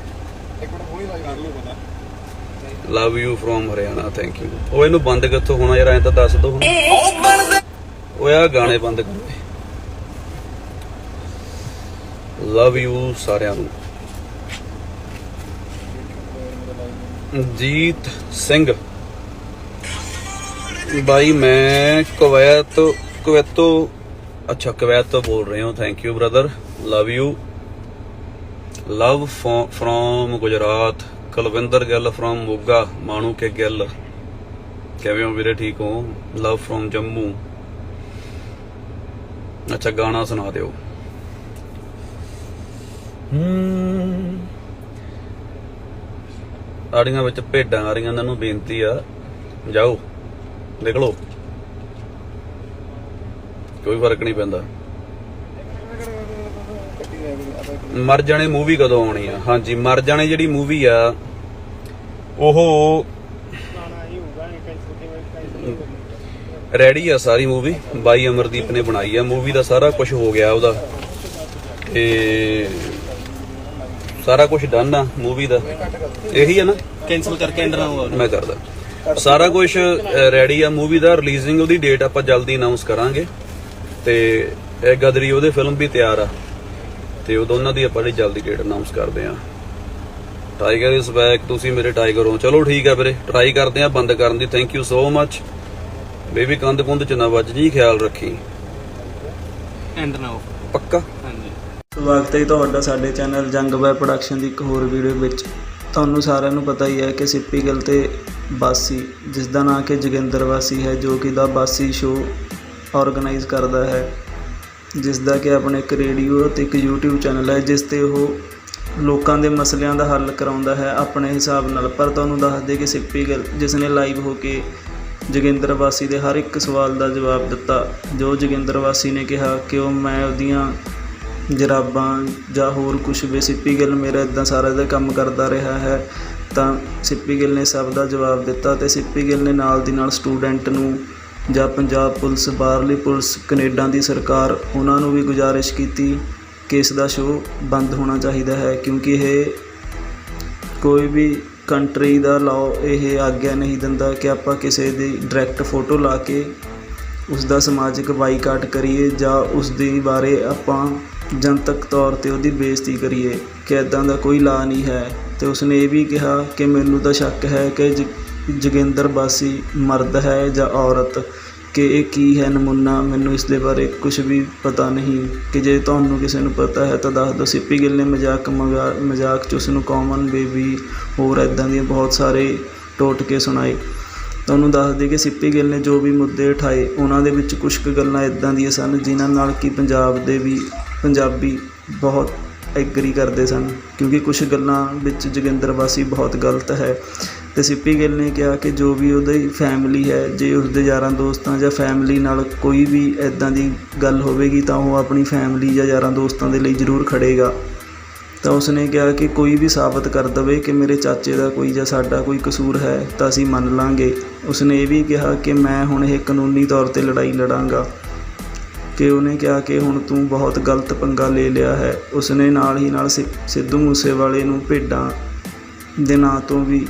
love you from Haryana, thank you. ਉਹ ਇਹਨੂੰ ਬੰਦ ਕਿੱਥੋਂ ਹੋਣਾ ਯਾਰ? ਐਂ ਤਾਂ ਦੱਸ ਦੋ ਹੁਣ। ਉਹ ਆ ਗਾਣੇ ਬੰਦ ਕਰੋ। ਲਵ ਯੂ ਸਾਰਿਆਂ ਨੂੰ। ਜੀਤ ਸਿੰਘ भाई, मैं कुवैत ਤੋਂ बोल रहे हो। Thank you brother, love you. Love from Gujarat, Kulwinder Gill from Moga, Manu K Gill, किवें हो वीरे? ठीक हो? Love from Jammu. अच्छा, गाना सुना दिओ। आड़ियां विच भेडां आ रहीआं, इन्हां नूं बेनती आ, जाओ निकलो, कोई फर्क नहीं पैंदा। मर जाने मूवी कदों आनी आ? हाँ जी, मर जाने जिहड़ी मूवी आ ओह रेडी आ सारी मूवी, बाई अमरदीप ने बनाई है। मूवी दा सारा कुछ हो गया, ओहदा ते सारा कुछ डन आ मूवी दा। यही है ना, कैंसिल करके एंड ना मैं करदा। सारा कुछ रेडी आ मूवी दा। रिलीजिंग ਉਹਦੀ ਡੇਟ ਆਪਾਂ ਜਲਦੀ ਅਨਾਉਂਸ ਕਰਾਂਗੇ ਤੇ ਇਹ ਗਦਰੀ ਉਹਦੇ ਫਿਲਮ ਵੀ ਤਿਆਰ ਆ ਤੇ ਉਹ ਦੋਨਾਂ ਦੀ ਆਪਾਂ ਜਲਦੀ ਡੇਟ ਅਨਾਉਂਸ ਕਰਦੇ ਆ। ਟਾਈਗਰ ਇਜ਼ ਬੈਕ, ਤੁਸੀਂ ਮੇਰੇ ਟਾਈਗਰ ਹੋ। ਚਲੋ ਠੀਕ ਆ ਵੀਰੇ, ਟਰਾਈ ਕਰਦੇ ਆ ਬੰਦ ਕਰਨ ਦੀ। Thank you so much baby. ਕੰਧ ਕੁੰਧ ਚ ਨਾ ਵੱਜ ਜੀ, ਖਿਆਲ ਰੱਖੀ। ਐਂਡ ਨਾ ਪੱਕਾ। ਹਾਂਜੀ, ਸਵਾਗਤ ਹੈ ਤੁਹਾਡਾ ਸਾਡੇ ਚੈਨਲ ਜੰਗ ਬਾਏ ਪ੍ਰੋਡਕਸ਼ਨ ਦੀ ਇੱਕ ਹੋਰ ਵੀਡੀਓ ਵਿੱਚ। ਤੁਹਾਨੂੰ ਸਾਰਿਆਂ ਨੂੰ ਪਤਾ ਹੀ ਹੈ ਕਿ ਸਿੱਪੀ ਗਿੱਲ ਤੇ ਬਾਸੀ, ਜਿਸ ਦਾ ਨਾਂ ਕਿ ਜੋਗਿੰਦਰ ਬਾਸੀ ਹੈ, ਜੋ ਕਿ ਦਾ ਬਾਸੀ ਸ਼ੋਅ ਆਰਗੇਨਾਈਜ਼ ਕਰਦਾ ਹੈ, ਜਿਸ ਦਾ ਕਿ ਆਪਣੇ ਇੱਕ ਰੇਡੀਓ ਅਤੇ ਇੱਕ YouTube ਚੈਨਲ ਹੈ, ਜਿਸ 'ਤੇ ਉਹ ਲੋਕਾਂ ਦੇ ਮਸਲਿਆਂ ਦਾ ਹੱਲ ਕਰਾਉਂਦਾ ਹੈ ਆਪਣੇ ਹਿਸਾਬ ਨਾਲ। ਪਰ ਤੁਹਾਨੂੰ ਦੱਸ ਦੇ ਕਿ ਸਿੱਪੀ ਗਿੱਲ, ਜਿਸ ਨੇ ਲਾਈਵ ਹੋ ਕੇ ਜੋਗਿੰਦਰ ਵਾਸੀ ਦੇ ਹਰ ਇੱਕ ਸਵਾਲ ਦਾ ਜਵਾਬ ਦਿੱਤਾ, ਜੋ ਜੋਗਿੰਦਰ ਵਾਸੀ ਨੇ ਕਿਹਾ ਕਿ ਮੈਂ ਉਹਦੀਆਂ ਜਰਾਬਾਂ ਜਾਂ ਹੋਰ ਕੁਛ ਵੀ, ਸਿੱਪੀ ਗਿੱਲ ਮੇਰਾ ਇੱਦਾਂ ਸਾਰਾ ਦਾ ਕੰਮ ਕਰਦਾ ਰਿਹਾ ਹੈ, ਤਾਂ ਸਿੱਪੀ ਗਿੱਲ ਨੇ ਸਭ ਦਾ ਜਵਾਬ ਦਿੱਤਾ। ਅਤੇ ਸਿੱਪੀ ਗਿੱਲ ਨੇ ਨਾਲ ਦੀ ਨਾਲ ਸਟੂਡੈਂਟ ਨੂੰ ਜਾਂ ਪੰਜਾਬ ਪੁਲਿਸ, ਬਾਹਰਲੀ ਪੁਲਿਸ, ਕੈਨੇਡਾ ਦੀ ਸਰਕਾਰ, ਉਹਨਾਂ ਨੂੰ ਵੀ ਗੁਜ਼ਾਰਿਸ਼ ਕੀਤੀ ਕਿ ਇਸ ਦਾ ਸ਼ੋਅ ਬੰਦ ਹੋਣਾ ਚਾਹੀਦਾ ਹੈ, ਕਿਉਂਕਿ ਇਹ ਕੋਈ ਵੀ ਕੰਟਰੀ ਦਾ ਲਾਅ ਇਹ ਆਗਿਆ ਨਹੀਂ ਦਿੰਦਾ ਕਿ ਆਪਾਂ ਕਿਸੇ ਦੀ ਡਾਇਰੈਕਟ ਫੋਟੋ ਲਾ ਕੇ ਉਸ ਦਾ ਸਮਾਜਿਕ ਬਾਈਕਾਟ ਕਰੀਏ ਜਾਂ ਉਸ ਦੇ ਬਾਰੇ ਆਪਾਂ ਜਨਤਕ ਤੌਰ 'ਤੇ ਉਹਦੀ ਬੇਇੱਜ਼ਤੀ ਕਰੀਏ, ਕਿ ਇੱਦਾਂ ਦਾ ਕੋਈ ਲਾ ਨਹੀਂ ਹੈ। ਅਤੇ ਉਸਨੇ ਇਹ ਵੀ ਕਿਹਾ ਕਿ ਮੈਨੂੰ ਤਾਂ ਸ਼ੱਕ ਹੈ ਕਿ ਜੋਗਿੰਦਰ ਵਾਸੀ ਮਰਦ ਹੈ ਜਾਂ ਔਰਤ, ਕਿ ਇਹ ਕੀ ਹੈ ਨਮੂਨਾ, ਮੈਨੂੰ ਇਸ ਦੇ ਬਾਰੇ ਕੁਝ ਵੀ ਪਤਾ ਨਹੀਂ, ਕਿ ਜੇ ਤੁਹਾਨੂੰ ਕਿਸੇ ਨੂੰ ਪਤਾ ਹੈ ਤਾਂ ਦੱਸ ਦਿਓ। ਸਿੱਪੀ ਗਿੱਲ ਨੇ ਮਜ਼ਾਕ 'ਚ ਉਸ ਨੂੰ ਕਾਮਨ ਬੇਬੀ ਹੋਰ ਇੱਦਾਂ ਦੀਆਂ ਬਹੁਤ ਸਾਰੇ ਟੋਟਕੇ ਸੁਣਾਏ। ਤੁਹਾਨੂੰ ਦੱਸ ਦੇ ਕਿ ਸਿੱਪੀ ਗਿੱਲ ਨੇ ਜੋ ਵੀ ਮੁੱਦੇ ਉਠਾਏ, ਉਹਨਾਂ ਦੇ ਵਿੱਚ ਕੁਛ ਕੁ ਗੱਲਾਂ ਇੱਦਾਂ ਦੀਆਂ ਸਨ ਜਿਨ੍ਹਾਂ ਨਾਲ ਕਿ ਪੰਜਾਬੀ ਬਹੁਤ ਐਗਰੀ ਕਰਦੇ ਸਨ, ਕਿਉਂਕਿ ਕੁਛ ਗੱਲਾਂ ਵਿੱਚ ਜੋਗਿੰਦਰ ਵਾਸੀ ਬਹੁਤ ਗਲਤ ਹੈ। ਅਤੇ ਸਿੱਪੀ ਗਿੱਲ ਨੇ ਕਿਹਾ ਕਿ ਜੋ ਵੀ ਉਹਦੀ ਫੈਮਿਲੀ ਹੈ, ਜੇ ਉਸਦੇ ਯਾਰਾਂ ਦੋਸਤਾਂ ਜਾਂ ਫੈਮਿਲੀ ਨਾਲ ਕੋਈ ਵੀ ਇੱਦਾਂ ਦੀ ਗੱਲ ਹੋਵੇਗੀ ਤਾਂ ਉਹ ਆਪਣੀ ਫੈਮਿਲੀ ਜਾਂ ਯਾਰਾਂ ਦੋਸਤਾਂ ਦੇ ਲਈ ਜ਼ਰੂਰ ਖੜੇਗਾ। ਤਾਂ ਉਸਨੇ ਕਿਹਾ ਕਿ ਕੋਈ ਵੀ ਸਾਬਤ ਕਰ ਦੇਵੇ ਕਿ ਮੇਰੇ ਚਾਚੇ ਦਾ ਕੋਈ ਜਾਂ ਸਾਡਾ ਕੋਈ ਕਸੂਰ ਹੈ ਤਾਂ ਅਸੀਂ ਮੰਨ ਲਾਂਗੇ। ਉਸਨੇ ਇਹ ਵੀ ਕਿਹਾ ਕਿ ਮੈਂ ਹੁਣ ਇਹ ਕਾਨੂੰਨੀ ਤੌਰ 'ਤੇ ਲੜਾਈ ਲੜਾਂਗਾ, ਕਿ ਉਹਨੇ ਕਿਹਾ ਕਿ ਹੁਣ ਤੂੰ ਬਹੁਤ ਗਲਤ ਪੰਗਾ ਲੈ ਲਿਆ ਹੈ। ਉਸਨੇ ਨਾਲ ਹੀ ਨਾਲ ਸਿੱਧੂ ਮੂਸੇਵਾਲੇ ਨੂੰ ਭੇਡਾਂ ਦੇ ਨਾਂ ਤੋਂ ਵੀ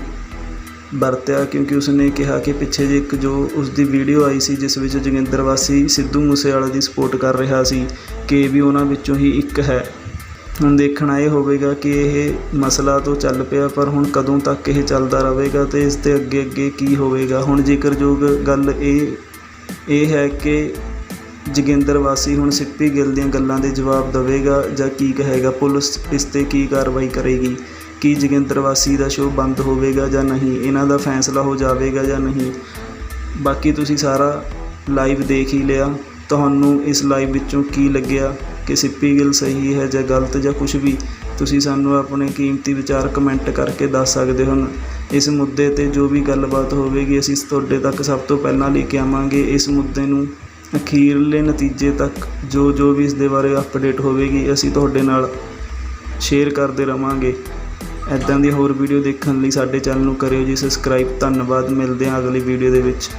ਵਰਤਿਆ, ਕਿਉਂਕਿ ਉਸਨੇ ਕਿਹਾ ਕਿ ਪਿੱਛੇ ਜਿਹੇ ਇੱਕ ਜੋ ਉਸਦੀ ਵੀਡੀਓ ਆਈ ਸੀ ਜਿਸ ਵਿੱਚ ਜੋਗਿੰਦਰ ਵਾਸੀ ਸਿੱਧੂ ਮੂਸੇਵਾਲੇ ਦੀ ਸਪੋਰਟ ਕਰ ਰਿਹਾ ਸੀ, ਕਿ ਇਹ ਵੀ ਉਹਨਾਂ ਵਿੱਚੋਂ ਹੀ ਇੱਕ ਹੈ। ਹੁਣ ਦੇਖਣਾ ਇਹ ਹੋਵੇਗਾ ਕਿ ਇਹ ਮਸਲਾ ਤਾਂ ਚੱਲ ਪਿਆ, ਪਰ ਹੁਣ ਕਦੋਂ ਤੱਕ ਇਹ ਚੱਲਦਾ ਰਹੇਗਾ ਅਤੇ ਇਸ ਦੇ ਅੱਗੇ ਕੀ ਹੋਵੇਗਾ। ਹੁਣ ਜ਼ਿਕਰਯੋਗ ਗੱਲ ਇਹ ਹੈ ਕਿ ਜੋਗਿੰਦਰ ਵਾਸੀ ਹੁਣ ਸਿੱਪੀ ਗਿੱਲ ਦੀਆਂ ਗੱਲਾਂ ਦੇ ਜਵਾਬ ਦੇਵੇਗਾ ਜਾਂ ਕੀ ਕਹੇਗਾ, ਪੁਲਿਸ ਇਸ 'ਤੇ ਕੀ ਕਾਰਵਾਈ ਕਰੇਗੀ, ਕੀ ਜੋਗਿੰਦਰ ਵਾਸੀ ਦਾ ਸ਼ੋਅ ਬੰਦ ਹੋਵੇਗਾ ਜਾਂ ਨਹੀਂ, ਇਹਨਾਂ ਦਾ ਫੈਸਲਾ ਹੋ ਜਾਵੇਗਾ ਜਾਂ ਨਹੀਂ। ਬਾਕੀ ਤੁਸੀਂ ਸਾਰਾ ਲਾਈਵ ਦੇਖ ਹੀ ਲਿਆ, ਤੁਹਾਨੂੰ ਇਸ ਲਾਈਵ ਵਿੱਚੋਂ ਕੀ ਲੱਗਿਆ ਕਿ ਸਿੱਪੀ ਗਿੱਲ ਸਹੀ ਹੈ ਜਾਂ ਗਲਤ ਜਾਂ ਕੁਛ ਵੀ, ਤੁਸੀਂ ਸਾਨੂੰ ਆਪਣੇ ਕੀਮਤੀ ਵਿਚਾਰ ਕਮੈਂਟ ਕਰਕੇ ਦੱਸ ਸਕਦੇ ਹੋ। ਇਸ ਮੁੱਦੇ 'ਤੇ ਜੋ ਵੀ ਗੱਲਬਾਤ ਹੋਵੇਗੀ ਅਸੀਂ ਤੁਹਾਡੇ ਤੱਕ ਸਭ ਤੋਂ ਪਹਿਲਾਂ ਲੈ ਕੇ ਆਵਾਂਗੇ। ਇਸ ਮੁੱਦੇ ਨੂੰ ਅਖੀਰਲੇ ਨਤੀਜੇ ਤੱਕ ਜੋ ਵੀ ਇਸ ਦੇ ਬਾਰੇ ਅਪਡੇਟ ਹੋਵੇਗੀ ਅਸੀਂ ਤੁਹਾਡੇ ਨਾਲ ਸ਼ੇਅਰ ਕਰਦੇ ਰਹਾਂਗੇ। ਇੱਦਾਂ ਦੀ ਹੋਰ ਵੀਡੀਓ ਦੇਖਣ ਲਈ ਸਾਡੇ ਚੈਨਲ ਨੂੰ ਕਰਿਓ ਜੀ ਸਬਸਕ੍ਰਾਈਬ। ਧੰਨਵਾਦ, ਮਿਲਦੇ ਹਾਂ ਅਗਲੀ ਵੀਡੀਓ ਦੇ ਵਿੱਚ।